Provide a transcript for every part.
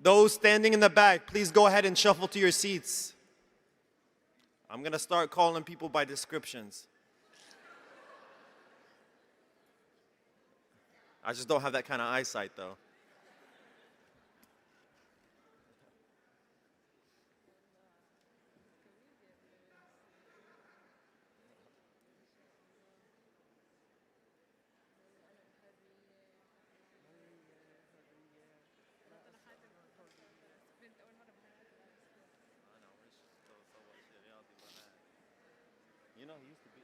Those standing in the back, please go ahead and shuffle to your seats. I'm going to start calling people by descriptions. I just don't have that kind of eyesight, though. You know, he used to be.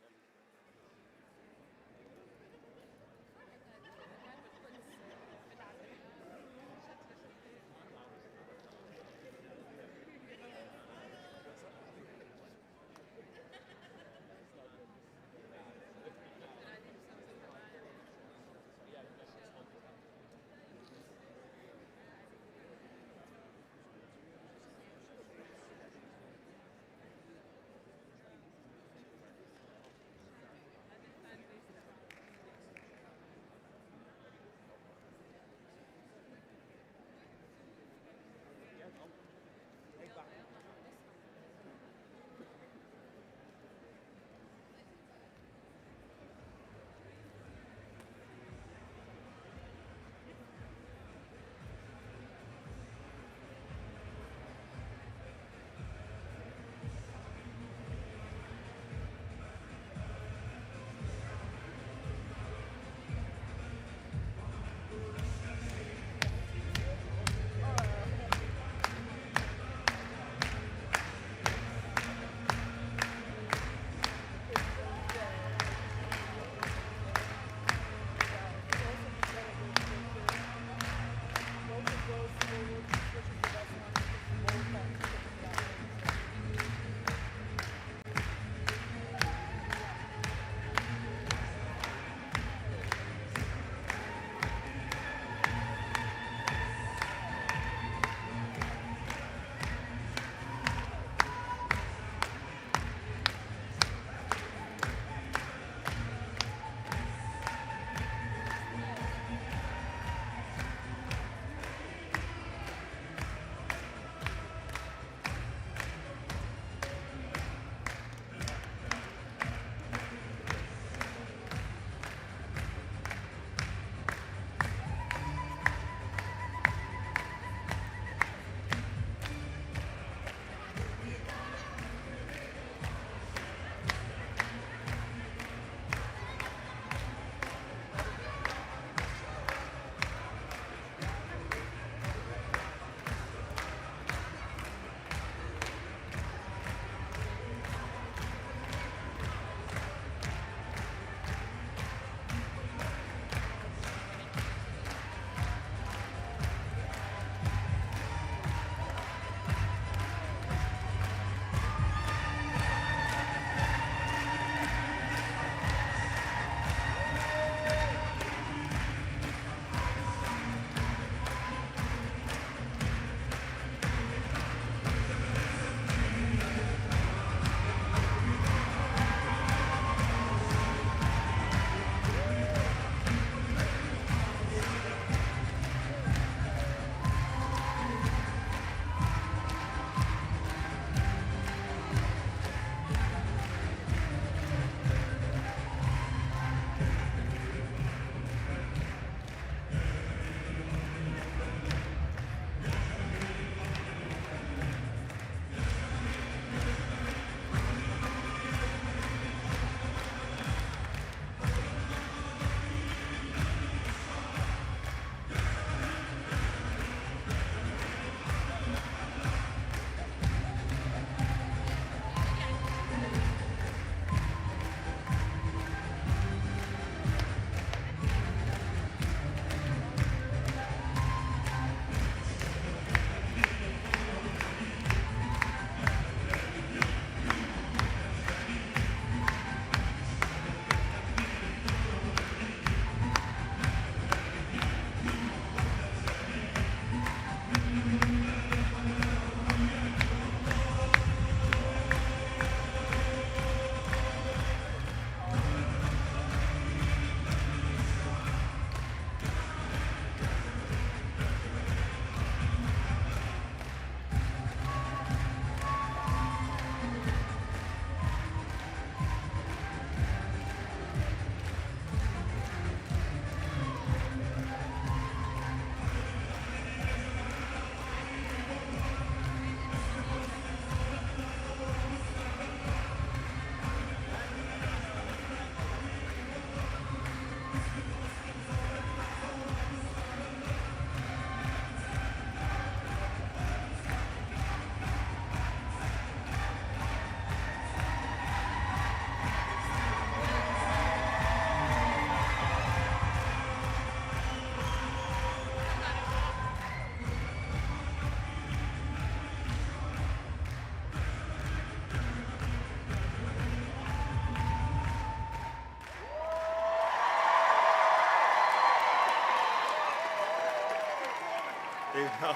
you go.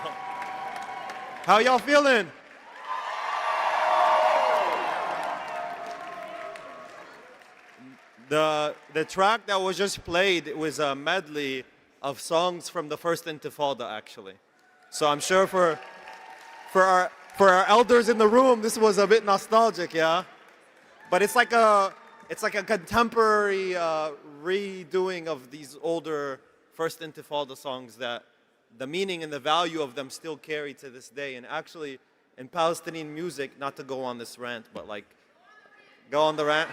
How y'all feeling? The track that was just played was a medley of songs from the first Intifada, actually. So I'm sure for our elders in the room, this was a bit nostalgic, yeah. But it's like a contemporary redoing of these older first Intifada songs that the meaning and the value of them still carry to this day. And actually, in Palestinian music, not to go on this rant, but like, go on the rant.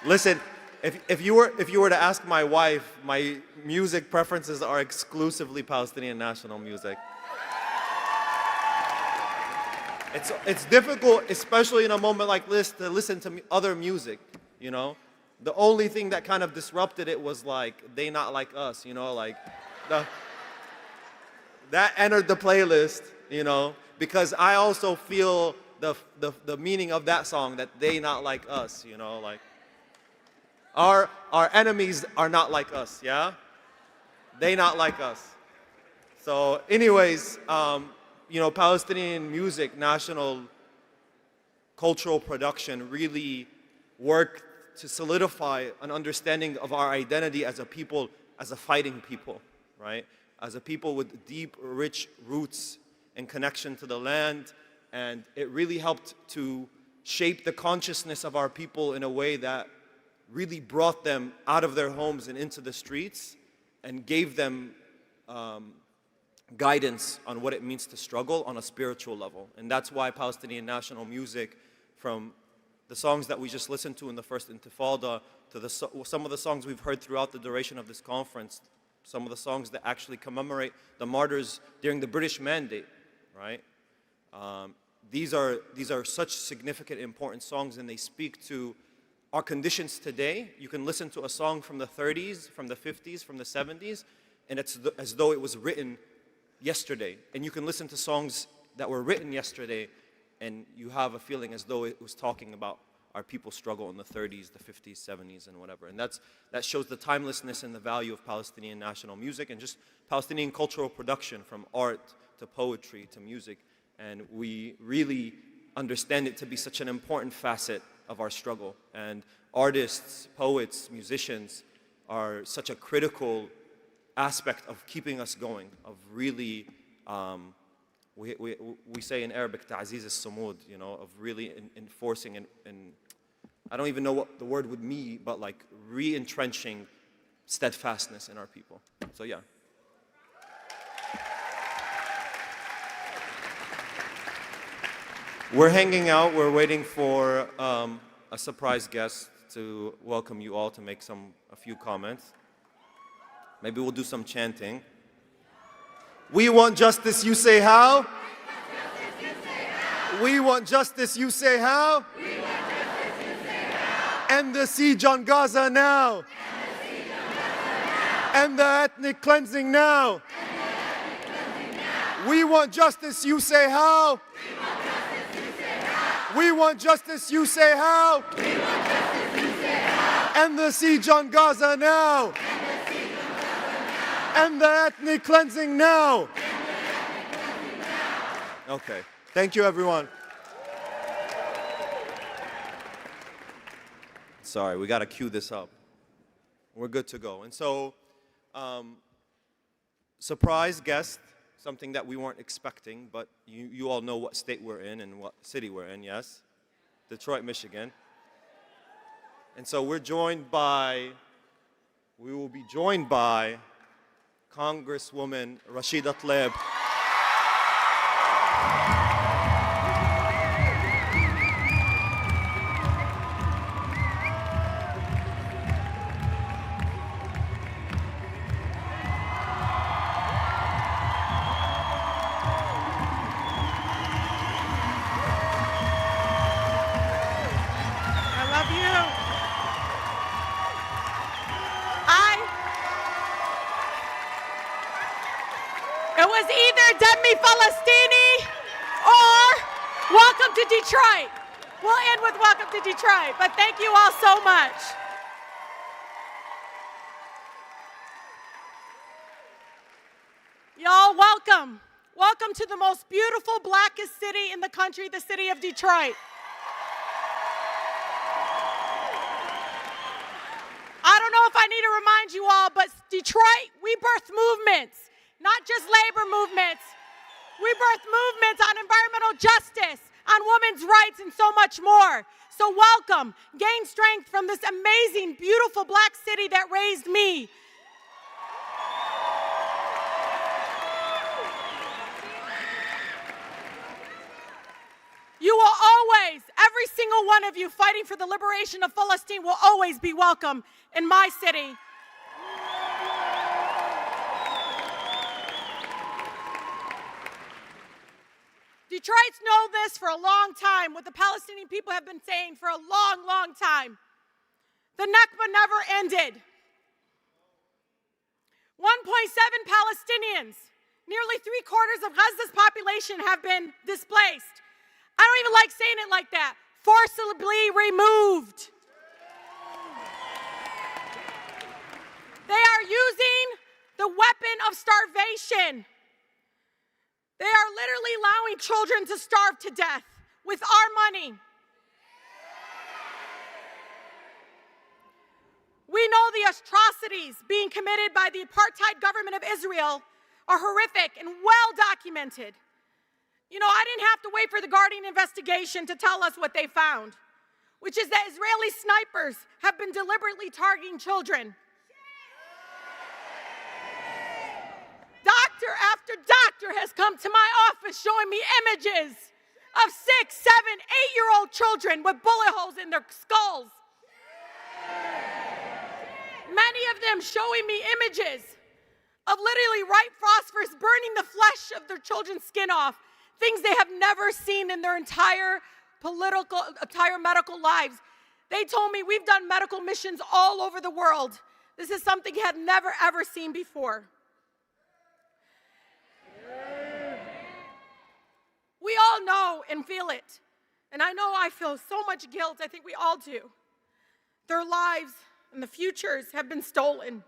Listen, if you were to ask my wife, my music preferences are exclusively Palestinian national music. It's difficult, especially in a moment like this, to listen to other music, you know? The only thing that kind of disrupted it was like, they not like us, you know? Like, that entered the playlist, you know? Because I also feel the meaning of that song, that they not like us, you know? Like, our enemies are not like us, yeah? They not like us. So anyways, you know, Palestinian music, national cultural production really worked to solidify an understanding of our identity as a people, as a fighting people, right? As a people with deep, rich roots and connection to the land. And it really helped to shape the consciousness of our people in a way that really brought them out of their homes and into the streets and gave them guidance on what it means to struggle on a spiritual level. And that's why Palestinian national music, from the songs that we just listened to in the first Intifada to some of the songs we've heard throughout the duration of this conference, some of the songs that actually commemorate the martyrs during the British Mandate, right? These are such significant, important songs, and they speak to our conditions today. You can listen to a song from the 30s, from the 50s, from the 70s, and it's as though it was written yesterday. And you can listen to songs that were written yesterday, and you have a feeling as though it was talking about our people's struggle in the 30s, the 50s, 70s, and whatever. And that shows the timelessness and the value of Palestinian national music and just Palestinian cultural production, from art to poetry to music. And we really understand it to be such an important facet of our struggle. And artists, poets, musicians are such a critical aspect of keeping us going, of really, we say in Arabic, ta'aziz as-sumud, you know, of really enforcing and I don't even know what the word would mean, but like re-entrenching steadfastness in our people. So yeah. We're hanging out, we're waiting for a surprise guest to welcome you all, to make a few comments. Maybe we'll do some chanting. We want justice, you say how? We want justice, you say how? End the siege on Gaza now. End the ethnic cleansing now. We want justice, you say how? We want justice, you say how? End the siege on Gaza now. End the ethnic cleansing now. Okay, thank you everyone. Sorry, we gotta cue this up. We're good to go. And so, surprise guest, something that we weren't expecting, but you all know what state we're in and what city we're in, yes? Detroit, Michigan. And so we will be joined by Congresswoman Rashida Tlaib. Detroit. We'll end with welcome to Detroit, but thank you all so much. Y'all, welcome. Welcome to the most beautiful, blackest city in the country, the city of Detroit. I don't know if I need to remind you all, but Detroit, we birth movements, not just labor movements. We birth movements on environmental justice, on women's rights, and so much more. So welcome, gain strength from this amazing, beautiful black city that raised me. You will always, every single one of you fighting for the liberation of Palestine will always be welcome in my city. Detroit's known this for a long time, what the Palestinian people have been saying for a long, long time. The Nakba never ended. 1.7 Palestinians, nearly 3/4 of Gaza's population have been displaced. I don't even like saying it like that. Forcibly removed. They are using the weapon of starvation. They are literally allowing children to starve to death with our money. We know the atrocities being committed by the apartheid government of Israel are horrific and well documented. You know, I didn't have to wait for the Guardian investigation to tell us what they found, which is that Israeli snipers have been deliberately targeting children. Doctor after doctor has come to my office showing me images of 6, 7, 8-year-old children with bullet holes in their skulls. Many of them showing me images of literally white phosphorus burning the flesh of their children's skin off, things they have never seen in their entire medical lives. They told me, we've done medical missions all over the world. This is something you had never, ever seen before. We all know and feel it. And I know I feel so much guilt. I think we all do. Their lives and the futures have been stolen.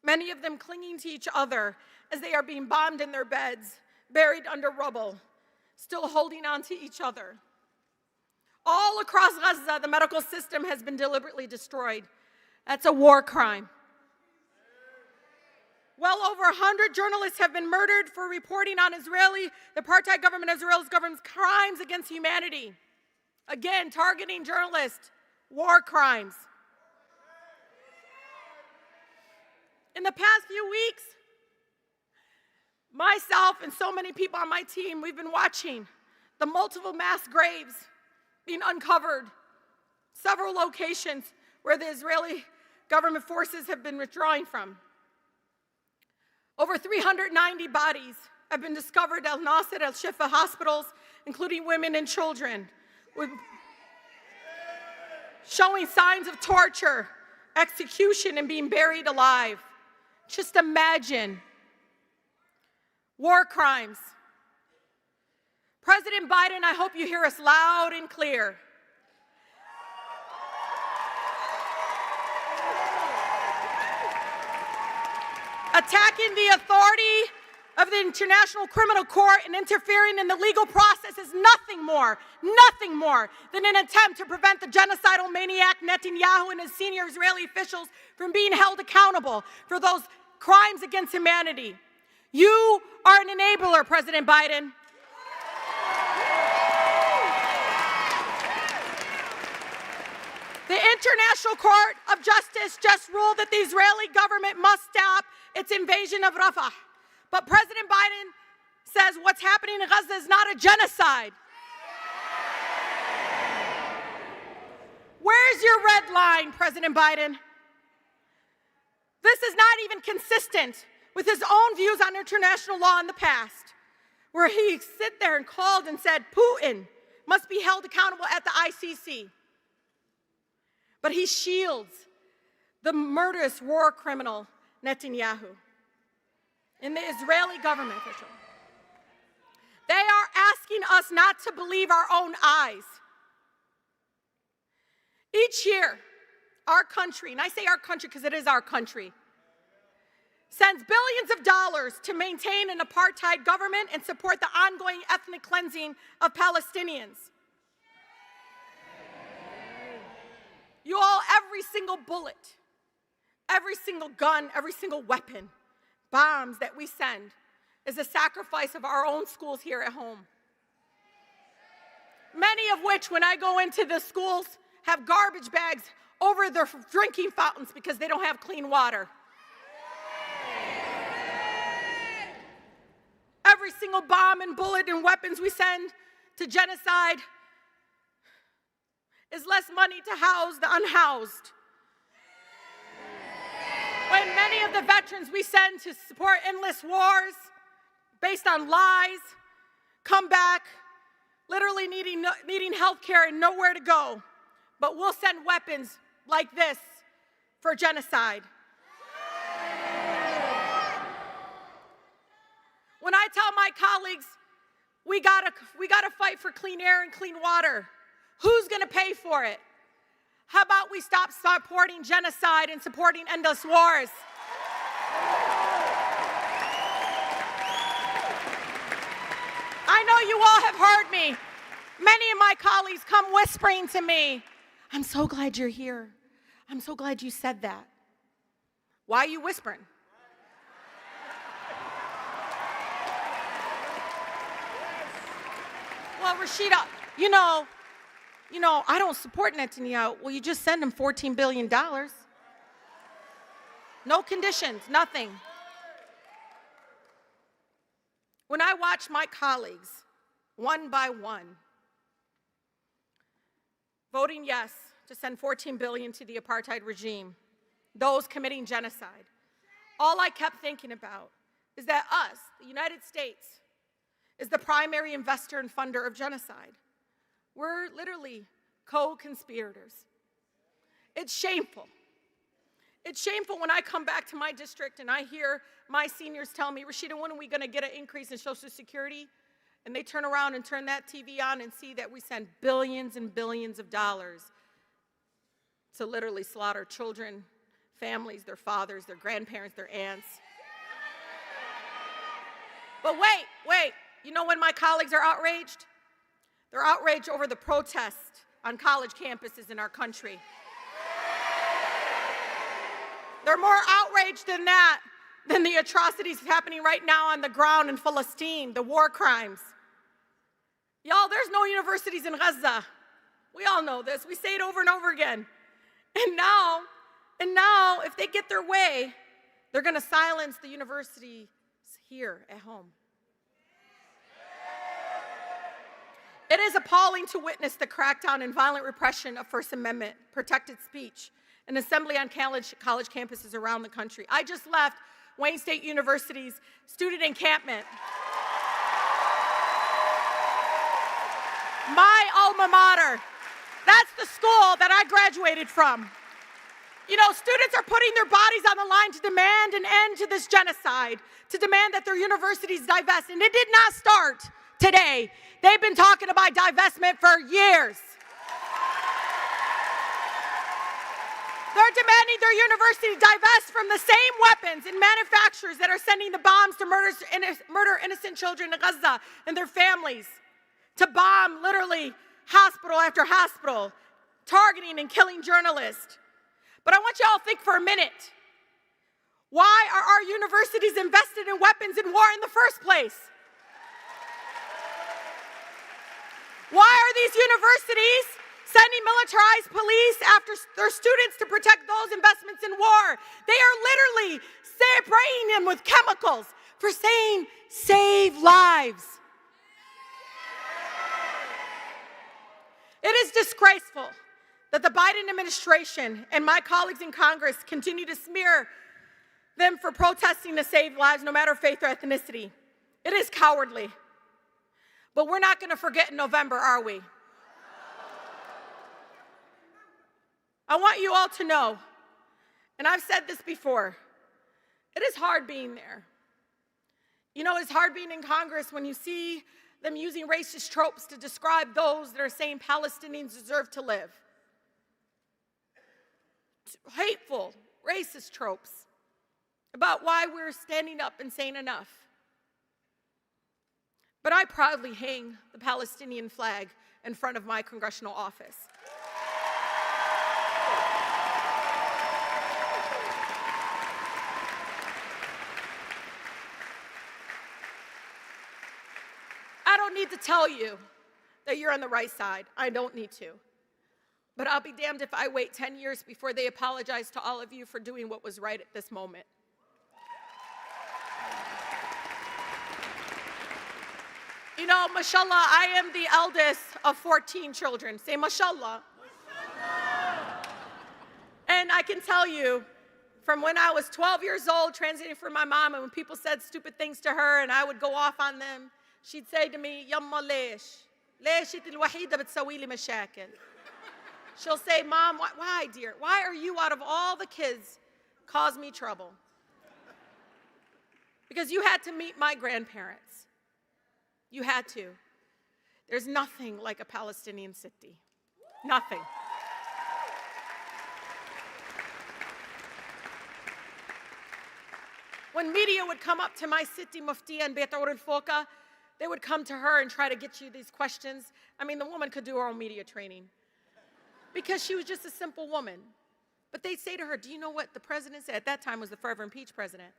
Many of them clinging to each other as they are being bombed in their beds, buried under rubble, still holding on to each other. All across Gaza, the medical system has been deliberately destroyed. That's a war crime. Well over 100 journalists have been murdered for reporting on the apartheid government, Israel's government's crimes against humanity. Again, targeting journalists, war crimes. In the past few weeks, myself and so many people on my team, we've been watching the multiple mass graves being uncovered, several locations where the Israeli government forces have been withdrawing from. Over 390 bodies have been discovered at Al-Nasser, Al-Shifa hospitals, including women and children, showing signs of torture, execution, and being buried alive. Just imagine. War crimes. President Biden, I hope you hear us loud and clear. Attacking the authority of the International Criminal Court and interfering in the legal process is nothing more than an attempt to prevent the genocidal maniac Netanyahu and his senior Israeli officials from being held accountable for those crimes against humanity. You are an enabler, President Biden. The International Court of Justice just ruled that the Israeli government must stop its invasion of Rafah. But President Biden says what's happening in Gaza is not a genocide. Where's your red line, President Biden? This is not even consistent with his own views on international law in the past, where he sit there and called and said Putin must be held accountable at the ICC. But he shields the murderous war criminal Netanyahu and the Israeli government official. They are asking us not to believe our own eyes. Each year, our country, and I say our country because it is our country, sends billions of dollars to maintain an apartheid government and support the ongoing ethnic cleansing of Palestinians. You all, every single bullet, every single gun, every single weapon, bombs that we send is a sacrifice of our own schools here at home. Many of which, when I go into the schools, have garbage bags over their drinking fountains because they don't have clean water. Every single bomb and bullet and weapons we send to genocide is less money to house the unhoused. When many of the veterans we send to support endless wars based on lies come back literally needing health care and nowhere to go, but we'll send weapons like this for genocide. When I tell my colleagues, we gotta fight for clean air and clean water, who's gonna pay for it? How about we stop supporting genocide and supporting endless wars? I know you all have heard me. Many of my colleagues come whispering to me, I'm so glad you're here. I'm so glad you said that. Why are you whispering? Well, Rashida, you know, I don't support Netanyahu. Well, you just send him $14 billion. No conditions, nothing. When I watch my colleagues, one by one, voting yes to send $14 billion to the apartheid regime, those committing genocide, all I kept thinking about is that us, the United States, is the primary investor and funder of genocide. We're literally co-conspirators. It's shameful. It's shameful when I come back to my district and I hear my seniors tell me, Rashida, when are we going to get an increase in Social Security? And they turn around and turn that TV on and see that we send billions and billions of dollars to literally slaughter children, families, their fathers, their grandparents, their aunts. But wait. You know when my colleagues are outraged? They're outraged over the protest on college campuses in our country. They're more outraged than that, than the atrocities happening right now on the ground in Palestine, the war crimes. Y'all, there's no universities in Gaza. We all know this. We say it over and over again. And now, if they get their way, they're going to silence the universities here at home. It is appalling to witness the crackdown and violent repression of First Amendment protected speech and assembly on college campuses around the country. I just left Wayne State University's student encampment. My alma mater. That's the school that I graduated from. You know, students are putting their bodies on the line to demand an end to this genocide, to demand that their universities divest. And it did not start today. They've been talking about divestment for years. They're demanding their university divest from the same weapons and manufacturers that are sending the bombs to murder innocent children in Gaza and their families, to bomb literally hospital after hospital, targeting and killing journalists. But I want you all to think for a minute. Why are our universities invested in weapons in war in the first place? Why are these universities sending militarized police after their students to protect those investments in war? They are literally spraying them with chemicals for saying, save lives. It is disgraceful that the Biden administration and my colleagues in Congress continue to smear them for protesting to save lives, no matter faith or ethnicity. It is cowardly. But we're not going to forget in November, are we? I want you all to know, and I've said this before, it is hard being there. You know, it's hard being in Congress when you see them using racist tropes to describe those that are saying Palestinians deserve to live. Hateful, racist tropes. about why we're standing up and saying enough. But I proudly hang the Palestinian flag in front of my congressional office. I don't need to tell you that you're on the right side. I don't need to. But I'll be damned if I wait 10 years before they apologize to all of you for doing what was right at this moment. You know, mashallah, I am the eldest of 14 children. Say mashallah. And I can tell you, from when I was 12 years old, transiting for my mom, and when people said stupid things to her and I would go off on them, she'd say to me, Yamma lesh? Lesh انت الوحيدة بتسوي لي مشاكل. She'll say, Mom, why, dear? Why are you, out of all the kids, cause me trouble? Because you had to meet my grandparents. You had to. There's nothing like a Palestinian city. Nothing. When media would come up to my city, Muftiya and Beit Ur al-Foka, they would come to her and try to get you these questions. I mean, the woman could do her own media training because she was just a simple woman. But they'd say to her, do you know what the president said? At that time was the forever impeached president.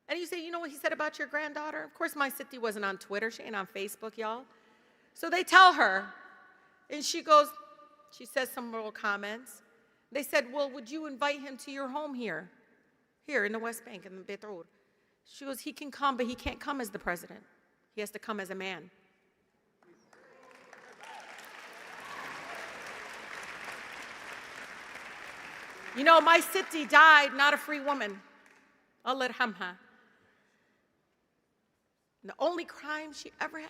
And you say, you know what he said about your granddaughter? Of course, my city wasn't on Twitter. She ain't on Facebook, y'all. So they tell her, and she goes, she says some little comments. They said, well, would you invite him to your home here in the West Bank, in the Beit Ur? She goes, he can come, but he can't come as the president. He has to come as a man. You know, my city died not a free woman. Allah yarhamha. And the only crime she ever had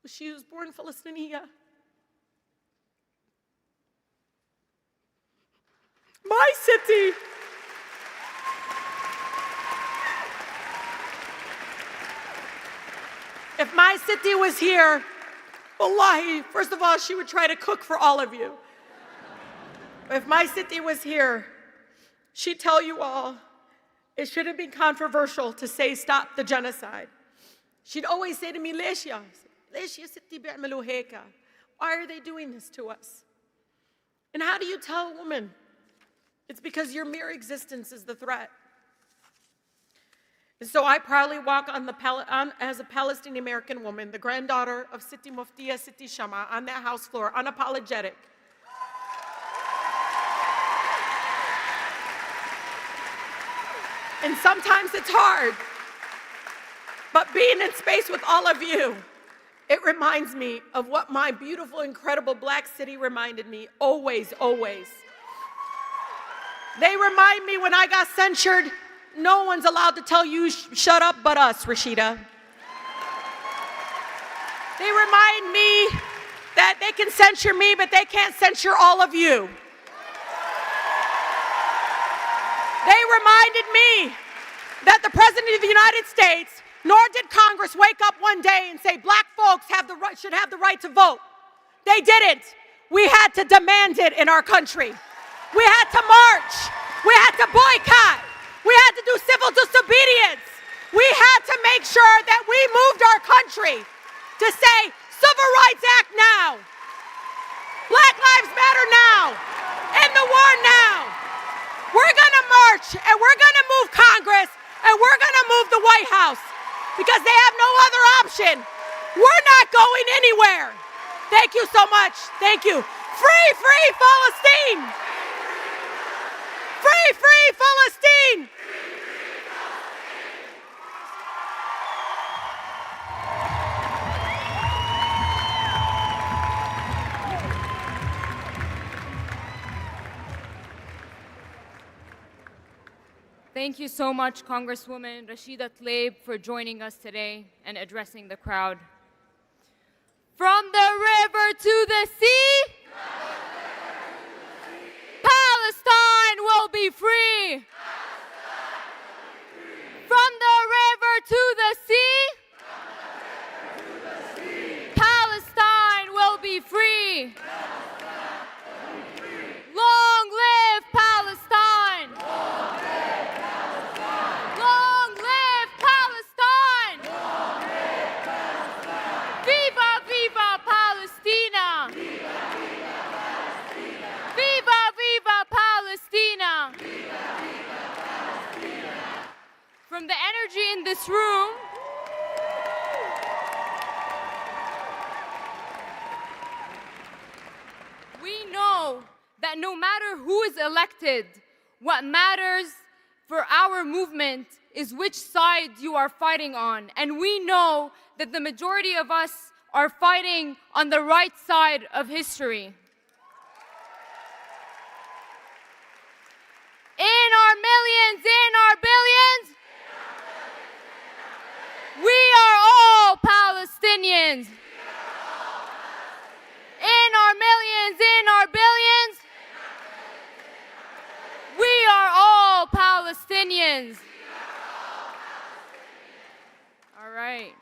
was she was born Palestinian. My city. If my city was here, wallahi, first of all, she would try to cook for all of you. If my city was here, she'd tell you all, it shouldn't be controversial to say stop the genocide. She'd always say to me, ليش يا ستي بيعملوا هيك? Why are they doing this to us? And how do you tell a woman? It's because your mere existence is the threat. And so I proudly walk as a Palestinian American woman, the granddaughter of Siti Muftiya Siti Shama, on that house floor, unapologetic. And sometimes it's hard. But being in space with all of you, it reminds me of what my beautiful, incredible black city reminded me, always, always. They remind me when I got censured, no one's allowed to tell you shut up but us, Rashida. They remind me that they can censure me, but they can't censure all of you. They reminded me that the President of the United States, nor did Congress wake up one day and say black folks should have the right to vote. They didn't. We had to demand it in our country. We had to march. We had to boycott. We had to do civil disobedience. We had to make sure that we moved our country to say, Civil Rights Act now. Black Lives Matter now. End the war now. We're going to march, and we're going to move Congress, and we're going to move the White House because they have no other option. We're not going anywhere. Thank you so much. Thank you. Free, free Palestine. Free, free Palestine. Thank you so much, Congresswoman Rashida Tlaib, for joining us today and addressing the crowd. From the river to the sea, Palestine will be free. From the river to the sea, Palestine will be free. Long live Palestine! energy in this room, we know that no matter who is elected, what matters for our movement is which side you are fighting on. And we know that the majority of us are fighting on the right side of history. In our millions, in our billions, we are all Palestinians. In our millions, in our billions, we are all Palestinians. All right.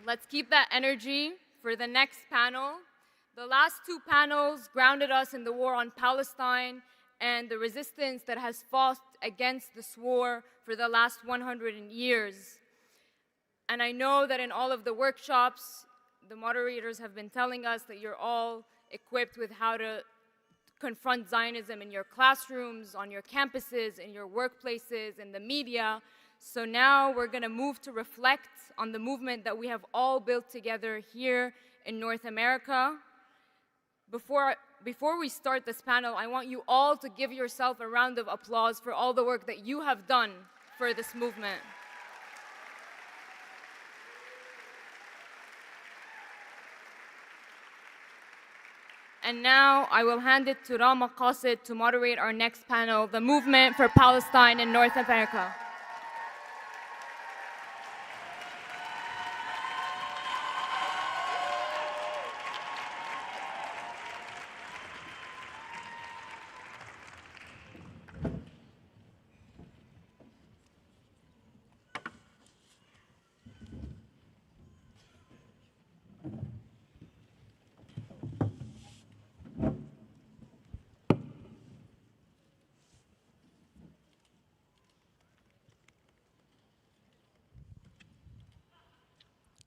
Let's keep that energy for the next panel. The last two panels grounded us in the war on Palestine and the resistance that has fought against this war for the last 100 years. And I know that in all of the workshops, the moderators have been telling us that you're all equipped with how to confront Zionism in your classrooms, on your campuses, in your workplaces, in the media. So now we're going to move to reflect on the movement that we have all built together here in North America. Before we start this panel, I want you all to give yourself a round of applause for all the work that you have done for this movement. And now I will hand it to Rama Qasid to moderate our next panel, the movement for Palestine in North America.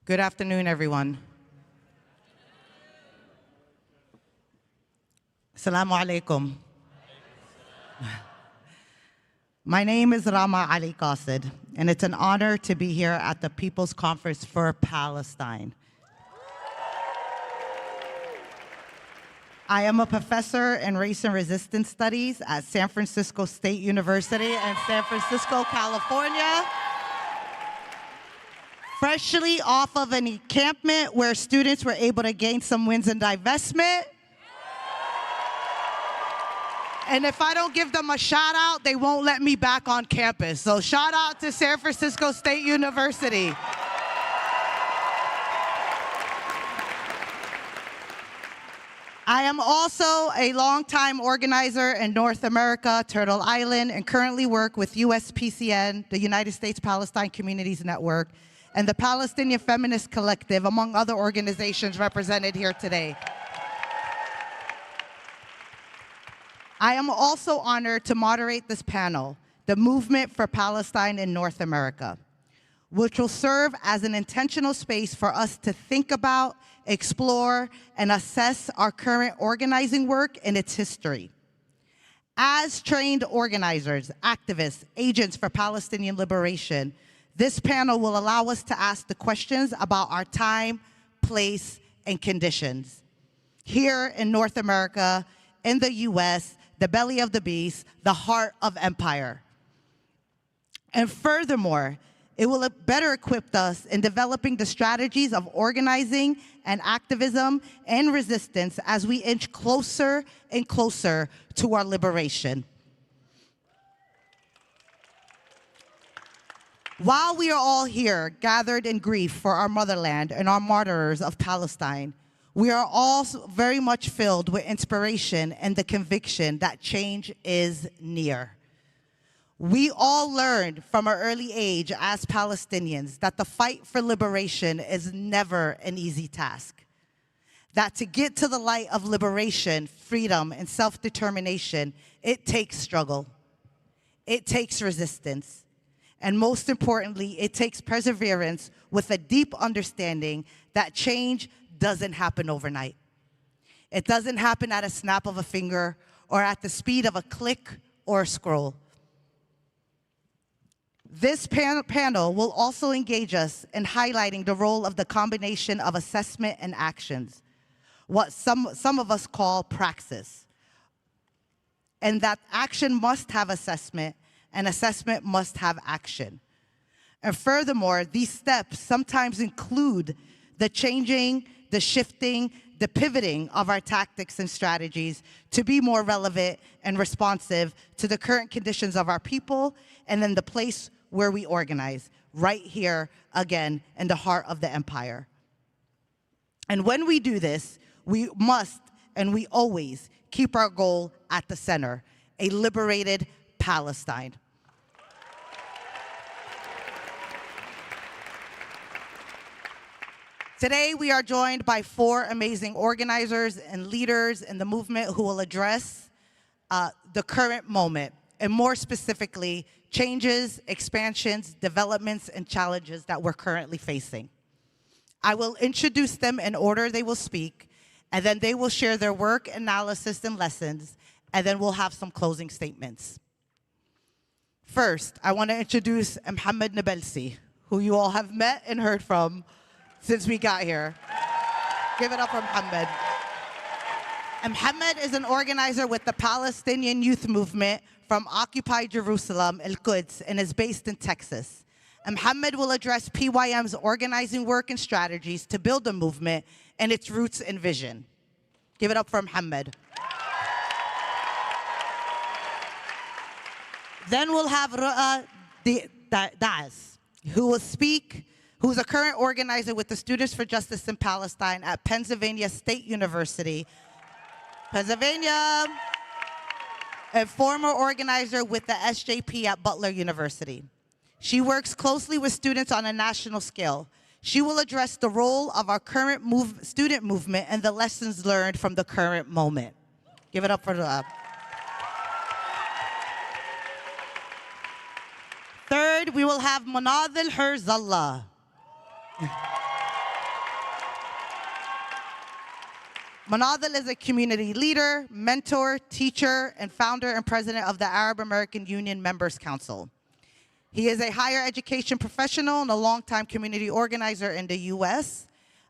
Good afternoon, everyone. Assalamu alaikum. My name is Rama Ali Qasid, and it's an honor to be here at the People's Conference for Palestine. I am a professor in race and resistance studies at San Francisco State University in San Francisco, California. Freshly off of an encampment where students were able to gain some wins in divestment. And if I don't give them a shout out, they won't let me back on campus. So shout out to San Francisco State University. I am also a longtime organizer in North America, Turtle Island, and currently work with USPCN, the United States Palestine Communities Network, and the Palestinian Feminist Collective, among other organizations represented here today. I am also honored to moderate this panel, the Movement for Palestine in North America, which will serve as an intentional space for us to think about, explore, and assess our current organizing work and its history. As trained organizers, activists, agents for Palestinian liberation, this panel will allow us to ask the questions about our time, place, and conditions. Here in North America, in the US, the belly of the beast, the heart of empire. And furthermore, it will better equip us in developing the strategies of organizing and activism and resistance as we inch closer and closer to our liberation. While we are all here gathered in grief for our motherland and our martyrs of Palestine, we are all very much filled with inspiration and the conviction that change is near. We all learned from an early age as Palestinians that the fight for liberation is never an easy task. That to get to the light of liberation, freedom, and self-determination, it takes struggle. It takes resistance. And most importantly, it takes perseverance with a deep understanding that change doesn't happen overnight. It doesn't happen at a snap of a finger or at the speed of a click or a scroll. This panel will also engage us in highlighting the role of the combination of assessment and actions, what some of us call praxis, and that action must have assessment and assessment must have action. And furthermore, these steps sometimes include the changing, the shifting, the pivoting of our tactics and strategies to be more relevant and responsive to the current conditions of our people and then the place where we organize, right here, again, in the heart of the empire. And when we do this, we must and we always keep our goal at the center, a liberated Palestine. Today, we are joined by 4 amazing organizers and leaders in the movement who will address the current moment, and more specifically, changes, expansions, developments, and challenges that we're currently facing. I will introduce them in order they will speak, and then they will share their work, analysis, and lessons, and then we'll have some closing statements. First, I want to introduce Mohammed Nabulsi, who you all have met and heard from since we got here. Give it up for Mohammed. Mohammed is an organizer with the Palestinian youth movement from occupied Jerusalem, Al-Quds, and is based in Texas. Mohammed will address PYM's organizing work and strategies to build the movement and its roots and vision. Give it up for Mohammed. Then we'll have Roua Daas, who will speak, who's a current organizer with the Students for Justice in Palestine at Pennsylvania State University, Pennsylvania, and former organizer with the SJP at Butler University. She works closely with students on a national scale. She will address the role of our current student movement and the lessons learned from the current moment. Give it up for Roua. Third, we will have Monadel Herzallah. Monadel is a community leader, mentor, teacher, and founder and president of the Arab American Union Members Council. He is a higher education professional and a longtime community organizer in the U.S.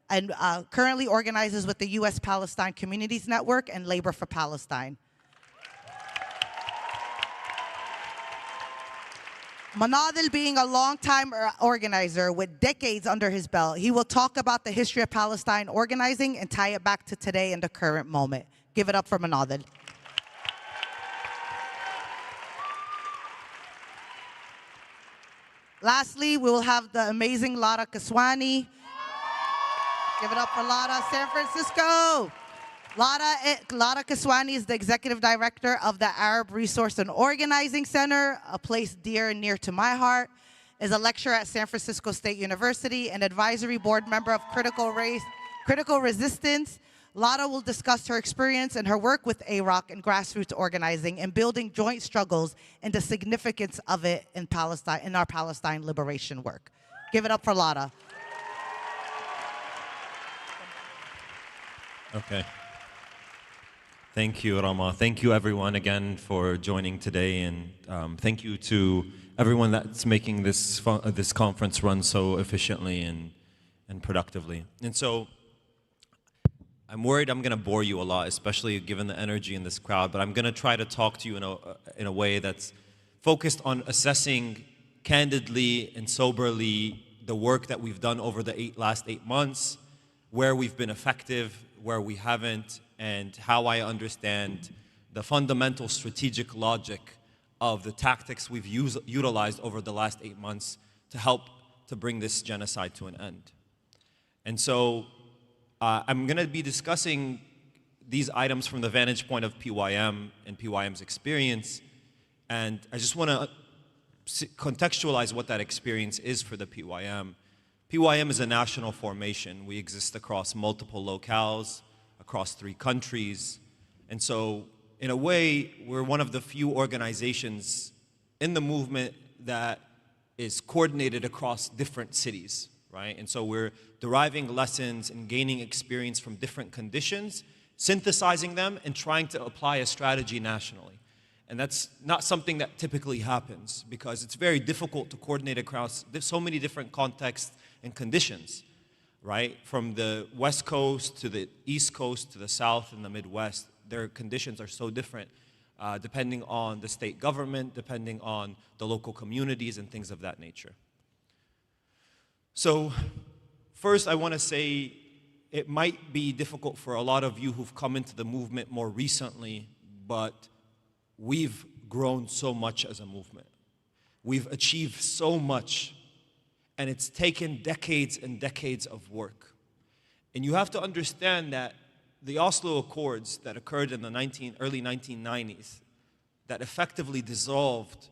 and currently organizes with the U.S. Palestine Communities Network and Labor for Palestine. Monadel being a longtime organizer with decades under his belt, he will talk about the history of Palestine organizing and tie it back to today and the current moment. Give it up for Monadel. Lastly, we will have the amazing Lara Kiswani. Give it up for Lara, San Francisco. Lara Kiswani is the executive director of the Arab Resource and Organizing Center, a place dear and near to my heart, is a lecturer at San Francisco State University, and advisory board member of Critical Resistance. Lara will discuss her experience and her work with AROC and grassroots organizing and building joint struggles and the significance of it in Palestine, in our Palestine liberation work. Give it up for Lara. Okay. Thank you, Rama. Thank you, everyone, again, for joining today, and thank you to everyone that's making this conference run so efficiently and productively. And so, I'm worried I'm going to bore you a lot, especially given the energy in this crowd, but I'm going to try to talk to you in a way that's focused on assessing candidly and soberly the work that we've done over the last 8 months, where we've been effective, where we haven't, and how I understand the fundamental strategic logic of the tactics we've utilized over the last 8 months to help to bring this genocide to an end. And so I'm going to be discussing these items from the vantage point of PYM and PYM's experience, and I just want to contextualize what that experience is for the PYM. PYM is a national formation. We exist across multiple locales, across 3 countries. And so, in a way, we're one of the few organizations in the movement that is coordinated across different cities, right? And so we're deriving lessons and gaining experience from different conditions synthesizing them and trying to apply a strategy nationally. And that's not something that typically happens because it's very difficult to coordinate across so many different contexts and conditions, right? From the West Coast to the East Coast to the South and the Midwest, their conditions are so different depending on the state government, depending on the local communities and things of that nature. So first I want to say it might be difficult for a lot of you who've come into the movement more recently, but we've grown so much as a movement. We've achieved so much, and it's taken decades and decades of work. And you have to understand that the Oslo Accords that occurred in the early 1990s, that effectively dissolved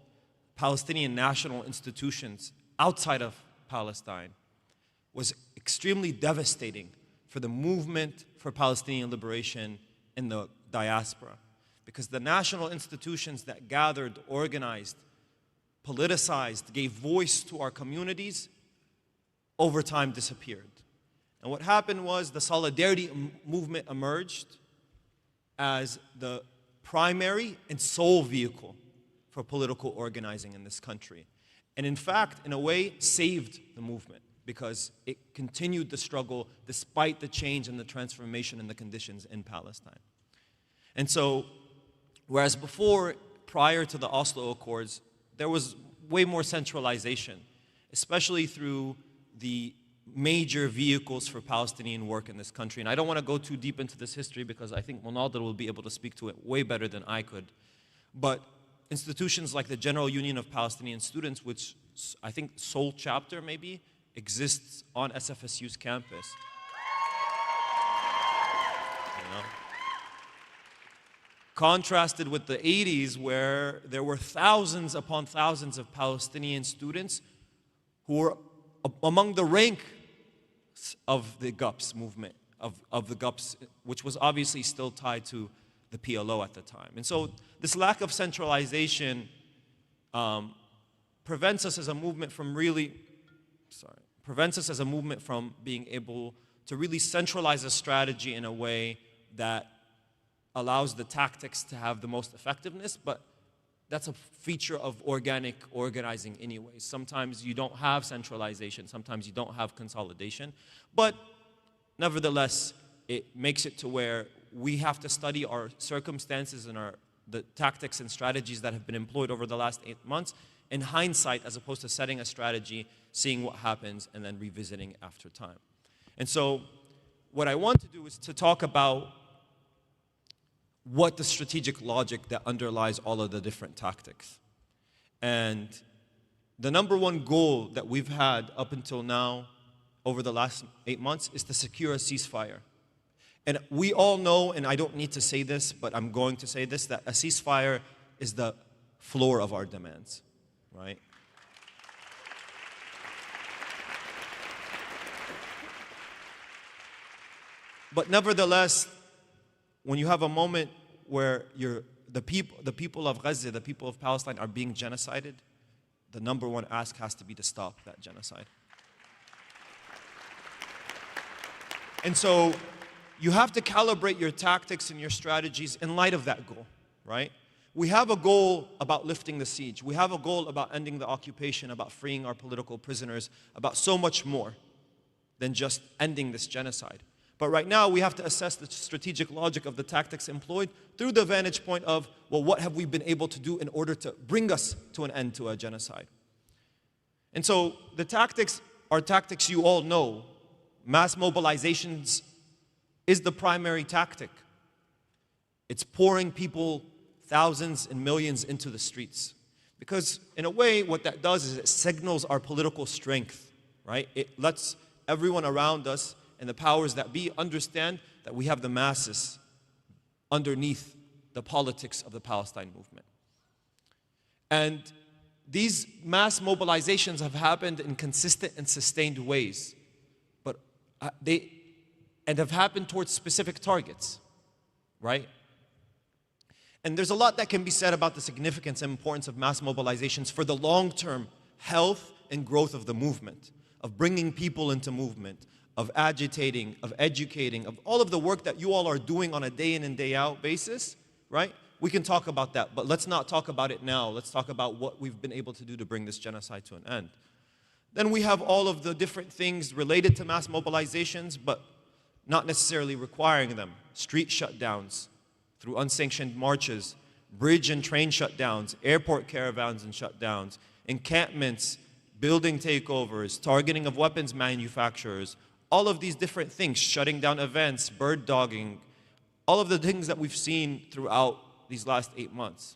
Palestinian national institutions outside of Palestine, was extremely devastating for the movement for Palestinian liberation in the diaspora. Because the national institutions that gathered, organized, politicized, gave voice to our communities, over time disappeared. And what happened was the solidarity movement emerged as the primary and sole vehicle for political organizing in this country. And in fact, in a way, saved the movement because it continued the struggle despite the change and the transformation in the conditions in Palestine. And so, whereas before, prior to the Oslo Accords, there was way more centralization, especially through the major vehicles for Palestinian work in this country. And I don't want to go too deep into this history because I think Monadel will be able to speak to it way better than I could. But institutions like the General Union of Palestinian Students, which I think sole chapter maybe, exists on SFSU's campus. You know? Contrasted with the 80s where there were thousands upon thousands of Palestinian students who were among the rank of the GUPS movement, of the GUPS, which was obviously still tied to the PLO at the time. And so this lack of centralization prevents us as a movement from being able to really centralize a strategy in a way that allows the tactics to have the most effectiveness, but that's a feature of organic organizing anyways. Sometimes you don't have centralization, sometimes you don't have consolidation, but nevertheless, it makes it to where we have to study our circumstances and the tactics and strategies that have been employed over the last 8 months in hindsight, as opposed to setting a strategy, seeing what happens, and then revisiting after time. And so what I want to do is to talk about what the strategic logic that underlies all of the different tactics. And the number one goal that we've had up until now, over the last 8 months, is to secure a ceasefire. And we all know, and I don't need to say this, but I'm going to say this, that a ceasefire is the floor of our demands, right? But nevertheless, when you have a moment where the people of Gaza, the people of Palestine are being genocided, the number one ask has to be to stop that genocide. And so you have to calibrate your tactics and your strategies in light of that goal, right? We have a goal about lifting the siege. We have a goal about ending the occupation, about freeing our political prisoners, about so much more than just ending this genocide. But right now, we have to assess the strategic logic of the tactics employed through the vantage point of, well, what have we been able to do in order to bring us to an end to a genocide? And so the tactics are tactics you all know. Mass mobilizations is the primary tactic. It's pouring people, thousands and millions, into the streets. Because in a way, what that does is it signals our political strength, right? It lets everyone around us and the powers that be understand that we have the masses underneath the politics of the Palestine movement. And these mass mobilizations have happened in consistent and sustained ways, but and have happened towards specific targets, right? And there's a lot that can be said about the significance and importance of mass mobilizations for the long-term health and growth of the movement, of bringing people into movement, of agitating, of educating, of all of the work that you all are doing on a day in and day out basis, right? We can talk about that, but let's not talk about it now. Let's talk about what we've been able to do to bring this genocide to an end. Then we have all of the different things related to mass mobilizations, but not necessarily requiring them. Street shutdowns through unsanctioned marches, bridge and train shutdowns, airport caravans and shutdowns, encampments, building takeovers, targeting of weapons manufacturers, all of these different things, shutting down events, bird dogging, all of the things that we've seen throughout these last 8 months.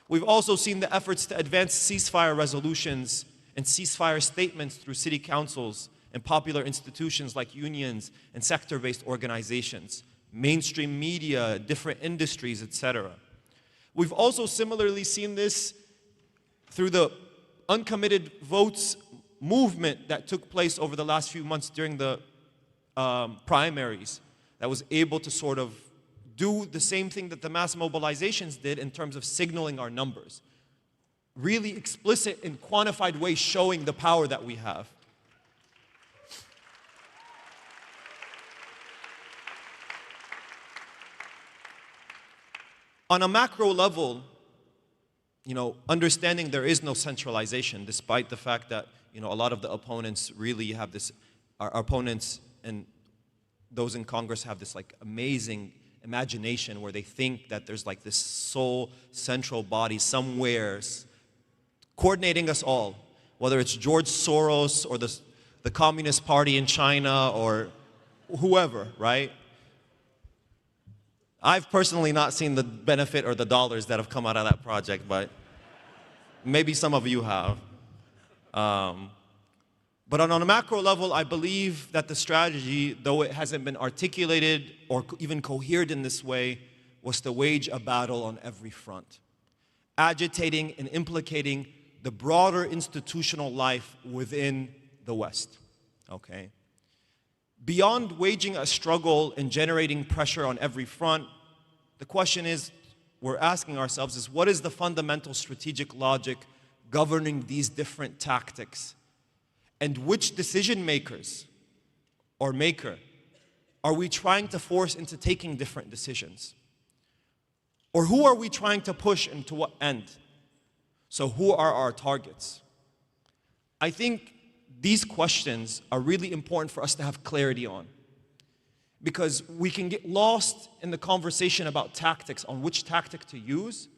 We've also seen the efforts to advance ceasefire resolutions and ceasefire statements through city councils and popular institutions like unions and sector-based organizations, mainstream media, different industries, etc. We've also similarly seen this through the uncommitted votes movement that took place over the last few months during the primaries, that was able to sort of do the same thing that the mass mobilizations did in terms of signaling our numbers. Really explicit and quantified ways showing the power that we have. On a macro level, understanding there is no centralization, despite the fact that, a lot of the opponents really have this, our opponents and those in Congress have this like amazing imagination where they think that there's like this sole central body somewhere coordinating us all, whether it's George Soros or the Communist Party in China or whoever, right? I've personally not seen the benefit or the dollars that have come out of that project, but maybe some of you have. But on a macro level, I believe that the strategy, though it hasn't been articulated or even cohered in this way, was to wage a battle on every front, agitating and implicating the broader institutional life within the West, okay? Beyond waging a struggle and generating pressure on every front, the question is, we're asking ourselves is, what is the fundamental strategic logic governing these different tactics? And which decision makers or maker are we trying to force into taking different decisions? Or who are we trying to push and to what end? So who are our targets? I think these questions are really important for us to have clarity on, because we can get lost in the conversation about tactics, on which tactic to use,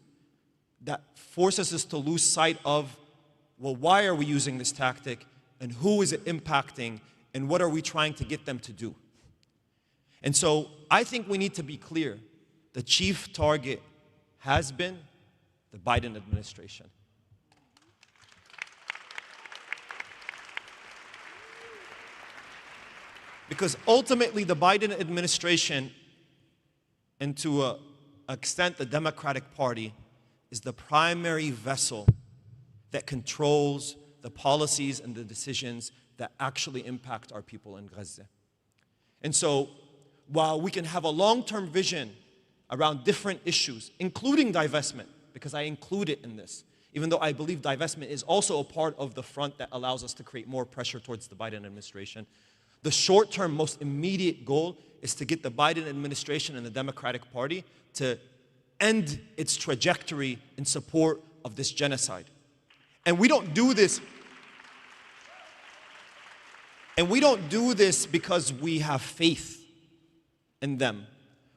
that forces us to lose sight of, well, why are we using this tactic, and who is it impacting, and what are we trying to get them to do? And so I think we need to be clear. The chief target has been the Biden administration. Because ultimately the Biden administration, and to an extent the Democratic Party, is the primary vessel that controls the policies and the decisions that actually impact our people in Gaza. And so, while we can have a long-term vision around different issues, including divestment, because I include it in this, even though I believe divestment is also a part of the front that allows us to create more pressure towards the Biden administration, the short-term, most immediate goal is to get the Biden administration and the Democratic Party to end its trajectory in support of this genocide. And we don't do this because we have faith in them.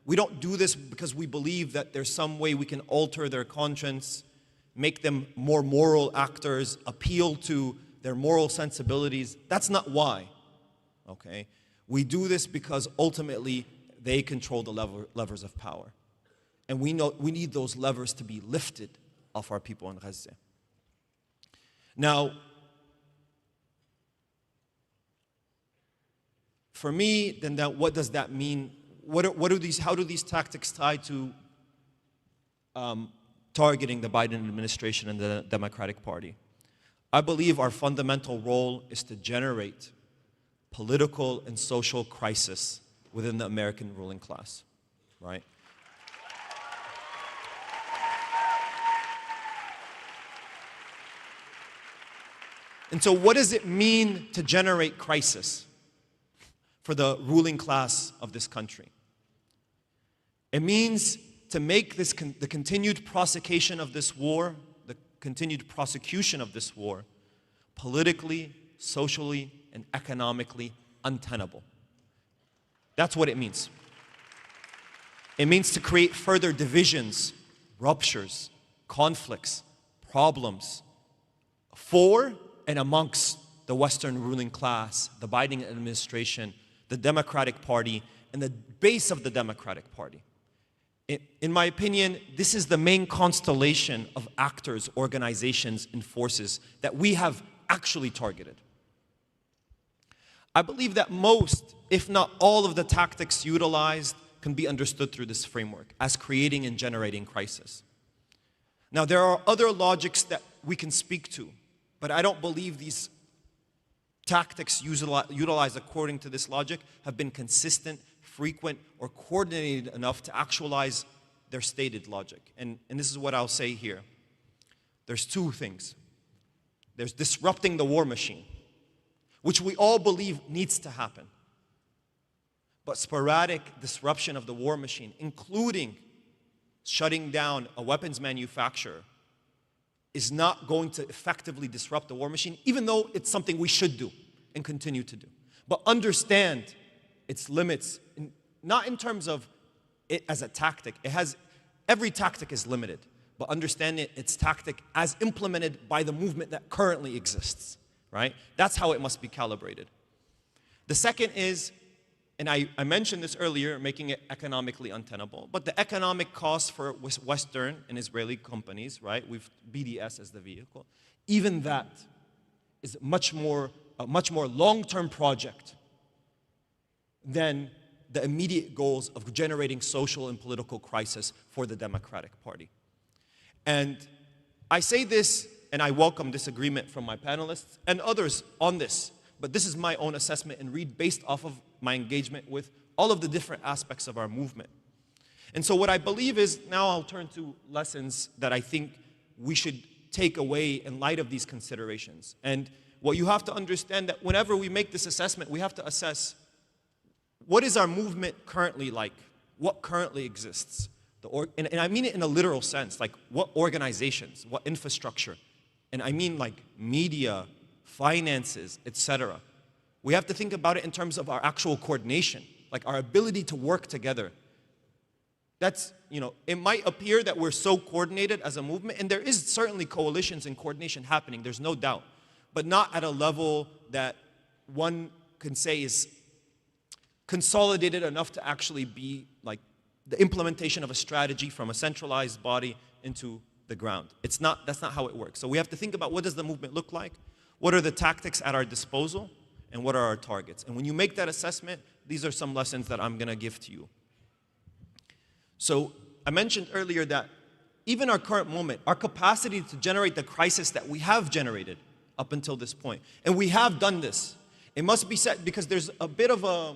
We don't do this because we believe that there's some way we can alter their conscience, make them more moral actors, appeal to their moral sensibilities. That's not why, okay? We do this because ultimately they control the levers of power. And we know we need those levers to be lifted off our people in Gaza. Now, for me, then what does that mean? How do these tactics tie to targeting the Biden administration and the Democratic Party? I believe our fundamental role is to generate political and social crisis within the American ruling class, right? And so what does it mean to generate crisis? for the ruling class of this country. It means to make this the continued prosecution of this war, politically, socially, and economically untenable. That's what it means. It means to create further divisions, ruptures, conflicts, problems for and amongst the Western ruling class, the Biden administration, the Democratic Party, and the base of the Democratic Party. In my opinion, this is the main constellation of actors, organizations, and forces that we have actually targeted. I believe that most, if not all, of the tactics utilized can be understood through this framework as creating and generating crisis. Now, there are other logics that we can speak to, but I don't believe these tactics utilized according to this logic have been consistent, frequent, or coordinated enough to actualize their stated logic. And this is what I'll say here. There's two things. There's disrupting the war machine, which we all believe needs to happen. But sporadic disruption of the war machine, including shutting down a weapons manufacturer, is not going to effectively disrupt the war machine, even though it's something we should do and continue to do. But understand its limits, not in terms of it as a tactic. Every tactic is limited, but understanding its tactic as implemented by the movement that currently exists, right? That's how it must be calibrated. The second is, and I mentioned this earlier, making it economically untenable, but the economic cost for Western and Israeli companies, right, with BDS as the vehicle, even that is a much more long-term project than the immediate goals of generating social and political crisis for the Democratic Party. And I say this, and I welcome disagreement from my panelists and others on this, but this is my own assessment and read based off of my engagement with all of the different aspects of our movement. And so what I believe is, now I'll turn to lessons that I think we should take away in light of these considerations. And what you have to understand that whenever we make this assessment, we have to assess what is our movement currently like? What currently exists? And I mean it in a literal sense, like what organizations, what infrastructure? And I mean like media, finances, etc. We have to think about it in terms of our actual coordination, like our ability to work together. That's, it might appear that we're so coordinated as a movement, and there is certainly coalitions and coordination happening, there's no doubt, but not at a level that one can say is consolidated enough to actually be like the implementation of a strategy from a centralized body into the ground. That's not how it works. So we have to think about, what does the movement look like? What are the tactics at our disposal? And what are our targets? And when you make that assessment, these are some lessons that I'm going to give to you. So I mentioned earlier that even our current moment, our capacity to generate the crisis that we have generated up until this point, and we have done this, it must be said, because there's a bit of a,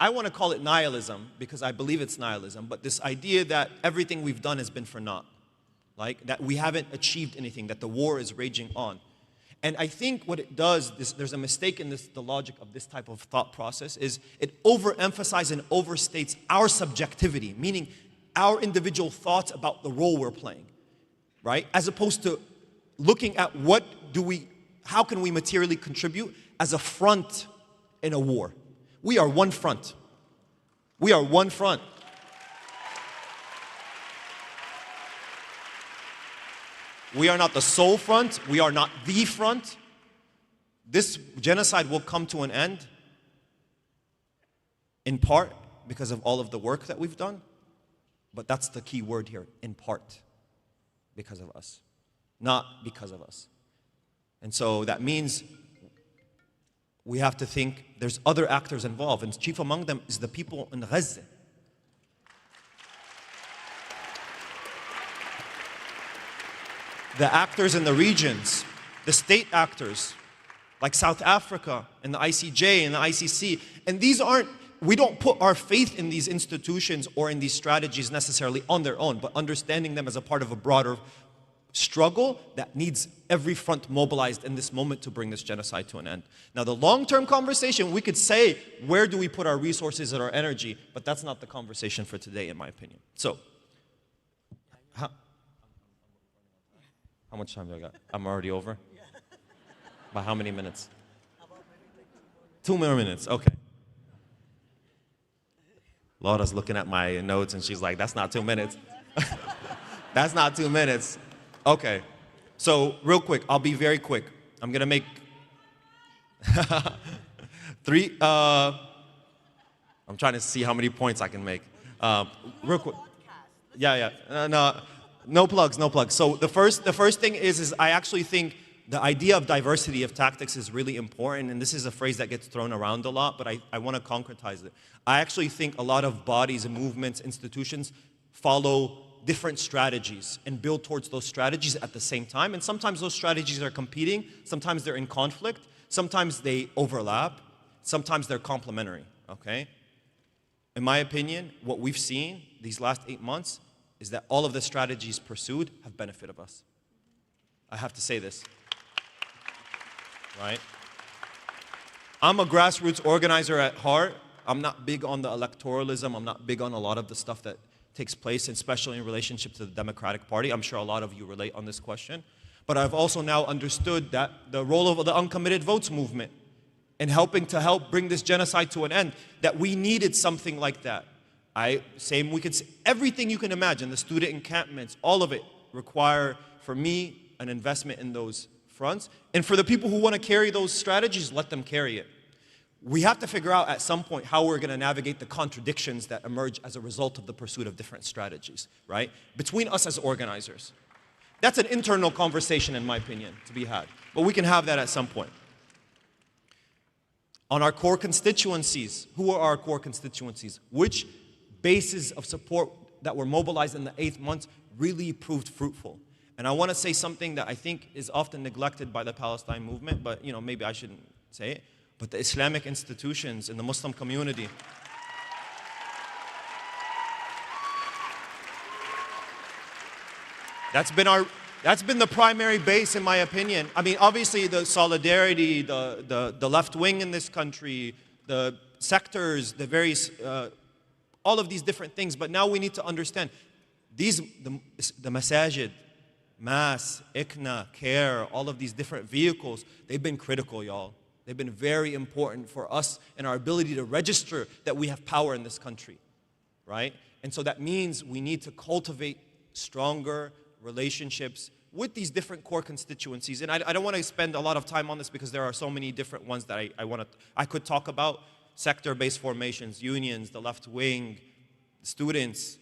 I want to call it nihilism, because I believe it's nihilism, but this idea that everything we've done has been for naught, like that we haven't achieved anything, that the war is raging on. And I think what it does, there's a mistake in the logic of this type of thought process, is it overemphasizes and overstates our subjectivity, meaning our individual thoughts about the role we're playing, right? As opposed to looking at how can we materially contribute as a front in a war. We are one front. We are one front. We are not the sole front. We are not the front. This genocide will come to an end, in part because of all of the work that we've done. But that's the key word here, in part, because of us, not because of us. And so that means we have to think there's other actors involved, and chief among them is the people in Gaza. The actors in the regions, the state actors, like South Africa and the ICJ and the ICC. And we don't put our faith in these institutions or in these strategies necessarily on their own, but understanding them as a part of a broader struggle that needs every front mobilized in this moment to bring this genocide to an end. Now, the long-term conversation, we could say, where do we put our resources and our energy? But that's not the conversation for today, in my opinion. So, how much time do I got? I'm already over? By how many minutes? 2 more minutes, okay. Lara's looking at my notes and she's like, that's not 2 minutes. That's not 2 minutes. Okay, so real quick, I'll be very quick. I'm gonna make I'm trying to see how many points I can make. Real quick. Yeah. No plugs. So the first thing is I actually think the idea of diversity of tactics is really important, and this is a phrase that gets thrown around a lot, but I want to concretize it. I actually think a lot of bodies and movements, institutions, follow different strategies and build towards those strategies at the same time, and sometimes those strategies are competing, sometimes they're in conflict, sometimes they overlap, sometimes they're complementary, okay? In my opinion, what we've seen these last 8 months is that all of the strategies pursued have benefited us. I have to say this. Right? I'm a grassroots organizer at heart. I'm not big on the electoralism. I'm not big on a lot of the stuff that takes place, especially in relationship to the Democratic Party. I'm sure a lot of you relate on this question. But I've also now understood that the role of the uncommitted votes movement in helping bring this genocide to an end, that we needed something like that. We could say everything you can imagine, the student encampments, all of it require, for me, an investment in those fronts. And for the people who want to carry those strategies, let them carry it. We have to figure out at some point how we're going to navigate the contradictions that emerge as a result of the pursuit of different strategies, right? Between us as organizers. That's an internal conversation, in my opinion, to be had. But we can have that at some point. On our core constituencies, who are our core constituencies? Which bases of support that were mobilized in the 8 months really proved fruitful? And I want to say something that I think is often neglected by the Palestine movement, but maybe I shouldn't say it. But the Islamic institutions in the Muslim community, that's been the primary base, in my opinion. I mean, obviously the solidarity, the left wing in this country, the sectors, the various, all of these different things. But now we need to understand the masajid, mass, ICNA, CARE, all of these different vehicles, they've been critical, y'all. They've been very important for us and our ability to register that we have power in this country, right? And so that means we need to cultivate stronger relationships with these different core constituencies. And I don't want to spend a lot of time on this because there are so many different ones that I could talk about. Sector-based formations, unions, the left wing, students,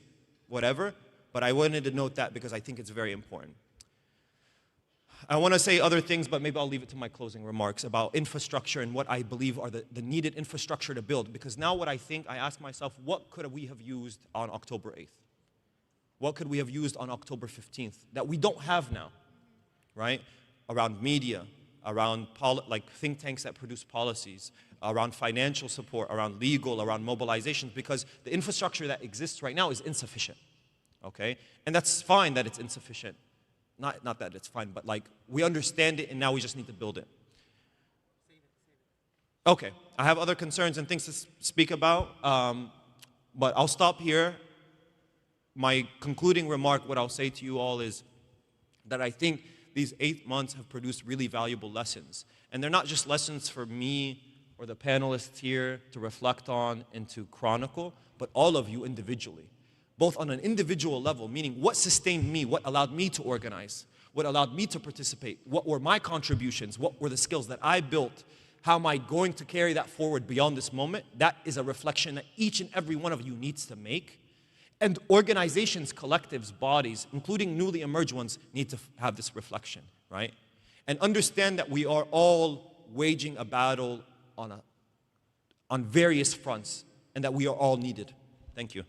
whatever. But I wanted to note that because I think it's very important. I want to say other things, but maybe I'll leave it to my closing remarks about infrastructure and what I believe are the needed infrastructure to build. Because now I ask myself, what could we have used on October 8th? What could we have used on October 15th that we don't have now, right? Around media, around like think tanks that produce policies, around financial support, around legal, around mobilizations, because the infrastructure that exists right now is insufficient, okay? And that's fine that it's insufficient. Not that it's fine, but like we understand it and now we just need to build it. Okay, I have other concerns and things to speak about, but I'll stop here. My concluding remark, what I'll say to you all is that I think these 8 months have produced really valuable lessons. And they're not just lessons for me or the panelists here to reflect on and to chronicle, but all of you individually. Both on an individual level, meaning what sustained me, what allowed me to organize, what allowed me to participate, what were my contributions, what were the skills that I built, how am I going to carry that forward beyond this moment? That is a reflection that each and every one of you needs to make. And organizations, collectives, bodies, including newly emerged ones, need to have this reflection, right? And understand that we are all waging a battle on various fronts and that we are all needed. Thank you.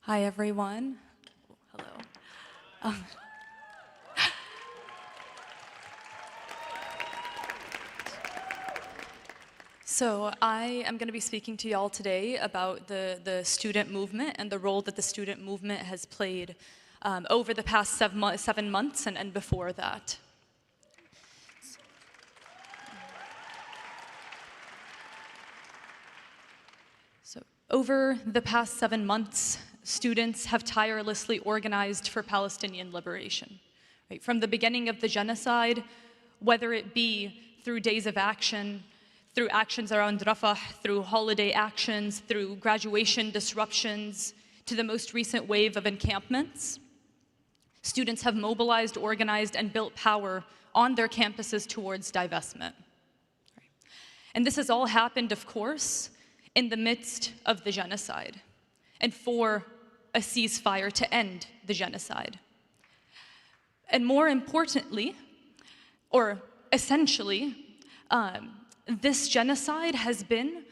Hi, everyone. So I am going to be speaking to y'all today about the student movement and the role that the student movement has played over the past 7 months and before that. So over the past 7 months, students have tirelessly organized for Palestinian liberation. Right? From the beginning of the genocide, whether it be through days of action, through actions around Rafah, through holiday actions, through graduation disruptions, to the most recent wave of encampments, students have mobilized, organized, and built power on their campuses towards divestment. And this has all happened, of course, in the midst of the genocide, and for a ceasefire to end the genocide. And more importantly, or essentially, this genocide has been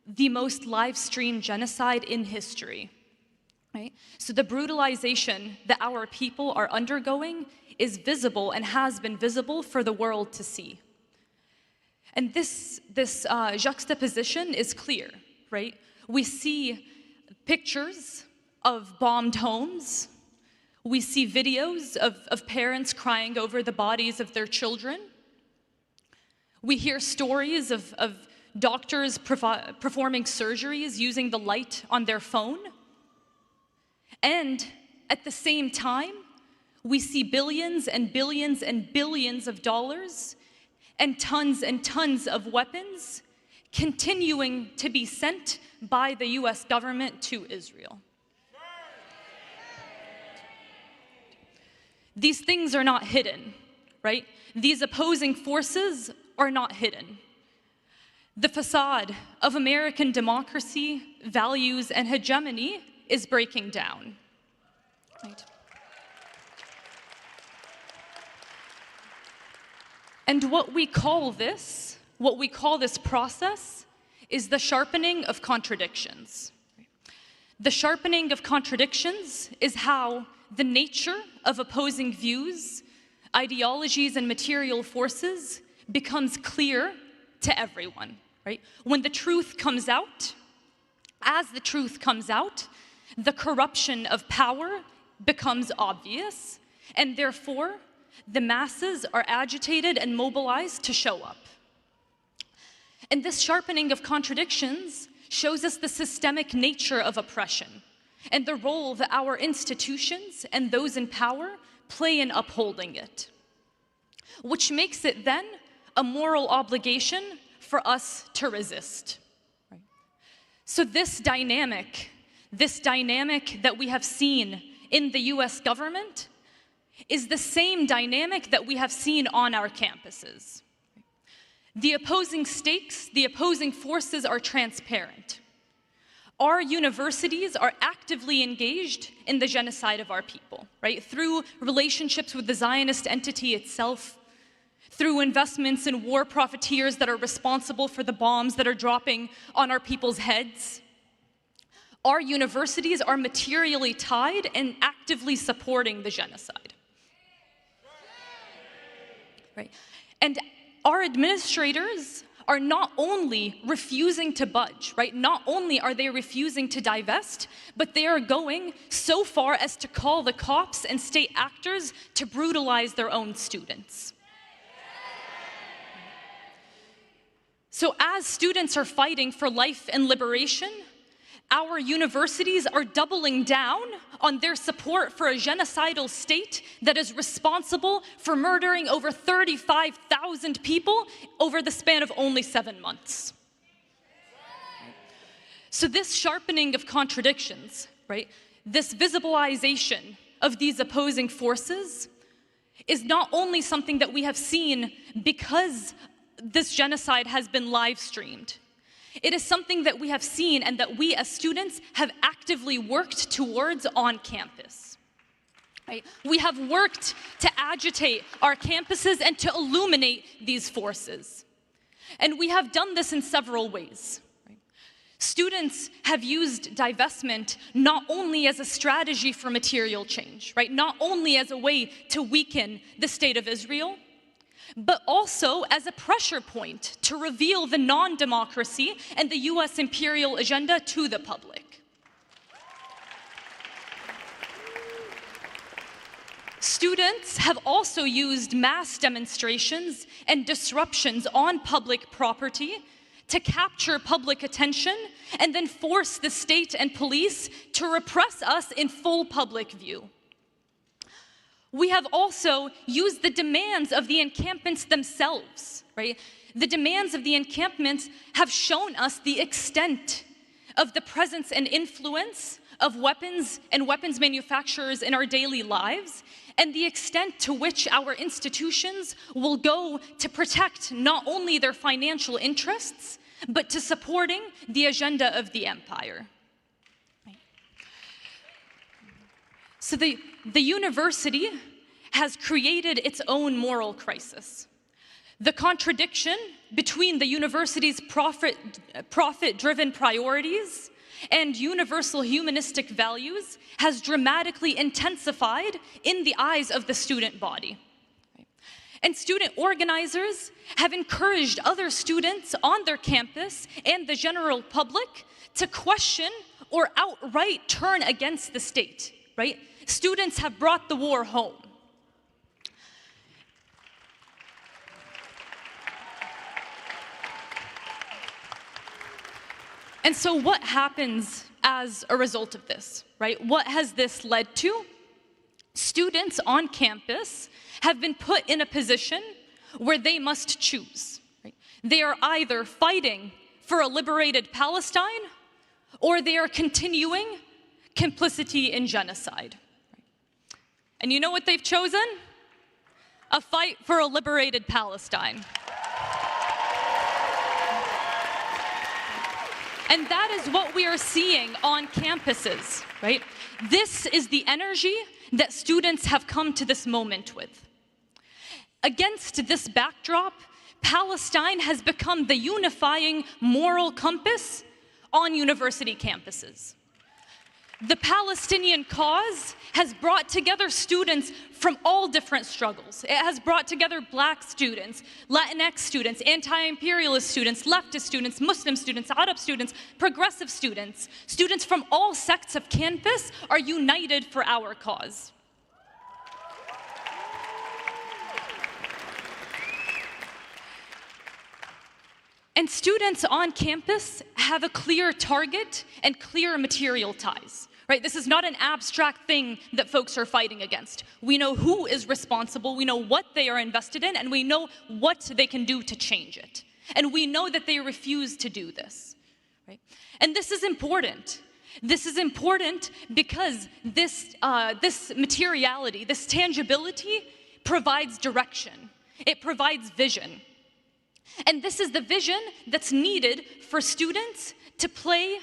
the most live-streamed genocide in history, right? So the brutalization that our people are undergoing is visible and has been visible for the world to see. And this juxtaposition is clear, right? We see pictures of bombed homes. We see videos of parents crying over the bodies of their children. We hear stories of doctors performing surgeries using the light on their phone. And at the same time, we see billions and billions and billions of dollars and tons of weapons continuing to be sent by the US government to Israel. These things are not hidden, right? These opposing forces are not hidden. The facade of American democracy, values, and hegemony is breaking down. Right. And what we call this process is the sharpening of contradictions. The sharpening of contradictions is how the nature of opposing views, ideologies, and material forces becomes clear to everyone, right? When the truth comes out, as the truth comes out, the corruption of power becomes obvious, and therefore, the masses are agitated and mobilized to show up. And this sharpening of contradictions shows us the systemic nature of oppression and the role that our institutions and those in power play in upholding it, which makes it then a moral obligation for us to resist. Right? So this dynamic that we have seen in the US government is the same dynamic that we have seen on our campuses. The opposing stakes, the opposing forces are transparent. Our universities are actively engaged in the genocide of our people, right? Through relationships with the Zionist entity itself, through investments in war profiteers that are responsible for the bombs that are dropping on our people's heads. Our universities are materially tied and actively supporting the genocide. Right? And our administrators are not only refusing to budge, right? Not only are they refusing to divest, but they are going so far as to call the cops and state actors to brutalize their own students. So as students are fighting for life and liberation, our universities are doubling down on their support for a genocidal state that is responsible for murdering over 35,000 people over the span of only 7 months. So this sharpening of contradictions, right, this visibilization of these opposing forces is not only something that we have seen because this genocide has been live streamed. It is something that we have seen and that we as students have actively worked towards on campus. Right? We have worked to agitate our campuses and to illuminate these forces. And we have done this in several ways. Right? Students have used divestment not only as a strategy for material change, right? Not only as a way to weaken the state of Israel, but also as a pressure point to reveal the non-democracy and the US imperial agenda to the public. Students have also used mass demonstrations and disruptions on public property to capture public attention and then force the state and police to repress us in full public view. We have also used the demands of the encampments themselves, right? The demands of the encampments have shown us the extent of the presence and influence of weapons and weapons manufacturers in our daily lives, and the extent to which our institutions will go to protect not only their financial interests, but to supporting the agenda of the empire. So the university has created its own moral crisis. The contradiction between the university's profit-driven priorities and universal humanistic values has dramatically intensified in the eyes of the student body. And student organizers have encouraged other students on their campus and the general public to question or outright turn against the state, right? Students have brought the war home. And so what happens as a result of this, right? What has this led to? Students on campus have been put in a position where they must choose, right? They are either fighting for a liberated Palestine or they are continuing complicity in genocide. And you know what they've chosen? A fight for a liberated Palestine. And that is what we are seeing on campuses, right? This is the energy that students have come to this moment with. Against this backdrop, Palestine has become the unifying moral compass on university campuses. The Palestinian cause has brought together students from all different struggles. It has brought together Black students, Latinx students, anti-imperialist students, leftist students, Muslim students, Arab students, progressive students. Students from all sects of campus are united for our cause. And students on campus have a clear target and clear material ties, right? This is not an abstract thing that folks are fighting against. We know who is responsible, we know what they are invested in, and we know what they can do to change it. And we know that they refuse to do this, right? And this is important. This is important because this materiality, this tangibility provides direction. It provides vision. And this is the vision that's needed for students to play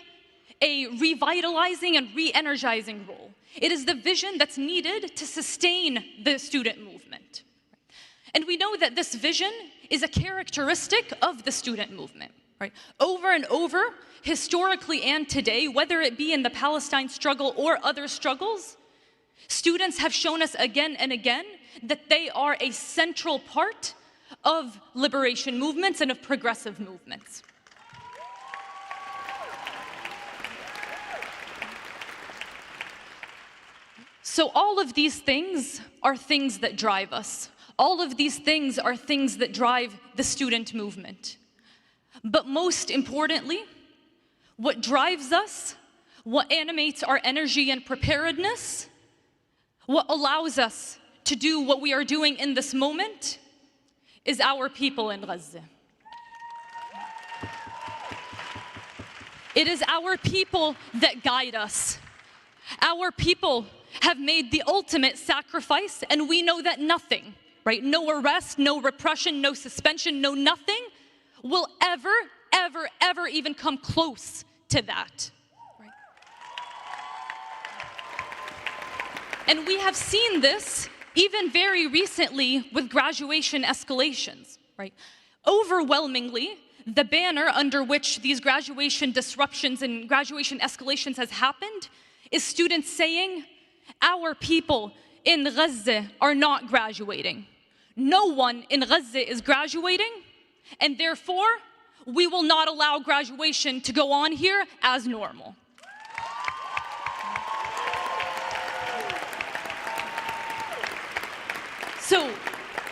a revitalizing and re-energizing role. It is the vision that's needed to sustain the student movement. And we know that this vision is a characteristic of the student movement, right? Over and over, historically and today, whether it be in the Palestine struggle or other struggles, students have shown us again and again that they are a central part of liberation movements and of progressive movements. So all of these things are things that drive us. All of these things are things that drive the student movement. But most importantly, what drives us, what animates our energy and preparedness, what allows us to do what we are doing in this moment, is our people in Gaza. It is our people that guide us. Our people have made the ultimate sacrifice, and we know that nothing, right? No arrest, no repression, no suspension, no nothing will ever, ever, ever even come close to that. Right? And we have seen this even very recently with graduation escalations, right? Overwhelmingly, the banner under which these graduation disruptions and graduation escalations has happened is students saying, our people in Gaza are not graduating. No one in Gaza is graduating, and therefore, we will not allow graduation to go on here as normal. So,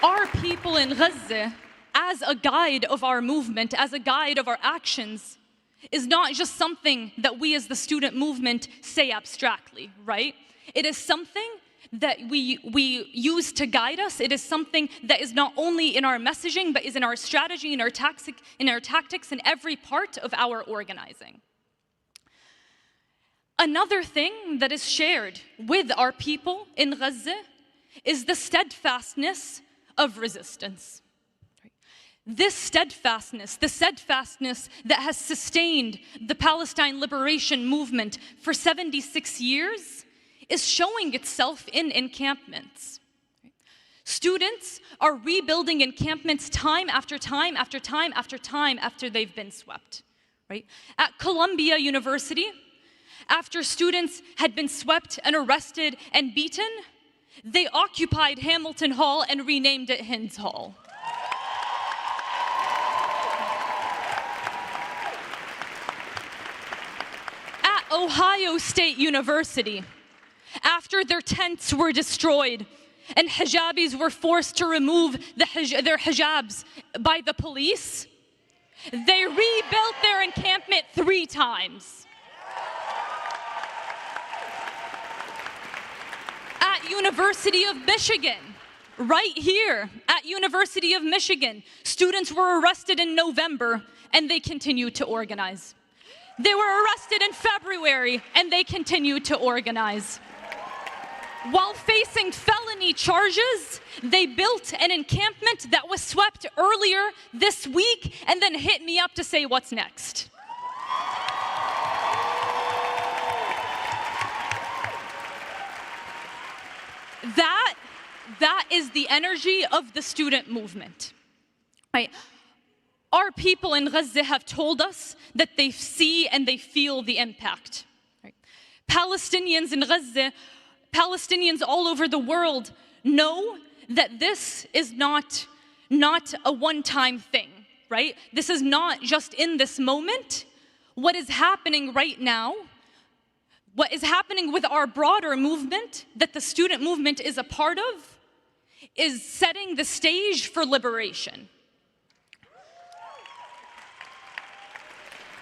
our people in Gaza, as a guide of our movement, as a guide of our actions, is not just something that we as the student movement say abstractly, right? It is something that we use to guide us. It is something that is not only in our messaging, but is in our strategy, in our tactics, in every part of our organizing. Another thing that is shared with our people in Gaza is the steadfastness of resistance. This steadfastness, the steadfastness that has sustained the Palestine liberation movement for 76 years, is showing itself in encampments. Students are rebuilding encampments time after time after time after time after they've been swept. Right? At Columbia University, after students had been swept and arrested and beaten, they occupied Hamilton Hall and renamed it Hinds Hall. At Ohio State University, after their tents were destroyed and hijabis were forced to remove their hijabs by the police, they rebuilt their encampment 3 times. At University of Michigan, right here at University of Michigan, students were arrested in November and they continued to organize. They were arrested in February and they continued to organize. While facing felony charges, they built an encampment that was swept earlier this week and then hit me up to say, what's next? That is the energy of the student movement. Right? Our people in Gaza have told us that they see and they feel the impact. Right? Palestinians in Gaza, Palestinians all over the world know that this is not a one-time thing, right? This is not just in this moment. What is happening right now, what is happening with our broader movement that the student movement is a part of, is setting the stage for liberation.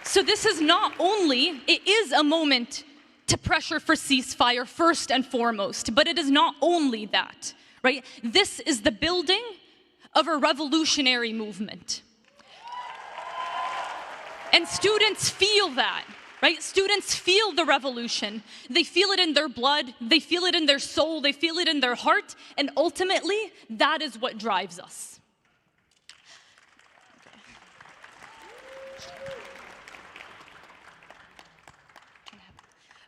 So this is not only, it is a moment to pressure for ceasefire first and foremost, but it is not only that, right? This is the building of a revolutionary movement. And students feel that, right? Students feel the revolution. They feel it in their blood, they feel it in their soul, they feel it in their heart, and ultimately, that is what drives us.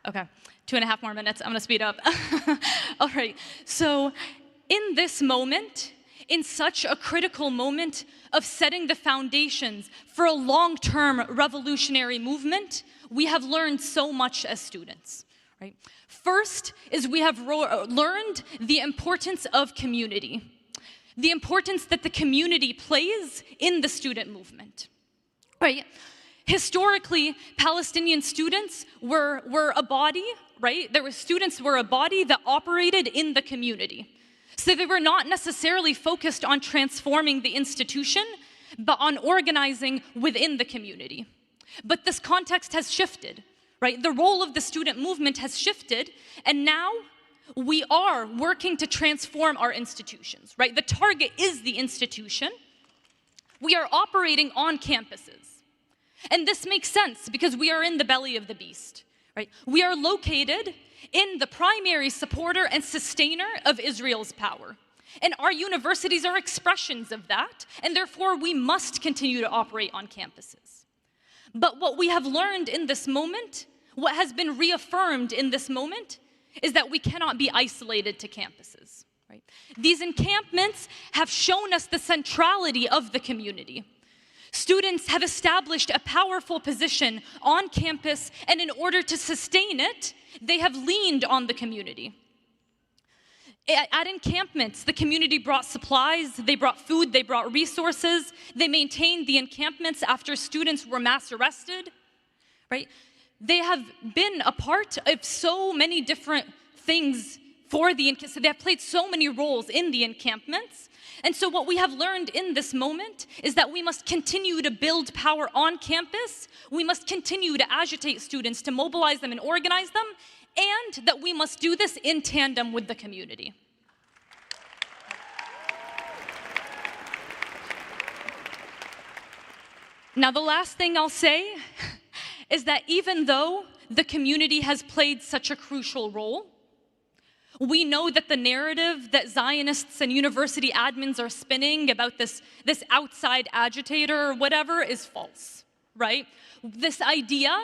Okay, 2.5 more minutes. I'm gonna speed up. All right, so in this moment, in such a critical moment of setting the foundations for a long-term revolutionary movement, we have learned so much as students, right? First is we have learned the importance of community, the importance that the community plays in the student movement, right? Historically, Palestinian students were a body, right? Students were a body that operated in the community. So they were not necessarily focused on transforming the institution, but on organizing within the community. But this context has shifted, right? The role of the student movement has shifted, and now we are working to transform our institutions, right? The target is the institution. We are operating on campuses. And this makes sense because we are in the belly of the beast, right? We are located in the primary supporter and sustainer of Israel's power. And our universities are expressions of that, and therefore we must continue to operate on campuses. But what we have learned in this moment, what has been reaffirmed in this moment, is that we cannot be isolated to campuses, right? These encampments have shown us the centrality of the community. Students have established a powerful position on campus, and in order to sustain it, they have leaned on the community. At encampments, the community brought supplies, they brought food, they brought resources, they maintained the encampments after students were mass arrested, right? They have been a part of so many different things for the encampments. So they have played so many roles in the encampments. And so what we have learned in this moment is that we must continue to build power on campus. We must continue to agitate students, to mobilize them and organize them, and that we must do this in tandem with the community. Now, the last thing I'll say is that even though the community has played such a crucial role, we know that the narrative that Zionists and university admins are spinning about this outside agitator or whatever is false, right? This idea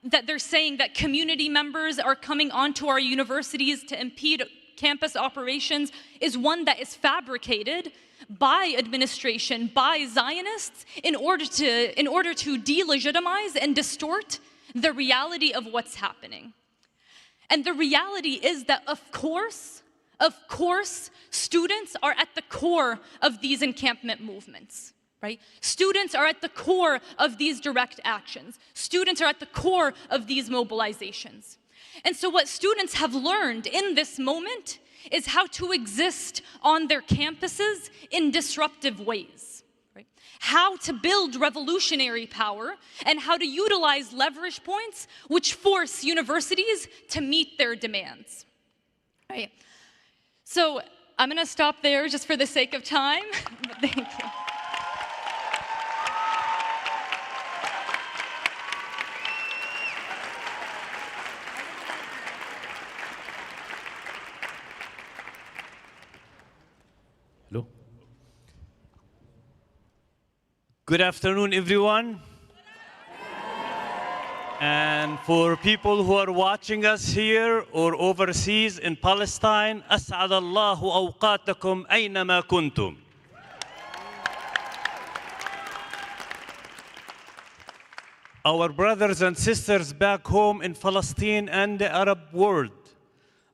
that they're saying that community members are coming onto our universities to impede campus operations is one that is fabricated by administration, by Zionists, in order to delegitimize and distort the reality of what's happening. And the reality is that, of course, students are at the core of these encampment movements, right? Students are at the core of these direct actions. Students are at the core of these mobilizations. And so what students have learned in this moment is how to exist on their campuses in disruptive ways, right? How to build revolutionary power and how to utilize leverage points which force universities to meet their demands, right? So I'm gonna stop there just for the sake of time, but thank you. Hello. Good afternoon, everyone. And for people who are watching us here or overseas in Palestine, أسعد الله أوقاتكم أينما كنتم. Our brothers and sisters back home in Palestine and the Arab world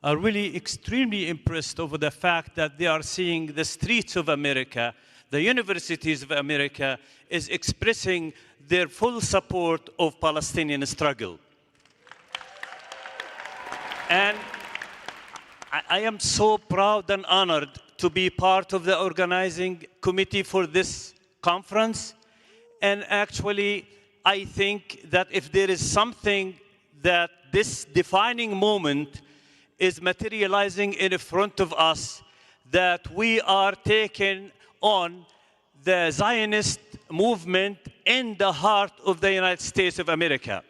are really extremely impressed over the fact that they are seeing the streets of America, the universities of America is expressing their full support of Palestinian struggle. And I am so proud and honored to be part of the organizing committee for this conference. And actually, I think that if there is something that this defining moment is materializing in front of us, that we are taking on the Zionist movement in the heart of the United States of America.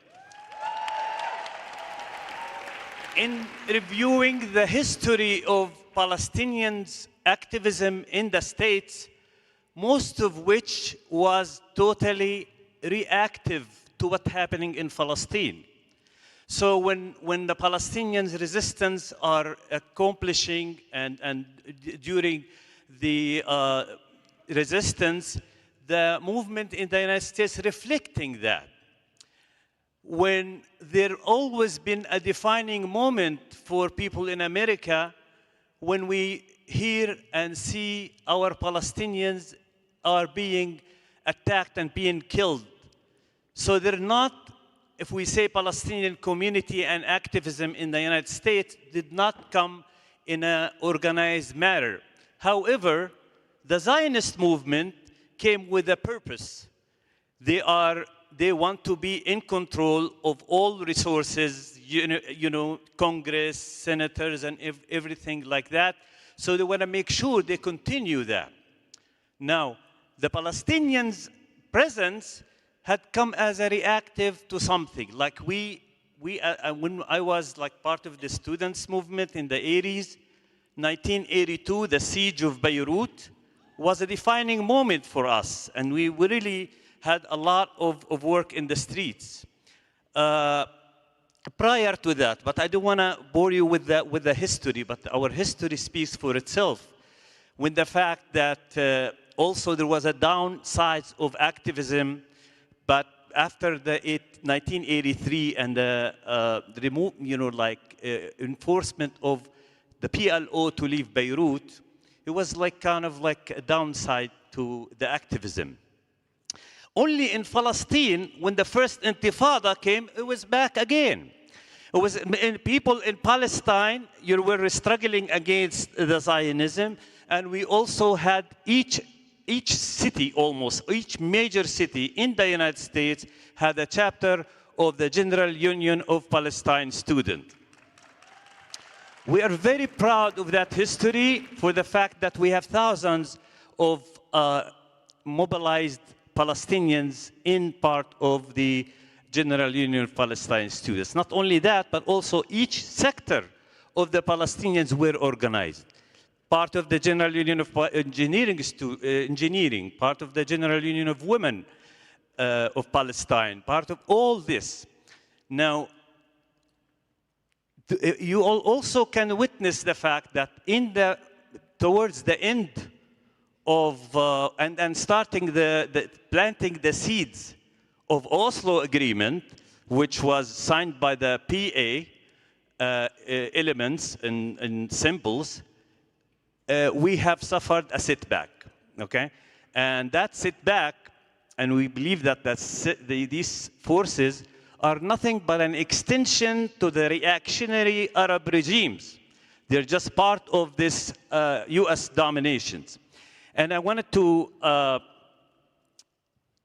In reviewing the history of Palestinians' activism in the States, most of which was totally reactive to what's happening in Palestine. So when the Palestinians' resistance are accomplishing and during the resistance, the movement in the United States reflecting that. When there always been a defining moment for people in America, when we hear and see our Palestinians are being attacked and being killed. So they're not, if we say Palestinian community and activism in the United States did not come in an organized manner. However, the Zionist movement came with a purpose. They want to be in control of all resources, you know, Congress, senators, and everything like that. So they want to make sure they continue that. Now, the Palestinians' presence had come as a reactive to something. Like when I was like part of the students' movement in the 80s, 1982, the siege of Beirut was a defining moment for us, and we really had a lot of work in the streets. Prior to that, but I don't want to bore you with the history, but our history speaks for itself. When the fact that also there was a downside of activism, but after the 1983 and the enforcement of the PLO to leave Beirut, it was like kind of like a downside to the activism. Only in Palestine, when the first Intifada came, it was back again. It was people in Palestine, were struggling against the Zionism, and we also had each city, almost each major city in the United States had a chapter of the General Union of Palestine Students. We are very proud of that history for the fact that we have thousands of mobilized Palestinians in part of the General Union of Palestine Students. Not only that, but also each sector of the Palestinians were organized. Part of the General Union of Engineering, part of the General Union of Women of Palestine, part of all this. Now, you also can witness the fact that towards the end of and starting planting the seeds of Oslo Agreement, which was signed by the PA elements and symbols, we have suffered a setback, okay? And that setback, and we believe that these forces are nothing but an extension to the reactionary Arab regimes. They're just part of this US dominations. And I wanted to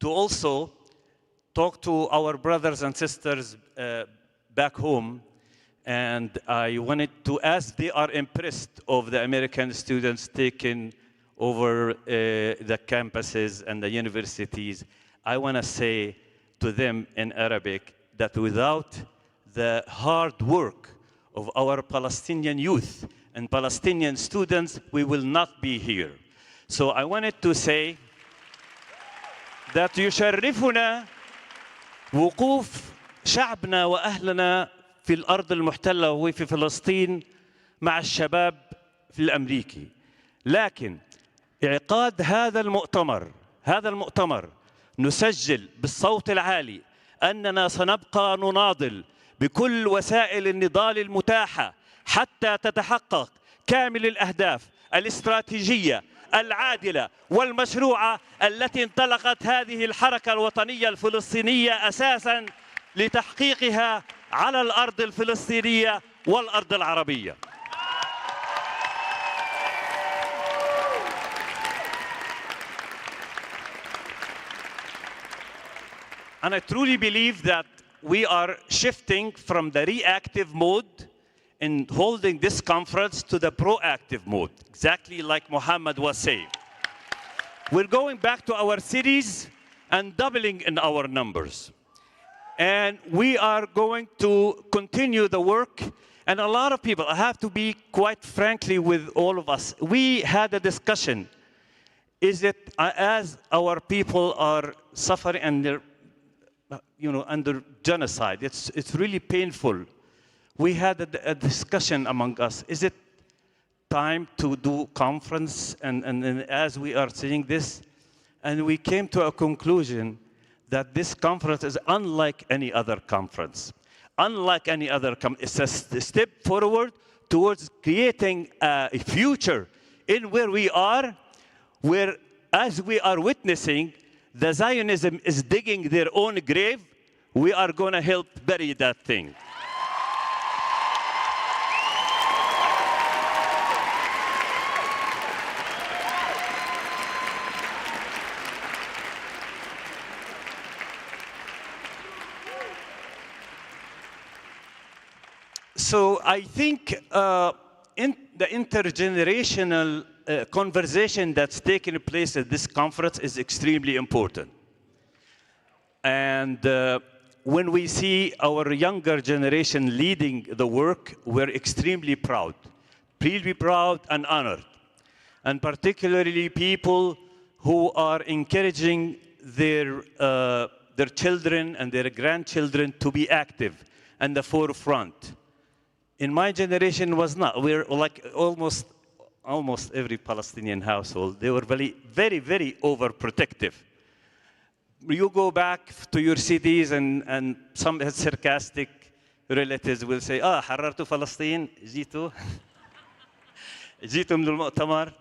also talk to our brothers and sisters back home, and I wanted to ask, they are impressed of the American students taking over the campuses and the universities. I want to say to them in Arabic that without the hard work of our Palestinian youth and Palestinian students, we will not be here. So I wanted to say that يشرفنا وقوف شعبنا وأهلنا في الأرض المحتلة وهي في فلسطين مع الشباب في الأمريكي. لكن إعقاد هذا المؤتمر نسجل بالصوت العالي أننا سنبقى نناضل بكل وسائل النضال المتاحة حتى تتحقق كامل الأهداف الاستراتيجية العادلة والمشروعة التي انطلقت هذه الحركة الوطنية الفلسطينية أساساً لتحقيقها على الأرض الفلسطينية والأرض العربية. And I truly believe that we are shifting from the reactive mode in holding this conference to the proactive mode, exactly like Mohammed was saying. We're going back to our cities and doubling in our numbers. And we are going to continue the work. And a lot of people, I have to be quite frankly with all of us, we had a discussion. Is it as our people are suffering under, under genocide, it's really painful. We had a discussion among us. Is it time to do conference? And as we are saying this, and we came to a conclusion that this conference is unlike any other conference. Unlike any other conference. It's a step forward towards creating a future in where we are, where as we are witnessing, the Zionism is digging their own grave, we are going to help bury that thing. So I think in the intergenerational conversation that's taking place at this conference is extremely important. And when we see our younger generation leading the work, we're extremely proud and honored. And particularly people who are encouraging their children and their grandchildren to be active and the forefront. In my generation was not. We're like almost almost every Palestinian household, they were very, very, very overprotective. You go back to your cities and some sarcastic relatives will say, حررتوا فلسطين, جيتوا من المؤتمر.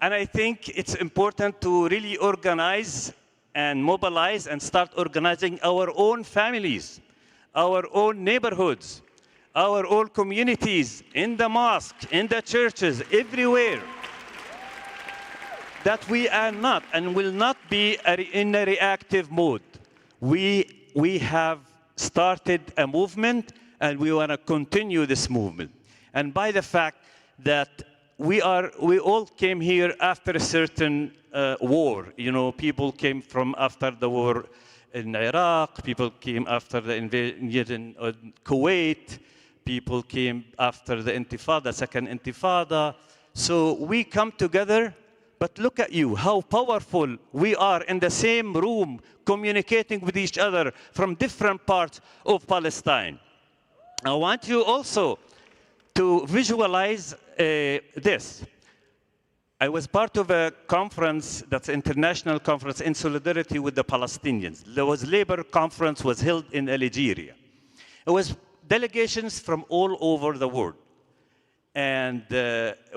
And I think it's important to really organize and mobilize and start organizing our own families, our own neighborhoods, our own communities, in the mosque, in the churches, everywhere. That we are not and will not be in a reactive mode. We have started a movement and we want to continue this movement. And by the fact that we all came here after a certain war. You know, people came from after the war in Iraq, people came after the invasion of Kuwait, people came after the Intifada, second Intifada. So we come together, but look at you, how powerful we are in the same room, communicating with each other from different parts of Palestine. I want you also to visualize this. I was part of a conference, that's an international conference in solidarity with the Palestinians. There was labor conference was held in Algeria. It was delegations from all over the world and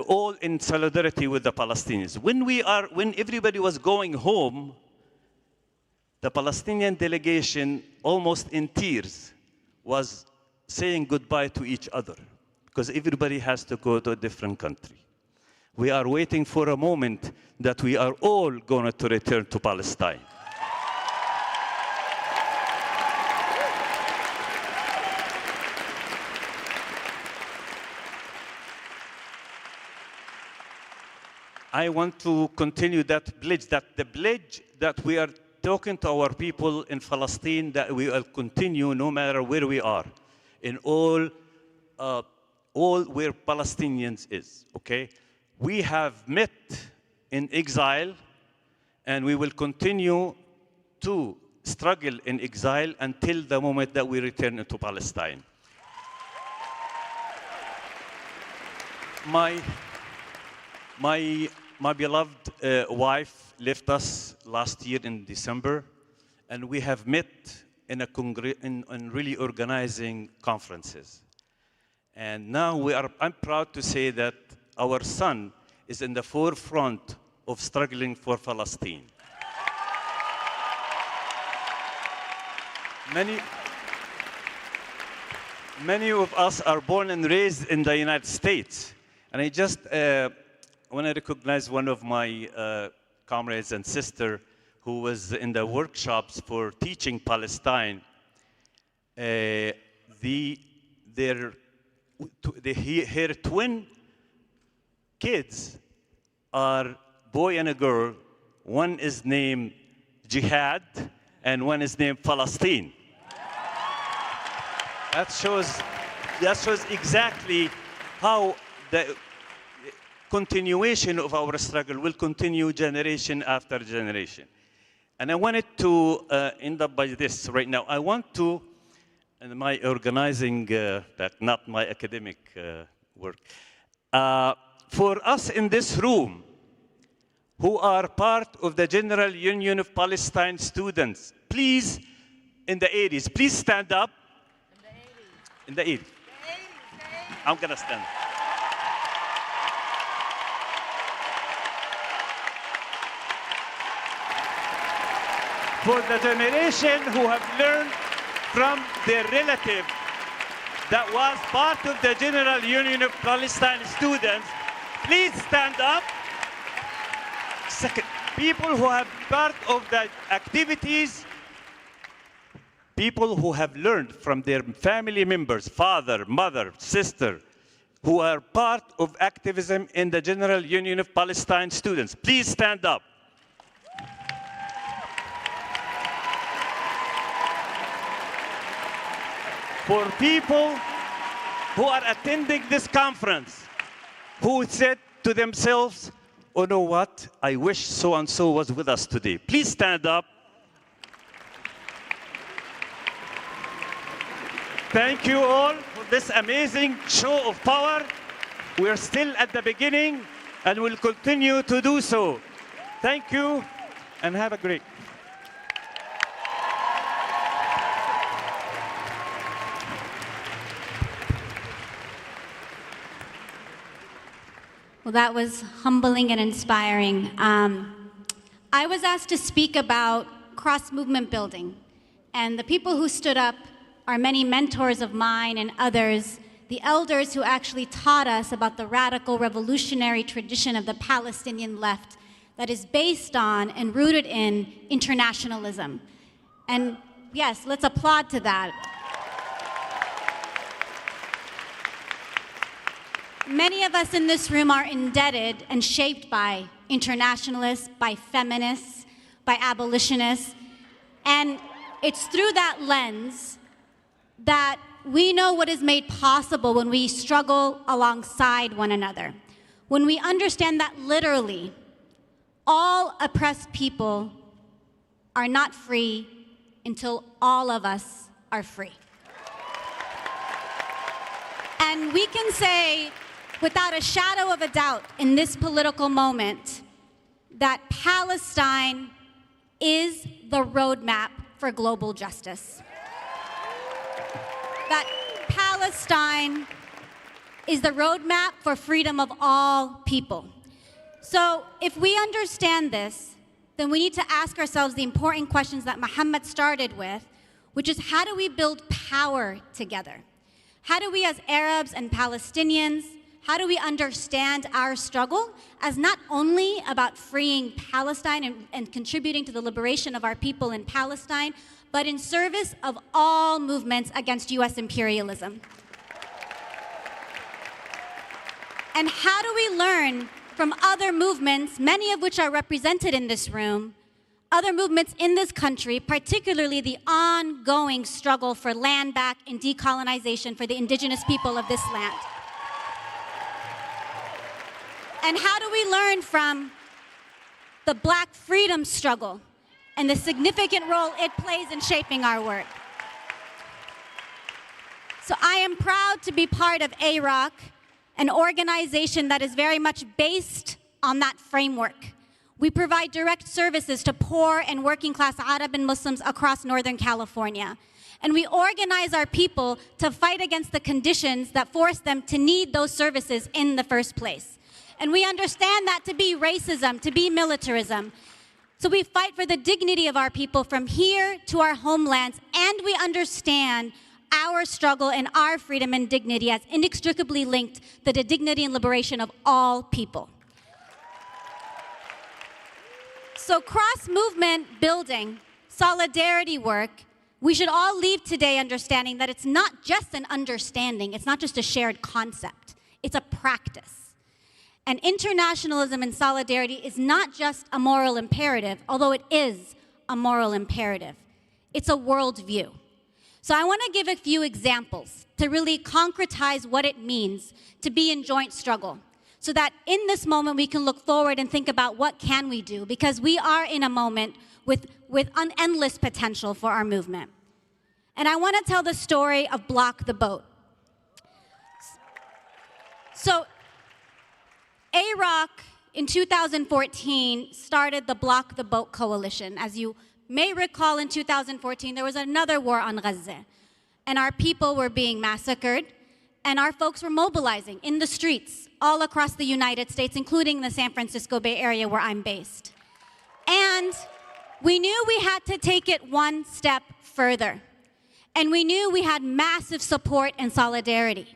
all in solidarity with the Palestinians. When everybody was going home, the Palestinian delegation, almost in tears, was saying goodbye to each other because everybody has to go to a different country. We are waiting for a moment that we are all going to return to Palestine. I want to continue that pledge, the pledge that we are talking to our people in Palestine, that we will continue no matter where we are, in all where Palestinians is, okay? We have met in exile, and we will continue to struggle in exile until the moment that we return to Palestine. My beloved wife left us last year in December, and we have met in really organizing conferences. And now I'm proud to say that our son is in the forefront of struggling for Palestine. Many of us are born and raised in the United States. And I just want to recognize one of my comrades and sister who was in the workshops for teaching Palestine. Her twin kids are boy and a girl. One is named Jihad and one is named Palestine. That shows exactly how the continuation of our struggle will continue generation after generation. And I wanted to end up by this right now. I want to, in my organizing, not my academic work, for us in this room who are part of the General Union of Palestine Students, please, in the 80s, please stand up. In the 80s. I'm going to stand. For the generation who have learned from their relative that was part of the General Union of Palestine Students, please stand up. Second, people who have part of the activities, people who have learned from their family members, father, mother, sister, who are part of activism in the General Union of Palestine Students, please stand up. For people who are attending this conference, who said to themselves, oh, know what? I wish so-and-so was with us today. Please stand up. Thank you all for this amazing show of power. We're still at the beginning. and will continue to do so. Thank you, and have a great. Well, that was humbling and inspiring. I was asked to speak about cross-movement building, and the people who stood up are many mentors of mine and others, the elders who actually taught us about the radical revolutionary tradition of the Palestinian left that is based on and rooted in internationalism. And yes, let's applaud to that. Many of us in this room are indebted and shaped by internationalists, by feminists, by abolitionists, and it's through that lens that we know what is made possible when we struggle alongside one another. When we understand that literally all oppressed people are not free until all of us are free. And we can say, without a shadow of a doubt in this political moment, that Palestine is the roadmap for global justice. That Palestine is the roadmap for freedom of all people. So if we understand this, then we need to ask ourselves the important questions that Mohammed started with, which is how do we build power together? How do we as Arabs and Palestinians, how do we understand our struggle as not only about freeing Palestine and contributing to the liberation of our people in Palestine, but in service of all movements against US imperialism? And how do we learn from other movements, many of which are represented in this room, other movements in this country, particularly the ongoing struggle for land back and decolonization for the indigenous people of this land? And how do we learn from the Black freedom struggle and the significant role it plays in shaping our work? So I am proud to be part of AROC, an organization that is very much based on that framework. We provide direct services to poor and working class Arab and Muslims across Northern California. And we organize our people to fight against the conditions that force them to need those services in the first place. And we understand that to be racism, to be militarism. So we fight for the dignity of our people from here to our homelands, and we understand our struggle and our freedom and dignity as inextricably linked to the dignity and liberation of all people. So cross-movement building, solidarity work, we should all leave today understanding that it's not just an understanding, it's not just a shared concept, it's a practice. And internationalism and solidarity is not just a moral imperative, although it is a moral imperative. It's a worldview. So I want to give a few examples to really concretize what it means to be in joint struggle, so that in this moment we can look forward and think about what can we do, because we are in a moment with endless potential for our movement. And I want to tell the story of Block the Boat. So AROC in 2014 started the Block the Boat Coalition. As you may recall, in 2014 there was another war on Gaza, and our people were being massacred, and our folks were mobilizing in the streets all across the United States, including the San Francisco Bay Area where I'm based. And we knew we had to take it one step further. And we knew we had massive support and solidarity.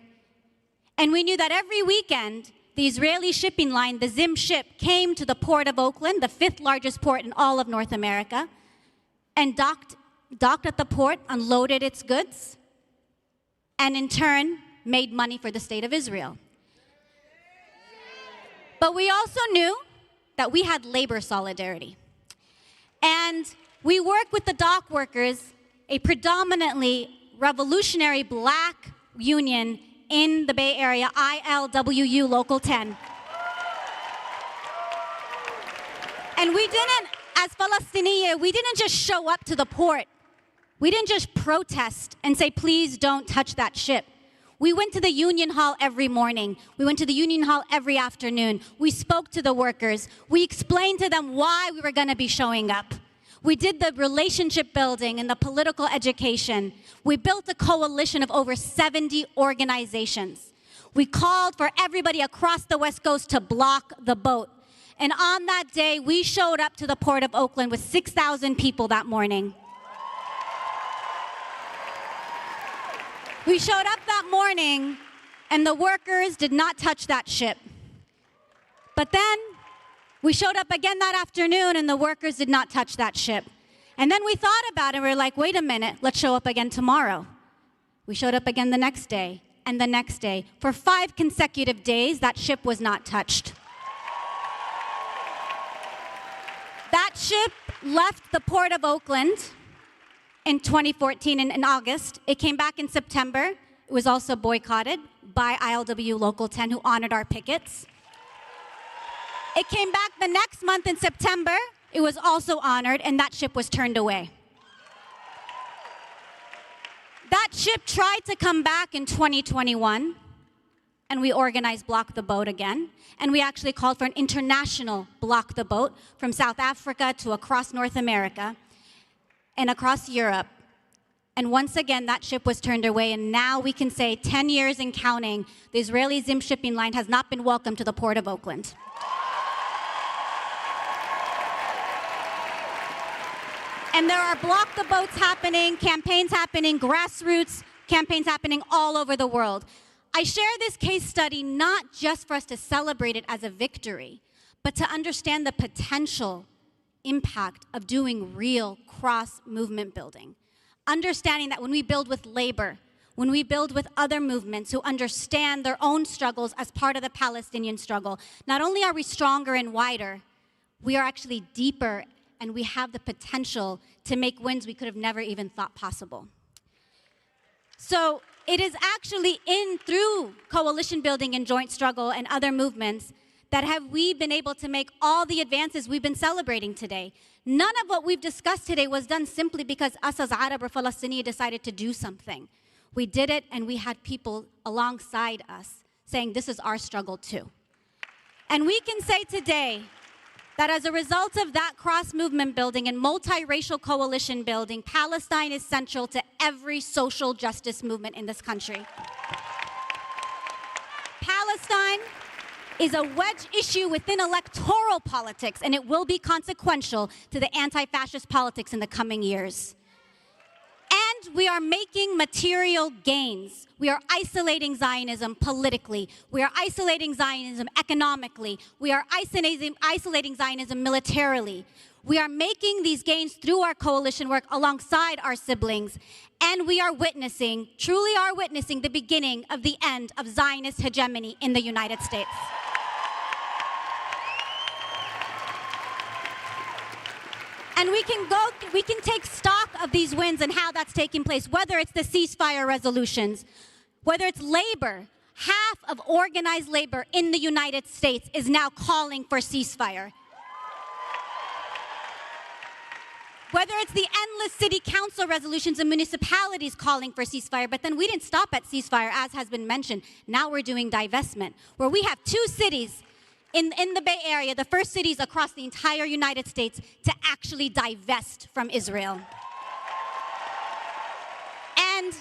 And we knew that every weekend, the Israeli shipping line, the Zim ship, came to the port of Oakland, the 5th largest port in all of North America, and docked at the port, unloaded its goods, and in turn, made money for the state of Israel. But we also knew that we had labor solidarity. And we worked with the dock workers, a predominantly revolutionary Black union in the Bay Area, ILWU Local 10. And we didn't, as Palestinians, we didn't just show up to the port. We didn't just protest and say, please don't touch that ship. We went to the union hall every morning. We went to the union hall every afternoon. We spoke to the workers. We explained to them why we were going to be showing up. We did the relationship building and the political education. We built a coalition of over 70 organizations. We called for everybody across the West Coast to block the boat. And on that day, we showed up to the Port of Oakland with 6,000 people that morning. We showed up that morning, and the workers did not touch that ship. But then, we showed up again that afternoon, and the workers did not touch that ship. And then we thought about it, and we were like, wait a minute, let's show up again tomorrow. We showed up again the next day, and the next day. For 5 consecutive days, that ship was not touched. That ship left the Port of Oakland in 2014 in August. It came back in September. It was also boycotted by ILW Local 10, who honored our pickets. It came back the next month in September. It was also honored, and that ship was turned away. That ship tried to come back in 2021, and we organized Block the Boat again. And we actually called for an international Block the Boat from South Africa to across North America and across Europe. And once again, that ship was turned away, and now we can say 10 years and counting, the Israeli Zim shipping line has not been welcomed to the Port of Oakland. And there are Block the Boats happening, campaigns happening, grassroots campaigns happening all over the world. I share this case study not just for us to celebrate it as a victory, but to understand the potential impact of doing real cross-movement building. Understanding that when we build with labor, when we build with other movements who understand their own struggles as part of the Palestinian struggle, not only are we stronger and wider, we are actually deeper, and we have the potential to make wins we could have never even thought possible. So it is actually through coalition building and joint struggle and other movements that we been able to make all the advances we've been celebrating today. None of what we've discussed today was done simply because us as Arab or Palestinian decided to do something. We did it, and we had people alongside us saying this is our struggle too. And we can say today that as a result of that cross-movement building and multiracial coalition building, Palestine is central to every social justice movement in this country. Palestine is a wedge issue within electoral politics, and it will be consequential to the anti-fascist politics in the coming years. And we are making material gains. We are isolating Zionism politically. We are isolating Zionism economically. We are isolating Zionism militarily. We are making these gains through our coalition work alongside our siblings. And we are witnessing, truly are witnessing, the beginning of the end of Zionist hegemony in the United States. And we can take stock of these wins and how that's taking place, whether it's the ceasefire resolutions, whether it's labor. Half of organized labor in the United States is now calling for ceasefire. Whether it's the endless city council resolutions and municipalities calling for ceasefire, but then we didn't stop at ceasefire, as has been mentioned. Now we're doing divestment, where we have 2 cities in the Bay Area, the first cities across the entire United States to actually divest from Israel. And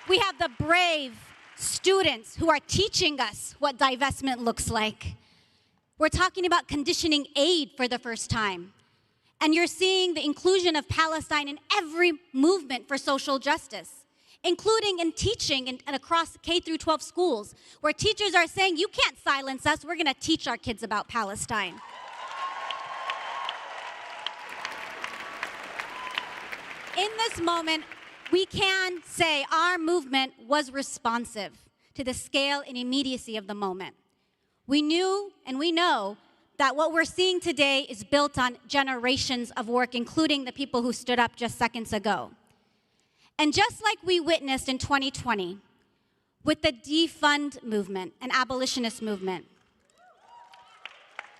we have the brave students who are teaching us what divestment looks like. We're talking about conditioning aid for the first time. And you're seeing the inclusion of Palestine in every movement for social justice, including in teaching and across K through 12 schools, where teachers are saying, you can't silence us, we're gonna teach our kids about Palestine. In this moment, we can say our movement was responsive to the scale and immediacy of the moment. We knew and we know that what we're seeing today is built on generations of work, including the people who stood up just seconds ago. And just like we witnessed in 2020 with the defund movement and abolitionist movement,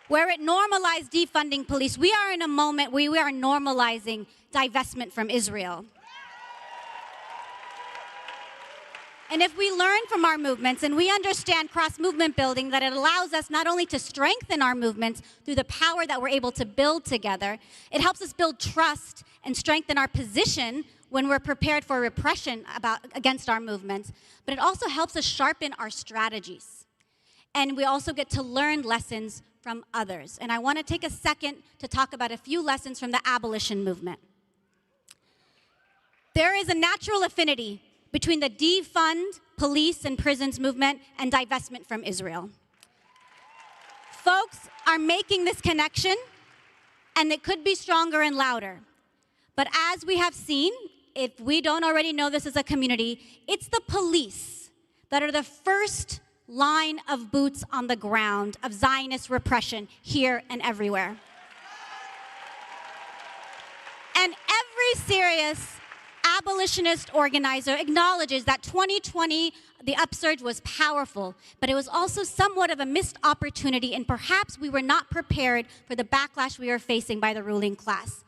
where it normalized defunding police, we are in a moment where we are normalizing divestment from Israel. And if we learn from our movements and we understand cross-movement building, that it allows us not only to strengthen our movements through the power that we're able to build together, it helps us build trust and strengthen our position when we're prepared for repression against our movements. But it also helps us sharpen our strategies. And we also get to learn lessons from others. And I want to take a second to talk about a few lessons from the abolition movement. There is a natural affinity between the defund police and prisons movement and divestment from Israel. Folks are making this connection, and it could be stronger and louder. But as we have seen, if we don't already know this as a community, it's the police that are the first line of boots on the ground of Zionist repression here and everywhere. And every serious abolitionist organizer acknowledges that 2020, the upsurge was powerful, but it was also somewhat of a missed opportunity, and perhaps we were not prepared for the backlash we are facing by the ruling class.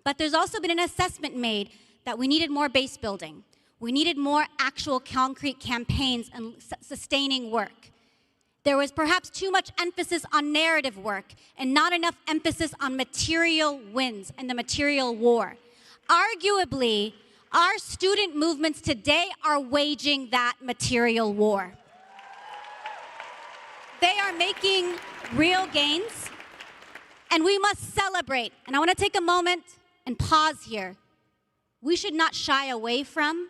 But there's also been an assessment made that we needed more base building. We needed more actual concrete campaigns and sustaining work. There was perhaps too much emphasis on narrative work and not enough emphasis on material wins and the material war. Arguably, our student movements today are waging that material war. They are making real gains, and we must celebrate. And I want to take a moment and pause here. We should not shy away from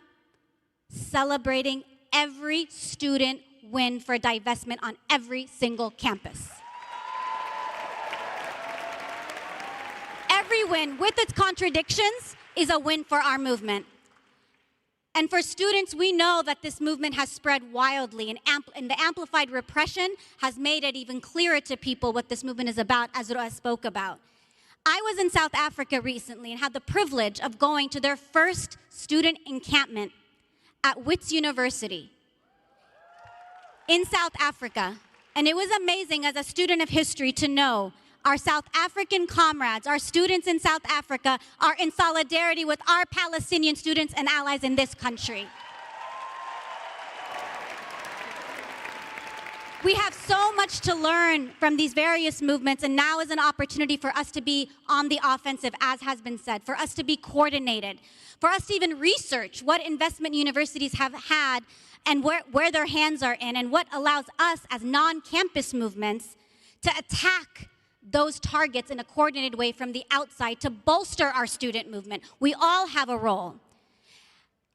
celebrating every student win for divestment on every single campus. Every win, with its contradictions, is a win for our movement. And for students, we know that this movement has spread wildly, and the amplified repression has made it even clearer to people what this movement is about, as Roua spoke about. I was in South Africa recently and had the privilege of going to their first student encampment at Wits University in South Africa. And it was amazing as a student of history to know our South African comrades, our students in South Africa, are in solidarity with our Palestinian students and allies in this country. We have so much to learn from these various movements, and now is an opportunity for us to be on the offensive, as has been said, for us to be coordinated, for us to even research what investment universities have had and where their hands are in, and what allows us as non-campus movements to attack those targets in a coordinated way from the outside to bolster our student movement. We all have a role.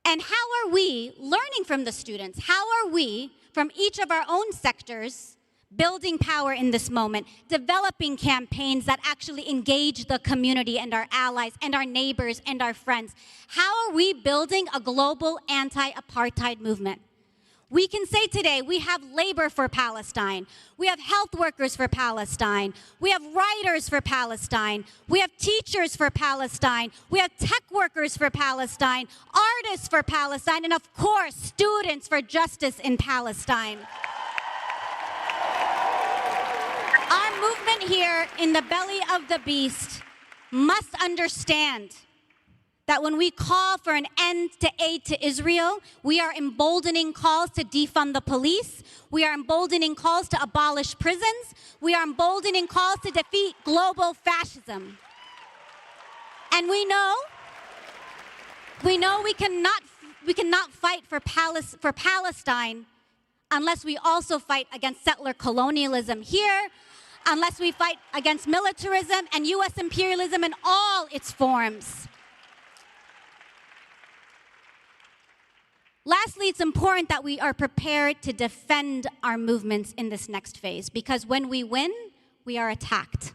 And how are we learning from the students? How are we, from each of our own sectors, building power in this moment, developing campaigns that actually engage the community and our allies and our neighbors and our friends? How are we building a global anti-apartheid movement? We can say today we have labor for Palestine, we have health workers for Palestine, we have writers for Palestine, we have teachers for Palestine, we have tech workers for Palestine, artists for Palestine, and of course, students for justice in Palestine. Our movement here in the belly of the beast must understand that when we call for an end to aid to Israel, we are emboldening calls to defund the police, we are emboldening calls to abolish prisons, we are emboldening calls to defeat global fascism. And we know we cannot fight for Palestine unless we also fight against settler colonialism here, unless we fight against militarism and US imperialism in all its forms. Lastly, it's important that we are prepared to defend our movements in this next phase, because when we win, we are attacked.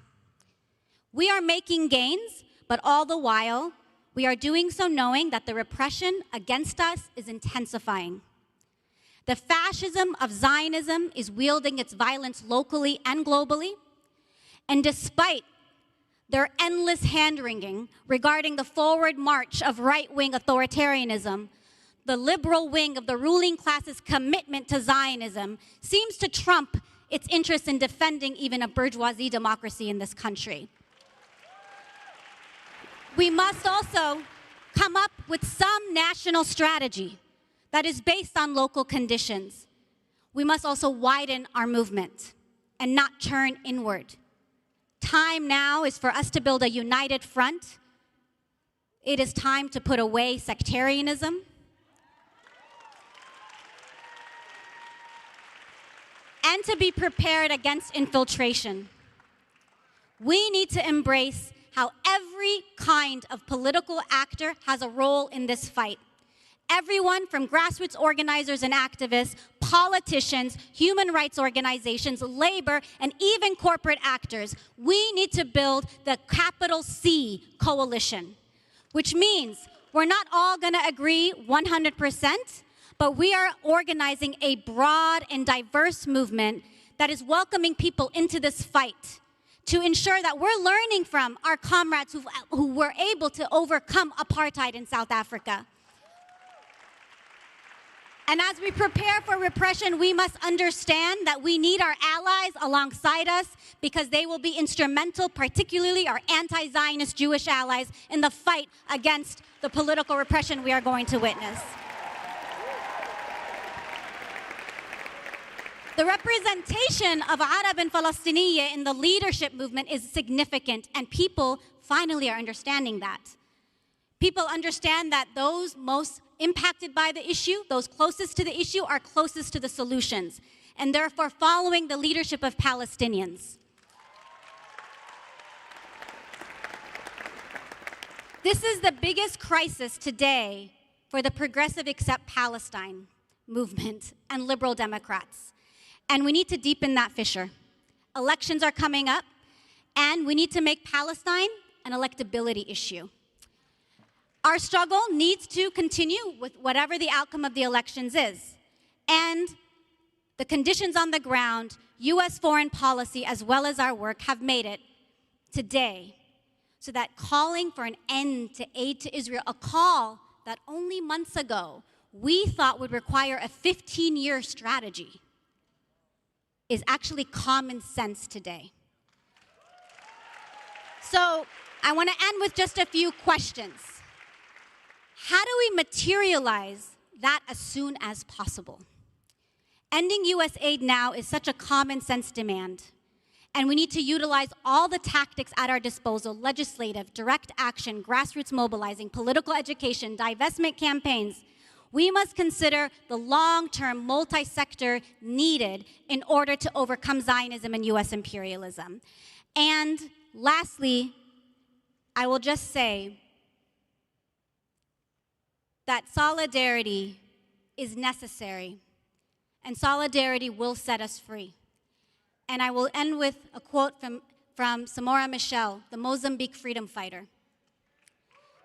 We are making gains, but all the while, we are doing so knowing that the repression against us is intensifying. The fascism of Zionism is wielding its violence locally and globally, and despite their endless hand-wringing regarding the forward march of right-wing authoritarianism, the liberal wing of the ruling class's commitment to Zionism seems to trump its interest in defending even a bourgeoisie democracy in this country. We must also come up with some national strategy that is based on local conditions. We must also widen our movement and not turn inward. Time now is for us to build a united front. It is time to put away sectarianism and to be prepared against infiltration. We need to embrace how every kind of political actor has a role in this fight. Everyone from grassroots organizers and activists, politicians, human rights organizations, labor, and even corporate actors. We need to build the capital C coalition, which means we're not all going to agree 100%, but we are organizing a broad and diverse movement that is welcoming people into this fight to ensure that we're learning from our comrades who were able to overcome apartheid in South Africa. And as we prepare for repression, we must understand that we need our allies alongside us because they will be instrumental, particularly our anti-Zionist Jewish allies, in the fight against the political repression we are going to witness. The representation of Arab and Palestinian in the leadership movement is significant, and people finally are understanding that. People understand that those most impacted by the issue, those closest to the issue, are closest to the solutions, and therefore following the leadership of Palestinians. This is the biggest crisis today for the progressive Accept Palestine movement and liberal Democrats. And we need to deepen that fissure. Elections are coming up, and we need to make Palestine an electability issue. Our struggle needs to continue with whatever the outcome of the elections is. And the conditions on the ground, US foreign policy, as well as our work, have made it today so that calling for an end to aid to Israel, a call that only months ago we thought would require a 15-year strategy, is actually common sense today. So I want to end with just a few questions. How do we materialize that as soon as possible? Ending US aid now is such a common sense demand, and we need to utilize all the tactics at our disposal: legislative, direct action, grassroots mobilizing, political education, divestment campaigns. We must consider the long-term multi-sector needed in order to overcome Zionism and US imperialism. And lastly, I will just say that solidarity is necessary, and solidarity will set us free. And I will end with a quote from Samora Machel, the Mozambique freedom fighter.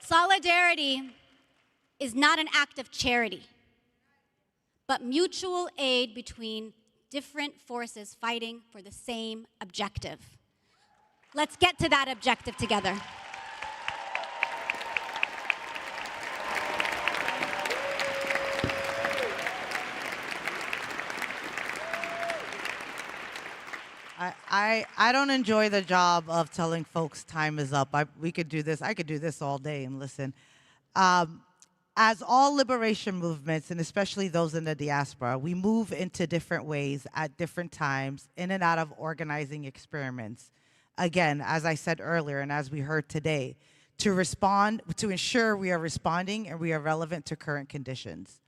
Solidarity is not an act of charity, but mutual aid between different forces fighting for the same objective. Let's get to that objective together. I don't enjoy the job of telling folks time is up. We could do this. I could do this all day and listen. As all liberation movements, and especially those in the diaspora, we move into different ways at different times in and out of organizing experiments. Again, as I said earlier and as we heard today, to respond, to ensure we are responding and we are relevant to current conditions.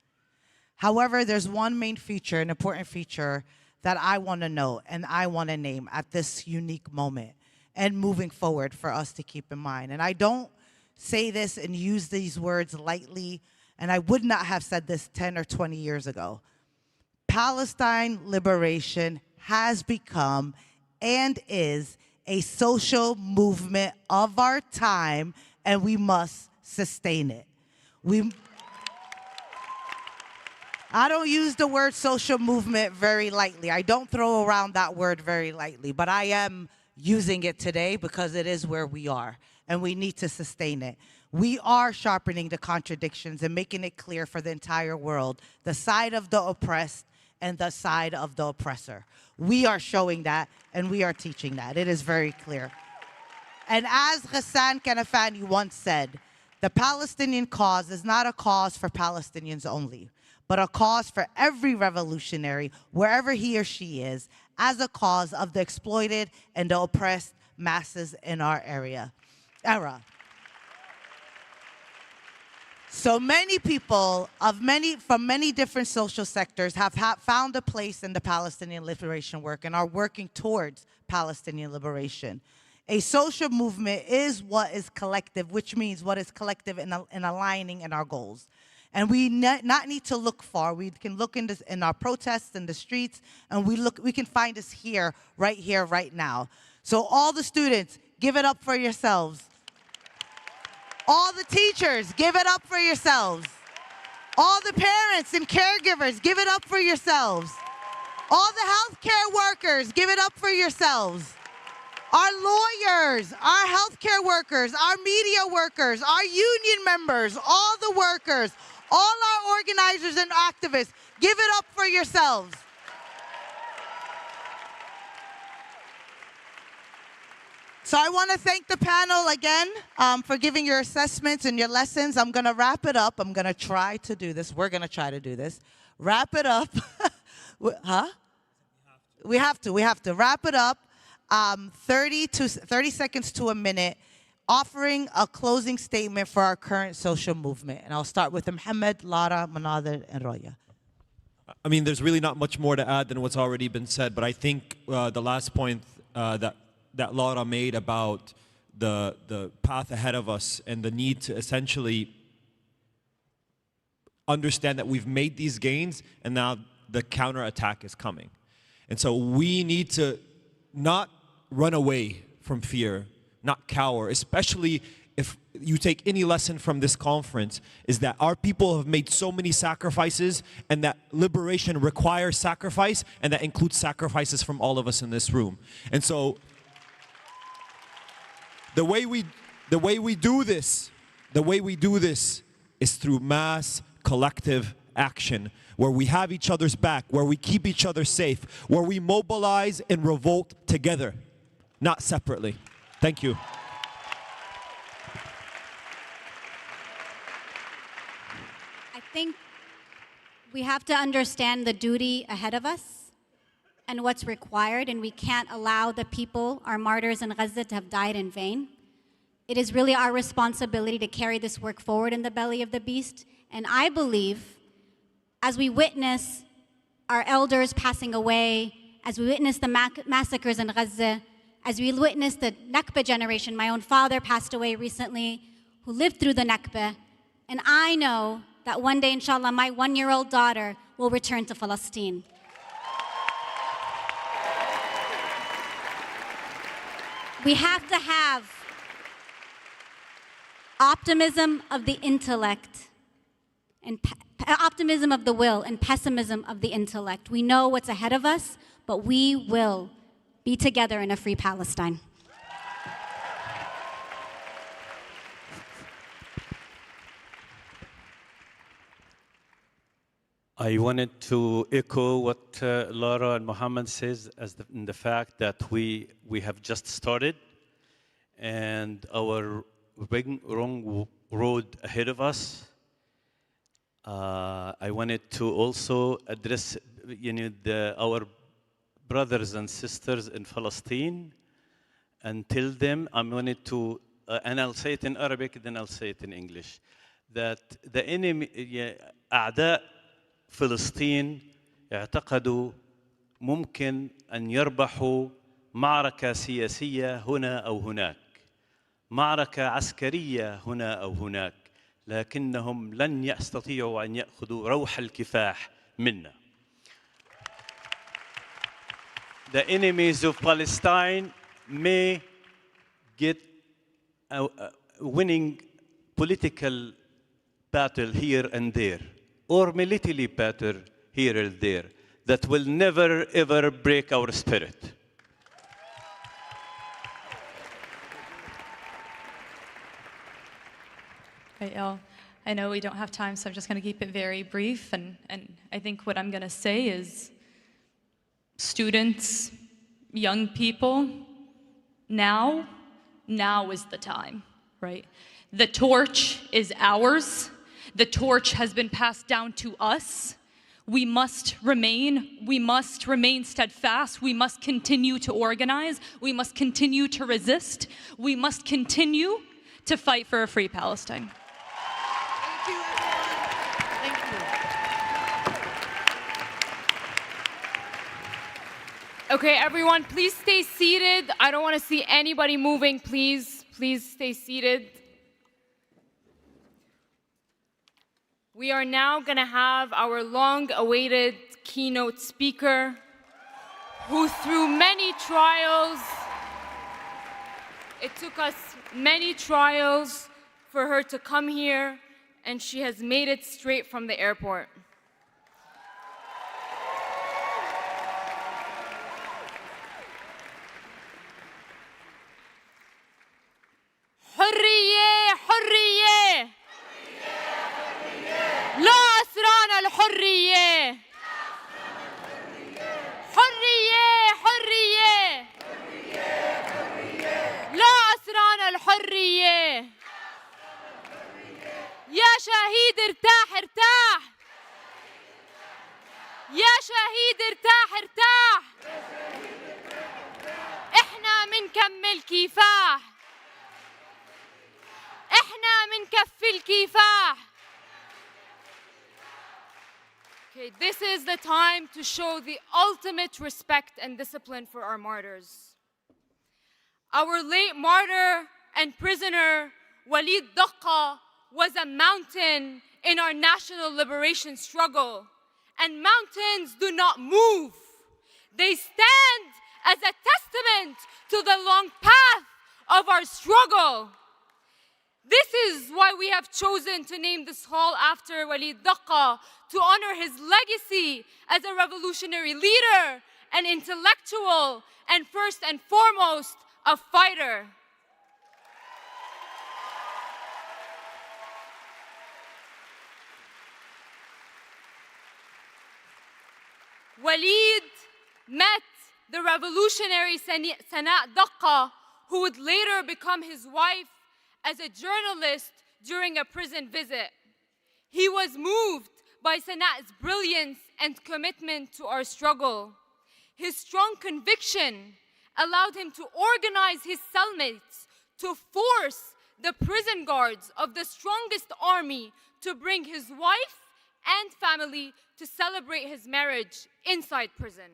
However, there's one main feature, an important feature, that I want to know and I want to name at this unique moment and moving forward for us to keep in mind. And I don't say this and use these words lightly, and I would not have said this 10 or 20 years ago. Palestine liberation has become and is a social movement of our time, and we must sustain it. I don't use the word social movement very lightly. I don't throw around that word very lightly, but I am using it today because it is where we are, and we need to sustain it. We are sharpening the contradictions and making it clear for the entire world, the side of the oppressed and the side of the oppressor. We are showing that, and we are teaching that. It is very clear. And as Ghassan Kanafani once said, the Palestinian cause is not a cause for Palestinians only, but a cause for every revolutionary, wherever he or she is, as a cause of the exploited and the oppressed masses in our era. So many people from many different social sectors have found a place in the Palestinian liberation work and are working towards Palestinian liberation. A social movement is what is collective, which means what is collective in aligning in our goals. And we not need to look far. We can look in our protests in the streets, and we can find this here, right now. So all the students, give it up for yourselves. All the teachers, give it up for yourselves. All the parents and caregivers, give it up for yourselves. All the healthcare workers, give it up for yourselves. Our lawyers, our healthcare workers, our media workers, our union members, all the workers, all our organizers and activists, give it up for yourselves. So I want to thank the panel again for giving your assessments and your lessons. I'm going to wrap it up. I'm going to try to do this. We're going to try to do this. Wrap it up. Huh? We have to. Wrap it up. 30 seconds to a minute, offering a closing statement for our current social movement. And I'll start with Mohammed, Lara, Monadel, and Roua. I mean, there's really not much more to add than what's already been said, but I think the last point that Lara made about the path ahead of us and the need to essentially understand that we've made these gains and now the counterattack is coming. And so we need to not run away from fear, not cower, especially if you take any lesson from this conference, is that our people have made so many sacrifices, and that liberation requires sacrifice, and that includes sacrifices from all of us in this room. And so the way we do this is through mass collective action, where we have each other's back, where we keep each other safe, where we mobilize and revolt together, not separately. Thank you. I think we have to understand the duty ahead of us and what's required, and we can't allow the people, our martyrs in Gaza, to have died in vain. It is really our responsibility to carry this work forward in the belly of the beast. And I believe, as we witness our elders passing away, as we witness the massacres in Gaza, as we witness the Nakba generation, my own father passed away recently, who lived through the Nakba, and I know that one day, inshallah, my one-year-old daughter will return to Palestine. We have to have optimism of the intellect and optimism of the will and pessimism of the intellect. We know what's ahead of us, but we will be together in a free Palestine. I wanted to echo what Lara and Mohammed says in the fact that we have just started, and our long road ahead of us. I wanted to also address our brothers and sisters in Palestine and tell them, I wanted to, and I'll say it in Arabic, then I'll say it in English, that the enemy, أعداء فلسطين اعتقدوا ممكن أن يربحوا معركة سياسية هنا أو هناك، معركة عسكرية هنا أو هناك، لكنهم لن يستطيعوا أن يأخذوا روح الكفاح منا. The enemies of Palestine may get a winning political battle here and there, or military battle here and there, that will never ever break our spirit. Right, y'all. I know we don't have time, so I'm just going to keep it very brief. And I think what I'm going to say is, students, young people, now is the time, right? The torch is ours. The torch has been passed down to us. We must remain steadfast. We must continue to organize. We must continue to resist. We must continue to fight for a free Palestine. Thank you, everyone. Thank you. Okay, everyone, please stay seated. I don't want to see anybody moving. Please stay seated. We are now going to have our long-awaited keynote speaker, who through many trials, it took us many trials for her to come here, and she has made it straight from the airport. حرية حرية لا أسرانا الحرية حرية حرية لا أسرانا الحرية يا شهيد ارتاح ارتاح يا شهيد ارتاح ارتاح احنا منكمل كفاح احنا منكفي الكفاح. Okay, this is the time to show the ultimate respect and discipline for our martyrs. Our late martyr and prisoner, Walid Daqqa, was a mountain in our national liberation struggle. And mountains do not move. They stand as a testament to the long path of our struggle. This is why we have chosen to name this hall after Walid Daqqa, to honor his legacy as a revolutionary leader, an intellectual, and first and foremost, a fighter. Walid met the revolutionary Sanaa Daqqa, who would later become his wife, as a journalist during a prison visit. He was moved by Sanaa's brilliance and commitment to our struggle. His strong conviction allowed him to organize his cellmates to force the prison guards of the strongest army to bring his wife and family to celebrate his marriage inside prison.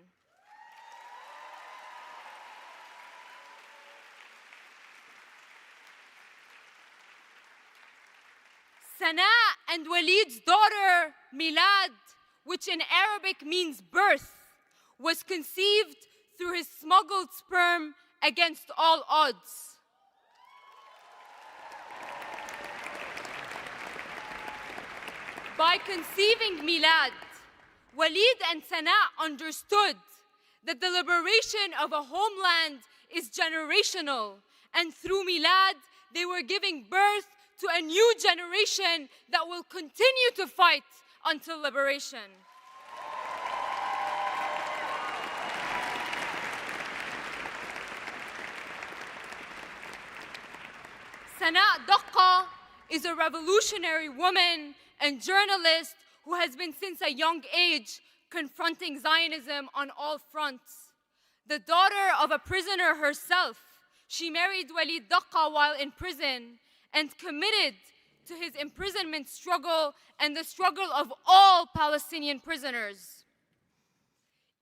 Sanaa and Walid's daughter, Milad, which in Arabic means birth, was conceived through his smuggled sperm against all odds. By conceiving Milad, Walid and Sanaa understood that the liberation of a homeland is generational, and through Milad, they were giving birth to a new generation that will continue to fight until liberation. Sanaa Daqqa is a revolutionary woman and journalist who has been since a young age confronting Zionism on all fronts. The daughter of a prisoner herself, she married Walid Daqqa while in prison and committed to his imprisonment struggle and the struggle of all Palestinian prisoners.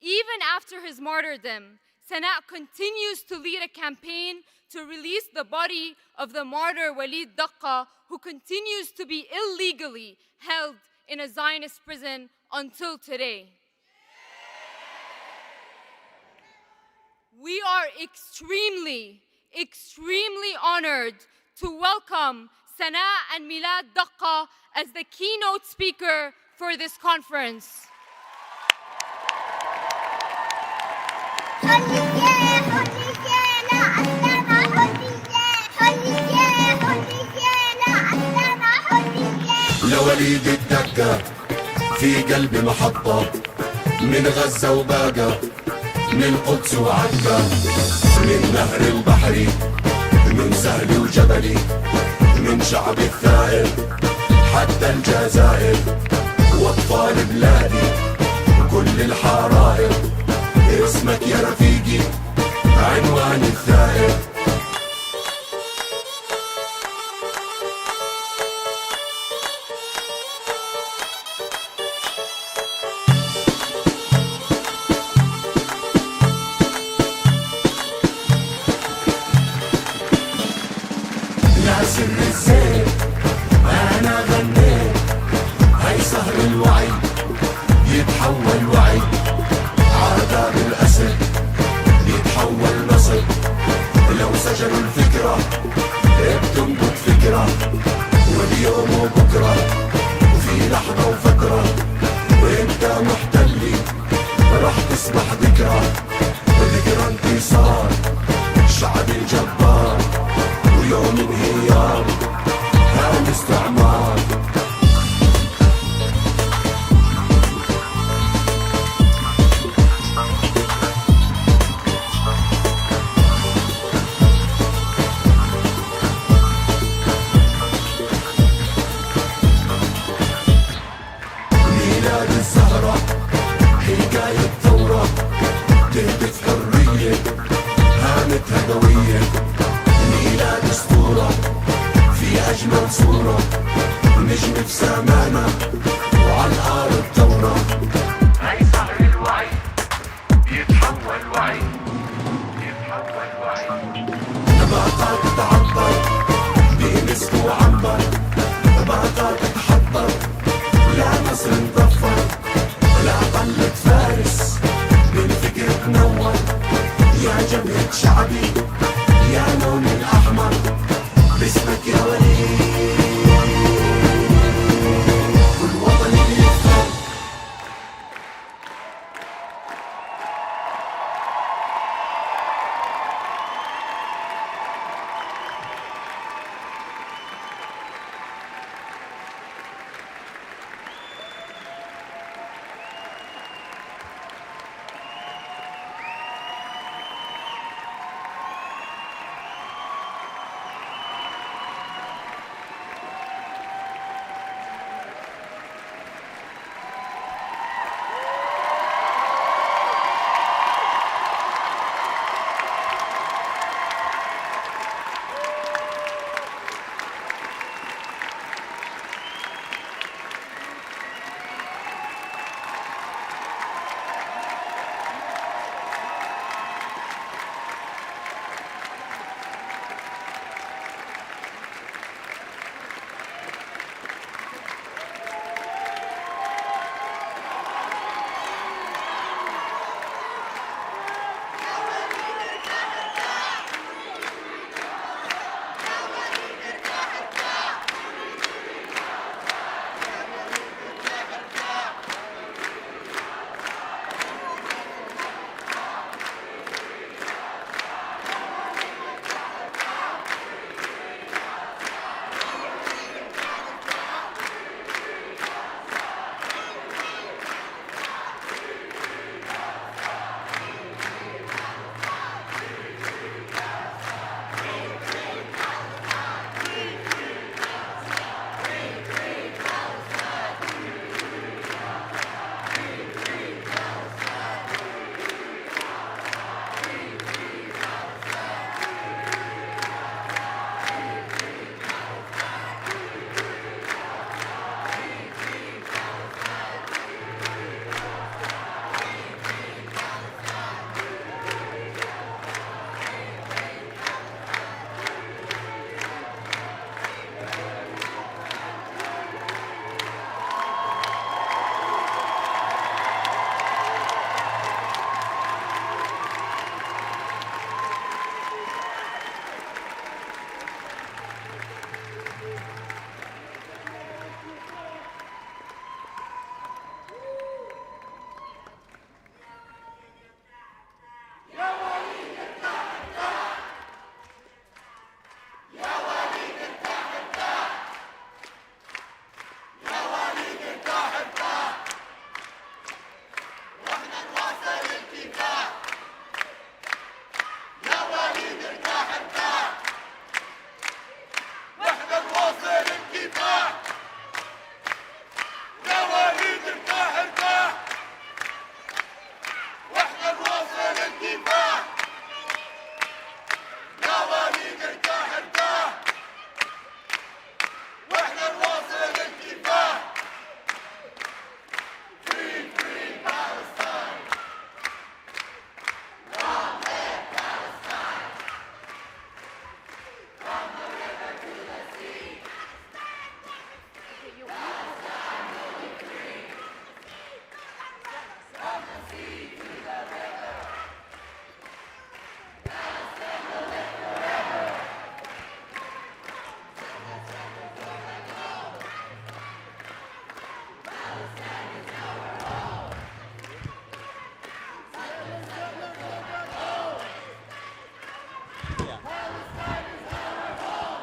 Even after his martyrdom, Sanaa continues to lead a campaign to release the body of the martyr Walid Daqqa, who continues to be illegally held in a Zionist prison until today. We are extremely honored to welcome Sanaa and Milad Daqqa as the keynote speaker for this conference. لوليد الدقة في قلب محطة من غزة وباقة من القدس وعكا من نهر البحري من سهل وجبلي من شعب الثائر حتى الجزائر واطفال بلادي وكل الحرائر، اسمك يا رفيقي عنوان الثائر. يا سر الزين أنا غنيت، هاي سهر الوعي يتحول وعي، عذاب الأسد يتحول نصر. لو سجنوا الفكرة بتنبت فكرة، واليوم وبكرة وفي لحظة وفترة، وانت محتلي راح تصبح ذكرى، ذكرى انتصار شعب الجبار، ويوم انهيار هان استعمار. ميلاد الزهرة حكاية ثورة، تهدف حرية هانت هدوية، ميلاد اسطورة في أجمل صورة، نجم في سمانا وعلى الأرض ثورة. هاي سهر الوعي يتحول وعي، يتحول وعي. نباتات تعطر بمسك وعنبر، نباتات تحضر لا مصر نظفر، لا طلت فارس من فكر تنور، يا جبهة شعبي يا لون الأحمر، باسمك يا ولي كل وطني يفخر.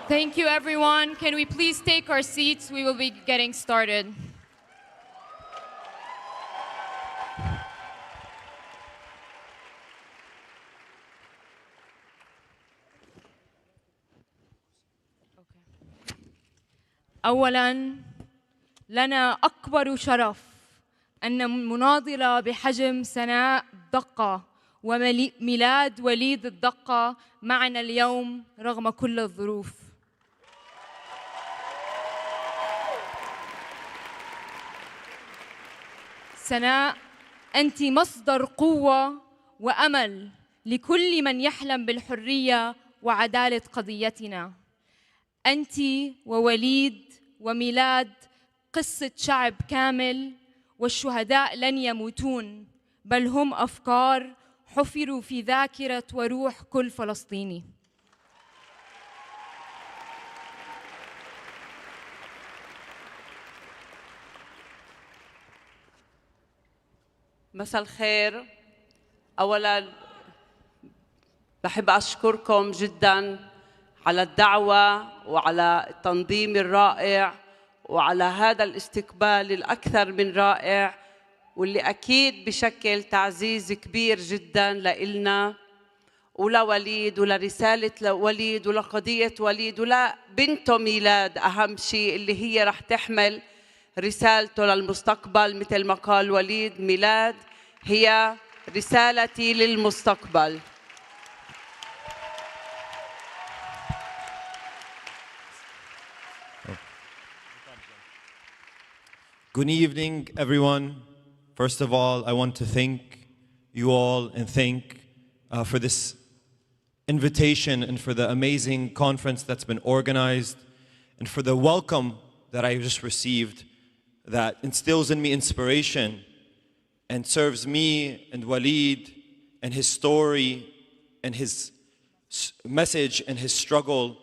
Thank you, everyone. Can we please take our seats? We will be getting started. أولاً لنا أكبر شرف أن مناضلة بحجم سناء دقة وميلاد وليد الدقة معنا اليوم رغم كل الظروف. سناء، أنت مصدر قوة وأمل لكل من يحلم بالحرية وعدالة قضيتنا. أنت ووليد وميلاد قصة شعب كامل، والشهداء لن يموتون بل هم أفكار حفروا في ذاكرة وروح كل فلسطيني. مساء الخير. أولاً بحب أشكركم جداً على الدعوة وعلى التنظيم الرائع وعلى هذا الاستقبال الأكثر من رائع، واللي أكيد بشكل تعزيز كبير جداً لإلنا ولوليد ولرسالة وليد ولقضية وليد ولبنته ميلاد. أهم شيء اللي هي رح تحمل رسالته للمستقبل، مثل ما قال وليد، ميلاد هي رسالتي للمستقبل. Good evening, everyone. First of all, I want to thank you all and thank for this invitation and for the amazing conference that's been organized and for the welcome that I just received that instills in me inspiration and serves me and Walid and his story and his message and his struggle.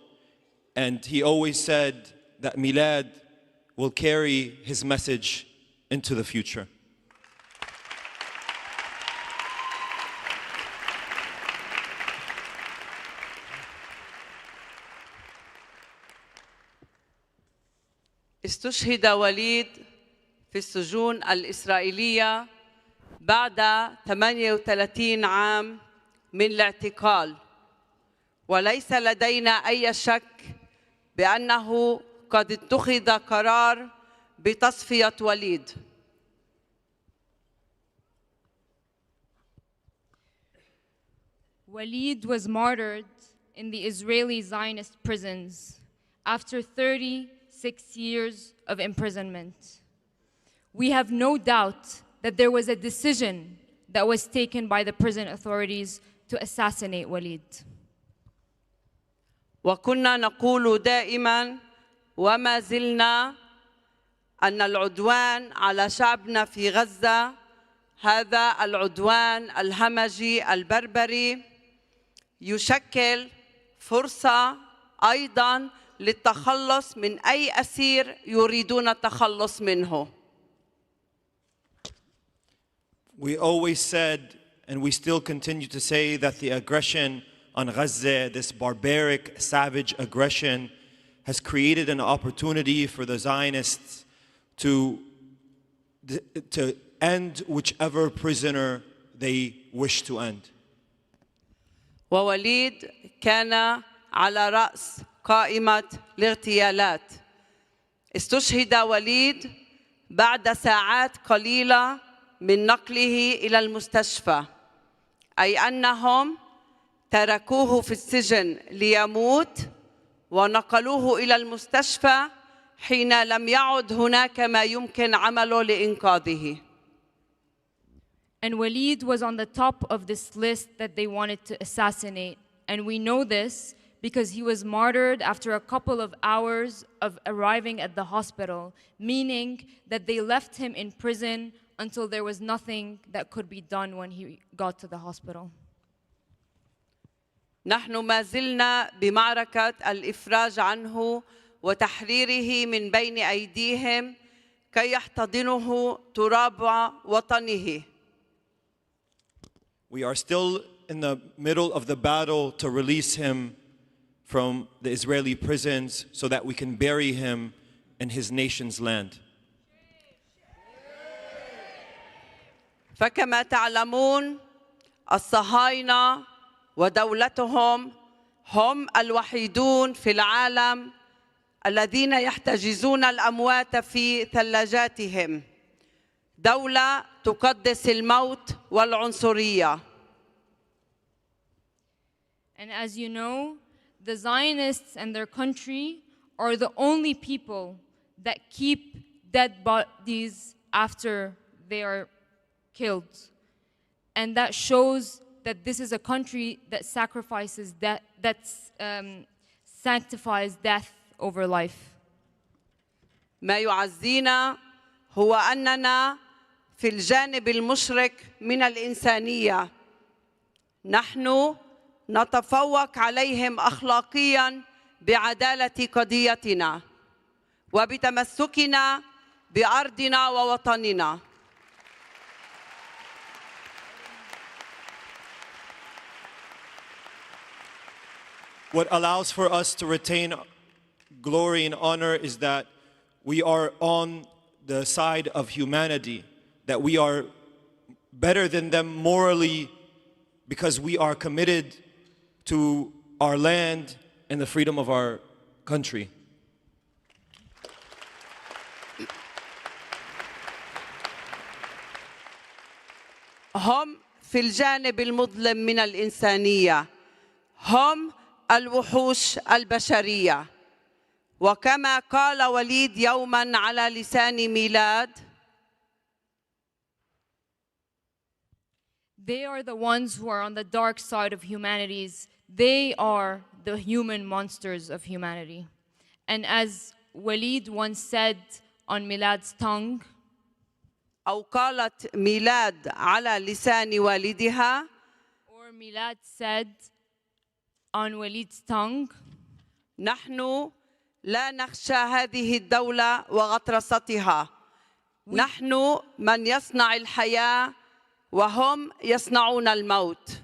And he always said that Milad will carry his message into the future. استشهد وليد في السجون الإسرائيلية بعد 38 عام من الاعتقال، وليس لدينا أي شك بأنه قد اتخذ قرار بتصفية وليد. Walid was martyred in the Israeli Zionist prisons after 36 years of imprisonment. We have no doubt that there was a decision that was taken by the prison authorities to assassinate Walid. وكنا نقول دائماً وما زلنا أن العدوان على شعبنا في غزة هذا العدوان الهمجي البربري يشكل فرصة أيضاً للتخلص من أي أسير يريدون التخلص منه. We always said, and we still continue to say, that the aggression on Gaza, this barbaric, savage aggression, has created an opportunity for the Zionists to end whichever prisoner they wish to end. ووليد كان على رأس قائمة الاغتيالات. استشهد وليد بعد ساعات قليلة من نقله إلى المستشفى، أي أنهم تركوه في السجن ليموت ونقلوه إلى المستشفى حين لم يعد هناك ما يمكن عمله لإنقاذه. And Walid was on the top of this list that they wanted to assassinate. And we know this because he was martyred after a couple of hours of arriving at the hospital, meaning that they left him in prison until there was nothing that could be done when he got to the hospital. نحن ما زلنا بمعركة الإفراج عنه وتحريره من بين أيديهم كي يحتضنه تراب وطنه. We are still in the middle of the battle to release him from the Israeli prisons so that we can bury him in his nation's land. فكما تعلمون الصهاينة ودولتهم هم الوحيدون في العالم الذين يحتجزون الأموات في ثلاجاتهم. دولة تقدس الموت والعنصرية. And as you know, the Zionists and their country are the only people that keep dead bodies after they are killed. And that shows that this is a country that sacrifices death, sanctifies death over life. ما يعزينا هو أننا في الجانب المشرق من الإنسانية. نحن نتفوق عليهم أخلاقياً بعدالة قضيتنا وبتمسكنا بأرضنا ووطننا. What allows for us to retain glory and honor is that we are on the side of humanity, that we are better than them morally because we are committed to our land and the freedom of our country. هم في الجانب المظلم من الإنسانية. هم الوحوش البشرية. وكما قال وليد يوماً على لسان ميلاد. They are the ones who are on the dark side of humanities. They are the human monsters of humanity. And as Walid once said on Milad's tongue, أو قالت ميلاد على لسان والدها. or Milad said on Walid's tongue, نحن لا نخشى هذه الدولة وغطرستها. نحن من يصنع الحياة وهم يصنعون الموت.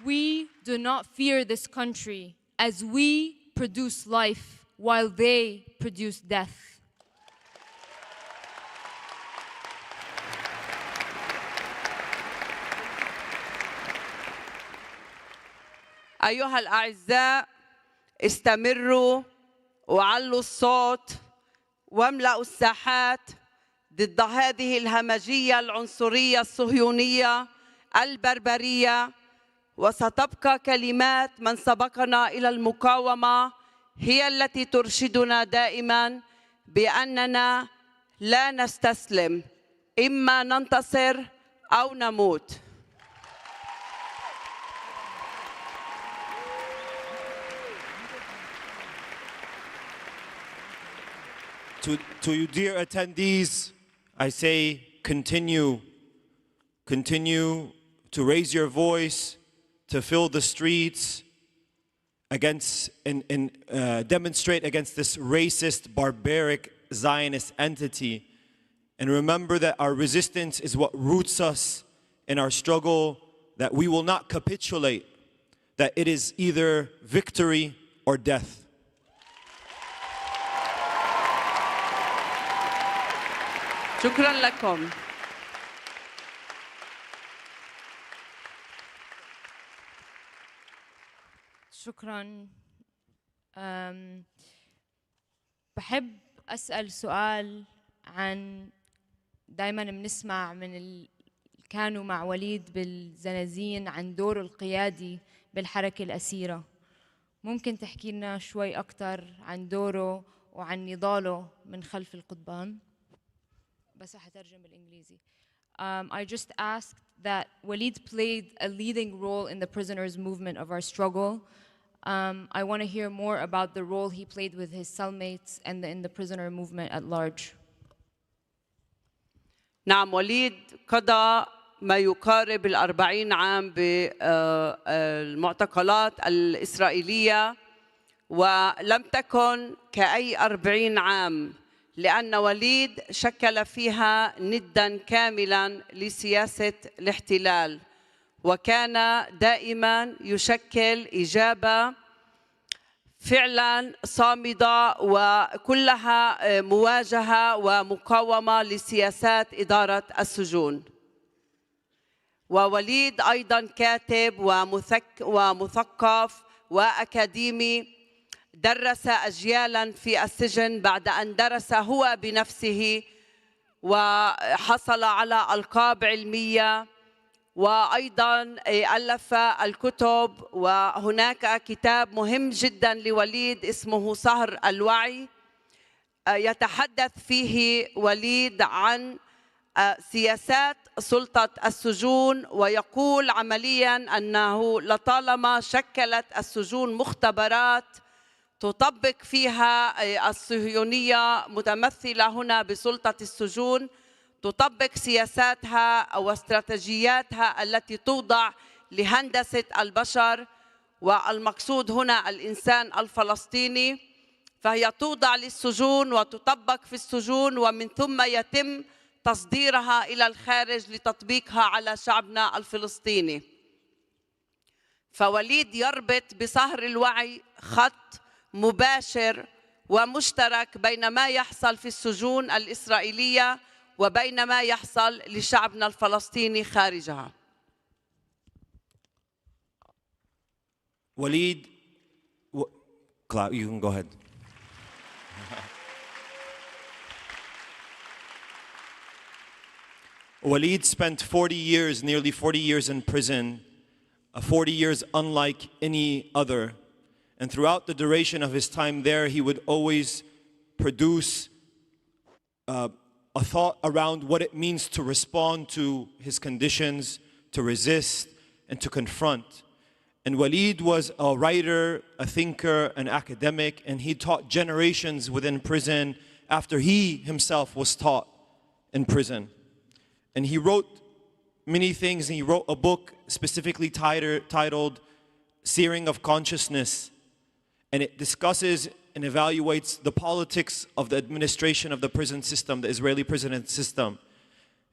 we do not fear this country as we produce life while they produce death. أيها الأعزاء، استمروا وعلوا الصوت واملأوا الساحات ضد هذه الهمجية العنصرية الصهيونية البربرية، وستبقى كلمات من سبقنا إلى المقاومة هي التي ترشدنا دائماً بأننا لا نستسلم، إما ننتصر أو نموت. To you dear attendees, I say continue to raise your voice, to fill the streets against and demonstrate against this racist, barbaric, Zionist entity. And remember that our resistance is what roots us in our struggle, that we will not capitulate, that it is either victory or death. شكراً لكم. شكراً. بحب أسأل سؤال عن دايماً بنسمع من كانوا مع وليد بالزنازين عن دور القيادي بالحركة الأسيرة. ممكن تحكي لنا شوي أكتر عن دوره وعن نضاله من خلف القضبان؟ بس هترجم بالإنجليزي. I just asked that Walid played a leading role in the prisoners' movement of our struggle. I want to hear more about the role he played with his cellmates and in the prisoner movement at large. نعم، وليد قضى ما يقارب 40 عام بالمعتقلات الإسرائيلية، ولم تكن كأي 40 عام لأن وليد شكل فيها نداً كاملاً لسياسة الاحتلال، وكان دائماً يشكل إجابة فعلاً صامدة وكلها مواجهة ومقاومة لسياسات إدارة السجون. ووليد أيضاً كاتب ومثقف وأكاديمي، درس أجيالاً في السجن بعد أن درس هو بنفسه وحصل على ألقاب علمية، وأيضاً ألف الكتب. وهناك كتاب مهم جداً لوليد اسمه سهر الوعي، يتحدث فيه وليد عن سياسات سلطة السجون، ويقول عملياً أنه لطالما شكلت السجون مختبرات تطبق فيها الصهيونية متمثلة هنا بسلطة السجون، تطبق سياساتها أو استراتيجياتها التي توضع لهندسة البشر، والمقصود هنا الإنسان الفلسطيني، فهي توضع للسجون وتطبق في السجون، ومن ثم يتم تصديرها إلى الخارج لتطبيقها على شعبنا الفلسطيني. فوليد يربط بسهر الوعي خط مباشر ومشترك بين ما يحصل في السجون الإسرائيلية وبين ما يحصل لشعبنا الفلسطيني خارجها. Walid, you can go ahead. Walid spent 40 years, nearly 40 years in prison, 40 years unlike any other. And throughout the duration of his time there, he would always produce a thought around what it means to respond to his conditions, to resist, and to confront. And Walid was a writer, a thinker, an academic, and he taught generations within prison after he himself was taught in prison. And he wrote many things, and he wrote a book specifically titled Searing of Consciousness. And it discusses and evaluates the politics of the administration of the prison system, the Israeli prison system,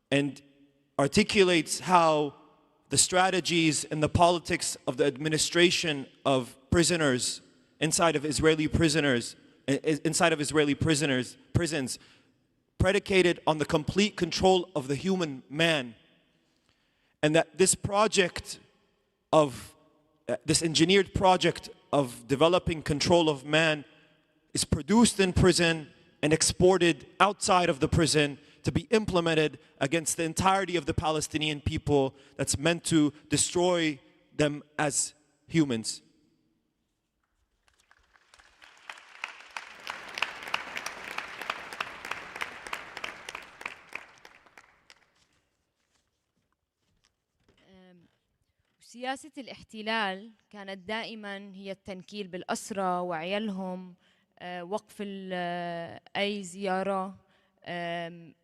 and articulates how the strategies and the politics of the administration of prisoners inside of Israeli prisons, predicated on the complete control of the human man. And that this project of, this engineered project of developing control of man is produced in prison and exported outside of the prison to be implemented against the entirety of the Palestinian people, that's meant to destroy them as humans. سياسة الاحتلال كانت دائما هي التنكيل بالأسرى وعيالهم، وقف أي زيارة،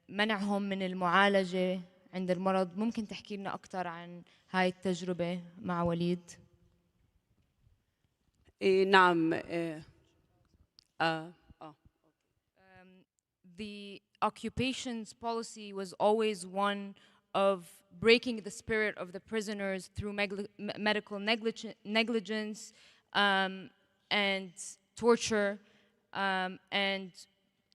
منعهم من المعالجة عند المرض. ممكن تحكي لنا أكثر عن هاي التجربة مع وليد؟ نعم. The occupation's policy was always one of breaking the spirit of the prisoners through medical negligence and torture, and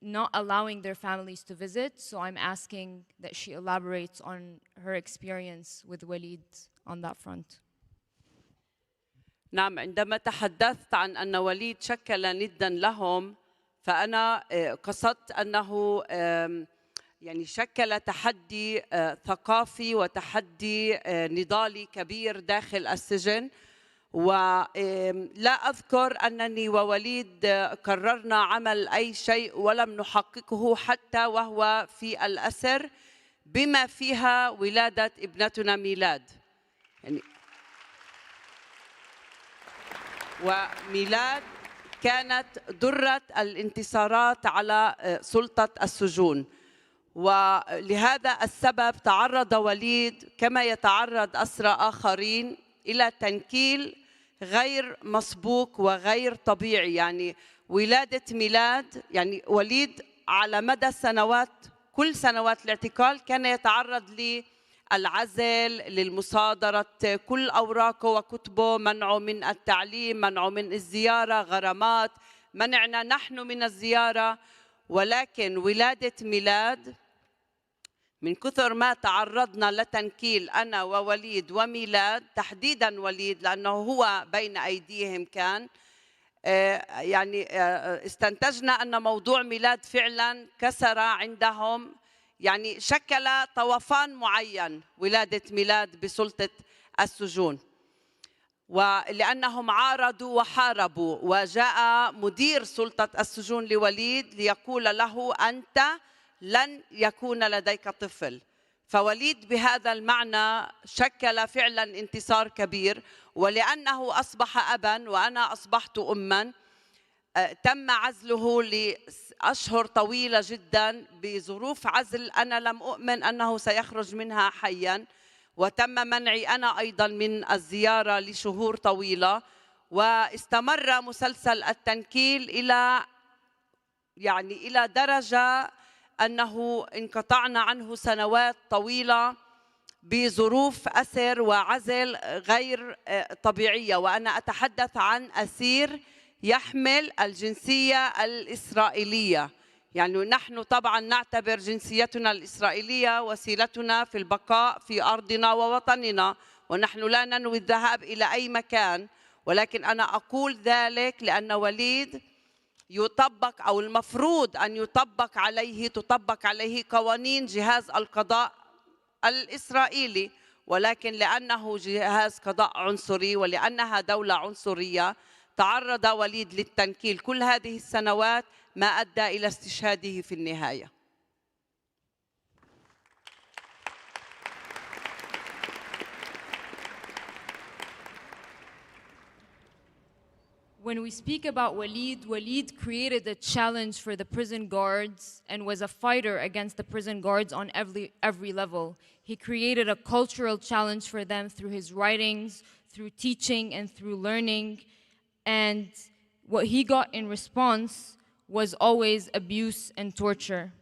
not allowing their families to visit. So I'm asking that she elaborates on her experience with Walid on that front. نعم، عندما تحدثت عن أن وليد شكل ندا لهم، فأنا قصدت أنه يعني شكل تحدي ثقافي وتحدي نضالي كبير داخل السجن. ولا أذكر أنني ووليد قررنا عمل أي شيء ولم نحققه حتى وهو في الأسر، بما فيها ولادة ابنتنا ميلاد. يعني وميلاد كانت درة الانتصارات على سلطة السجون. ولهذا السبب تعرض وليد كما يتعرض أسرى آخرين إلى تنكيل غير مسبوق وغير طبيعي. يعني ولادة ميلاد، يعني وليد على مدى السنوات كل سنوات الاعتقال كان يتعرض للعزل، للمصادرة كل أوراقه وكتبه، منعه من التعليم، منعه من الزيارة، غرامات، منعنا نحن من الزيارة. ولكن ولادة ميلاد من كثر ما تعرضنا لتنكيل أنا ووليد وميلاد، تحديداً وليد لأنه هو بين أيديهم كان، يعني استنتجنا أن موضوع ميلاد فعلاً كسر عندهم، يعني شكل طوفان معين ولادة ميلاد بسلطة السجون، ولأنهم عارضوا وحاربوا. وجاء مدير سلطة السجون لوليد ليقول له أنت لن يكون لديك طفل. فوليد بهذا المعنى شكل فعلا انتصار كبير، ولأنه أصبح أبا وأنا أصبحت أما، تم عزله لأشهر طويلة جدا بظروف عزل أنا لم أؤمن أنه سيخرج منها حيا، وتم منعي أنا أيضا من الزيارة لشهور طويلة، واستمر مسلسل التنكيل إلى درجة أنه انقطعنا عنه سنوات طويلة بظروف أسر وعزل غير طبيعية. وأنا أتحدث عن أسير يحمل الجنسية الإسرائيلية، يعني نحن طبعا نعتبر جنسيتنا الإسرائيلية وسيلتنا في البقاء في أرضنا ووطننا، ونحن لا ننوي الذهاب إلى أي مكان، ولكن أنا أقول ذلك لأن وليد يطبق أو المفروض أن تطبق عليه قوانين جهاز القضاء الإسرائيلي، ولكن لأنه جهاز قضاء عنصري ولأنها دولة عنصرية تعرض وليد للتنكيل كل هذه السنوات، ما أدى إلى استشهاده في النهاية. When we speak about Walid, Walid created a challenge for the prison guards and was a fighter against the prison guards on every level. He created a cultural challenge for them through his writings, through teaching, and through learning. And what he got in response was always abuse and torture.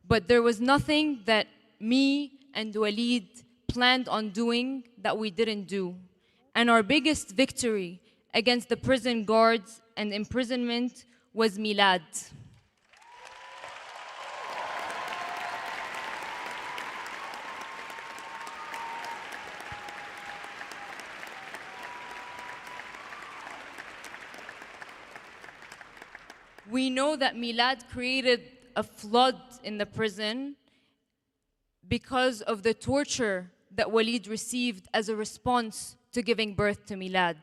But there was nothing that me and Walid planned on doing that we didn't do. And our biggest victory against the prison guards and imprisonment was Milad. We know that Milad created a flood in the prison because of the torture that Walid received as a response to giving birth to Milad.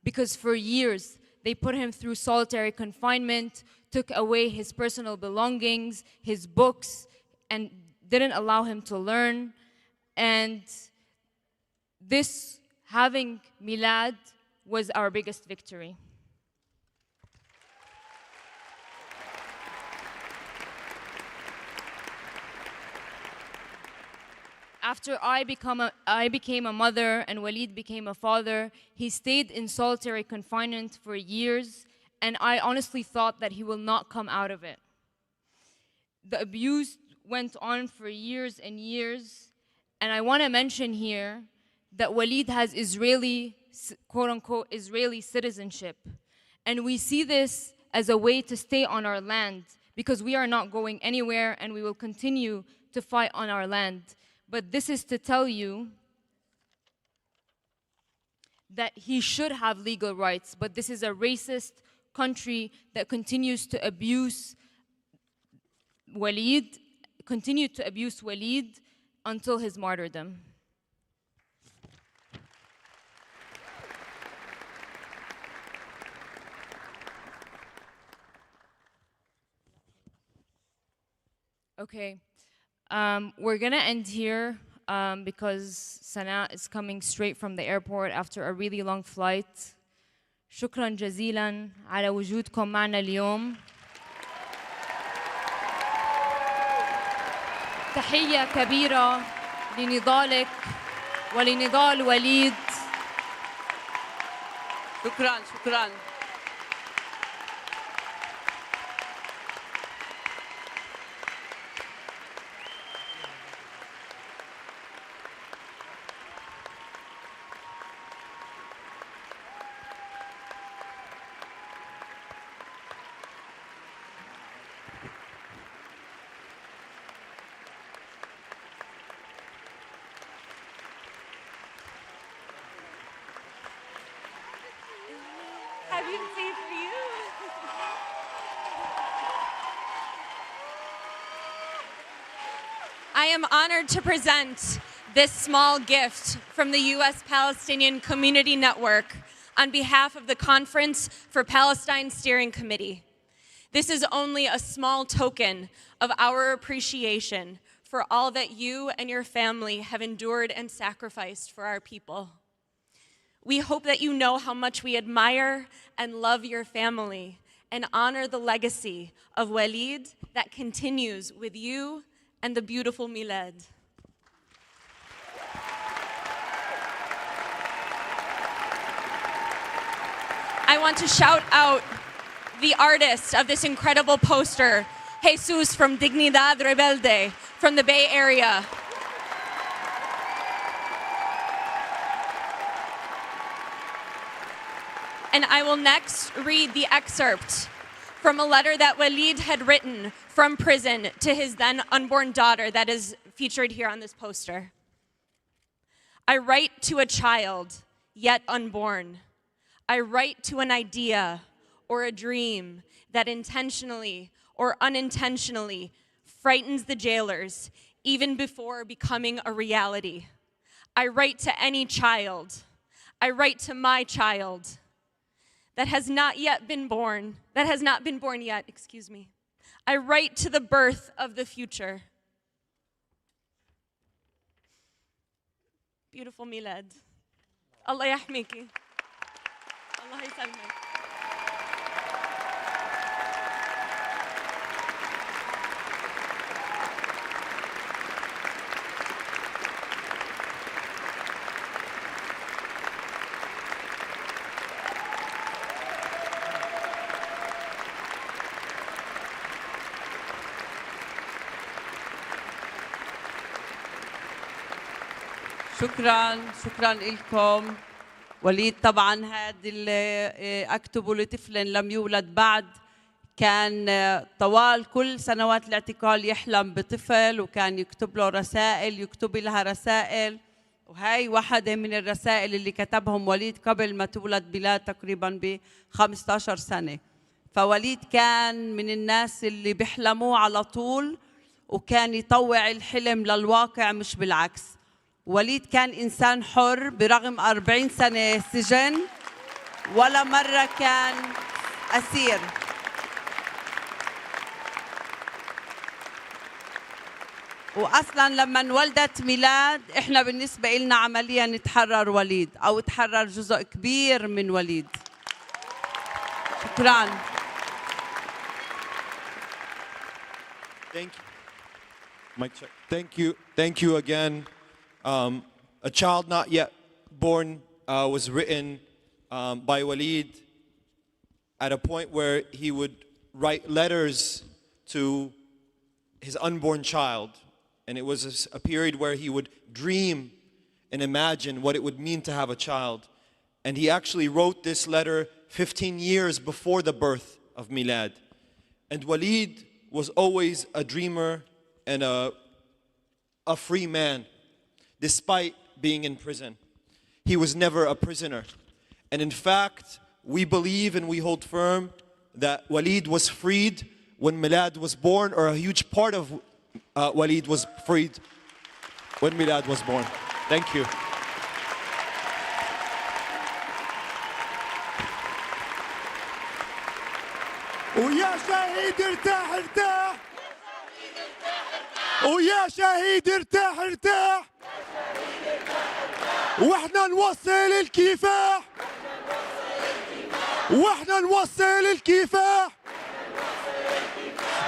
Because for years, they put him through solitary confinement, took away his personal belongings, his books, and didn't allow him to learn. And this, having Milad, was our biggest victory. After I became a mother and Walid became a father, he stayed in solitary confinement for years, and I honestly thought that he will not come out of it. The abuse went on for years and years, and I want to mention here that Walid has Israeli, quote-unquote, Israeli citizenship, and we see this as a way to stay on our land because we are not going anywhere and we will continue to fight on our land. But this is to tell you that he should have legal rights, but this is a racist country that continues to abuse Walid, until his martyrdom. Okay. We're gonna end here because Sana is coming straight from the airport after a really long flight. شكرا جزيلا على وجودكم معنا اليوم. تحية كبيرة لنضالك ولنضال وليد. شكرا. Nabulsi for you. I am honored to present this small gift from the U.S. Palestinian Community Network on behalf of the Conference for Palestine Steering Committee. This is only a small token of our appreciation for all that you and your family have endured and sacrificed for our people. We hope that you know how much we admire and love your family and honor the legacy of Walid that continues with you and the beautiful Milad. I want to shout out the artist of this incredible poster, Jesus from Dignidad Rebelde, from the Bay Area. And I will next read the excerpt from a letter that Walid had written from prison to his then unborn daughter that is featured here on this poster. I write to a child, yet unborn. I write to an idea or a dream that intentionally or unintentionally frightens the jailers even before becoming a reality. I write to any child. I write to my child that has not been born yet, excuse me. I write to the birth of the future. Beautiful Milad. Allah yahmiki. Allah ysalmek. شكرا لكم. وليد طبعا هذا اللي اكتبه لطفل لم يولد بعد، كان طوال كل سنوات الاعتقال يحلم بطفل وكان يكتب له رسائل، يكتب لها رسائل، وهي واحدة من الرسائل اللي كتبهم وليد قبل ما تولد بلاد تقريبا ب 15 سنة. فوليد كان من الناس اللي بيحلموا على طول وكان يطوع الحلم للواقع مش بالعكس. وليد كان إنسان حر برغم 40 سنة سجن، ولا مرة كان أسير. وأصلاً لما انولدت ميلاد إحنا بالنسبة لنا عملياً نتحرر وليد أو تحرر جزء كبير من وليد. شكراً. Thank you. Mic check. Thank you again. A child not yet born was written by Walid at a point where he would write letters to his unborn child. And it was a period where he would dream and imagine what it would mean to have a child. And he actually wrote this letter 15 years before the birth of Milad. And Walid was always a dreamer and a free man. Despite being in prison, he was never a prisoner. And in fact, we believe and we hold firm that Walid was freed when Milad was born, or a huge part of Walid was freed when Milad was born. Thank you. ويا شهيد ارتاح ارتاح، ويا شهيد ارتاح ارتاح، واحنا نوصل الكفاح، واحنا نوصل الكفاح،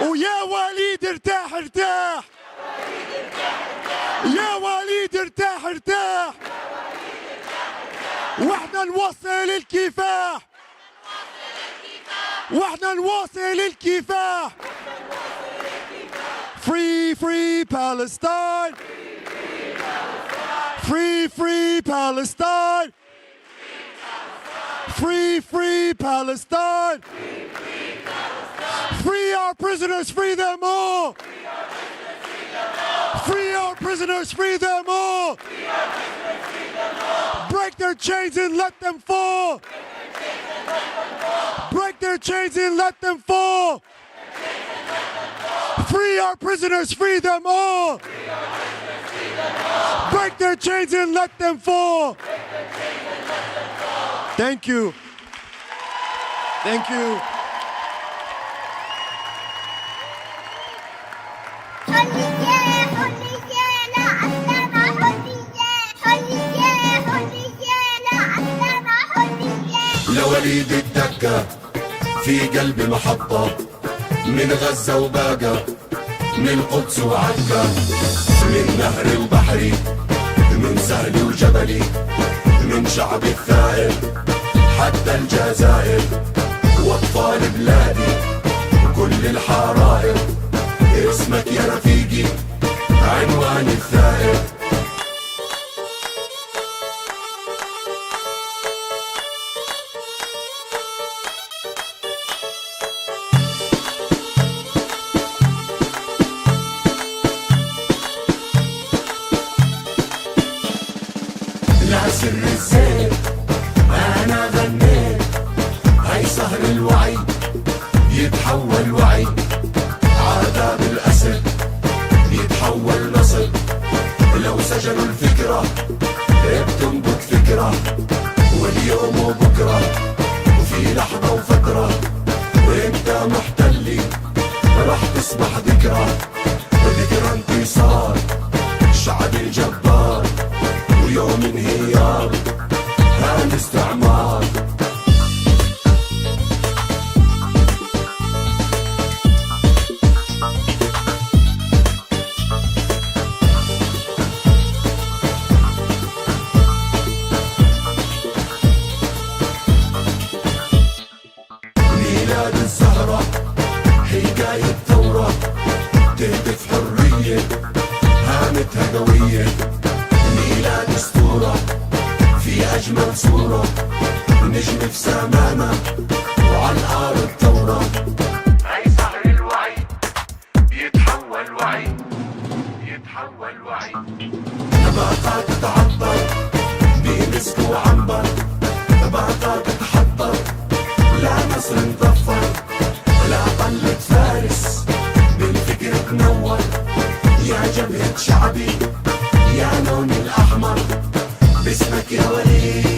ويا وليد ارتاح ارتاح، يا وليد ارتاح ارتاح، واحنا نوصل الكفاح، واحنا نواصل الكفاح. Free, free Palestine. Free, free Palestine. Free, free Palestine. Free our prisoners, free them all. Free our prisoners, free them all. Break their chains and let them fall. Break their chains and let them fall. Free our prisoners, free them all. Break their chains and let them fall. Thank you. Thank you. لوليد الدكة في قلب محطة من غزة وباقة من القدس وعكا من نهر وبحري من سهل وجبلي من شعب الثائر حتى الجزائر واطفال بلادي كل الحرائر اسمك يا رفيقي عنوان الثائر سر الزين أنا غنيت هاي سهر الوعي يتحول وعي عذاب الأسد يتحول نصر لو سجنوا الفكرة بتنبت فكرة واليوم وبكرة وفي لحظة وفترة وانت محتلي راح تصبح ذكرى ذكرى انتصار الشعب الجبار ويوم انهيار هالاستعمار ميلاد الزهرة حكاية ثورة تهدف حرية هامتها قوية ميلاد اسطورة في أجمل صورة نجم في سمانة وعلى الأرض ثورة هاي سهر الوعي يتحول وعي يتحول وعي نباتات تتعطر بمسك وعنبر نباتات تتحضر لا مصر نطفر لا طلة فارس بالفكر تنور يا جبهة شعبي يا لون الأحمر باسمك يا وليد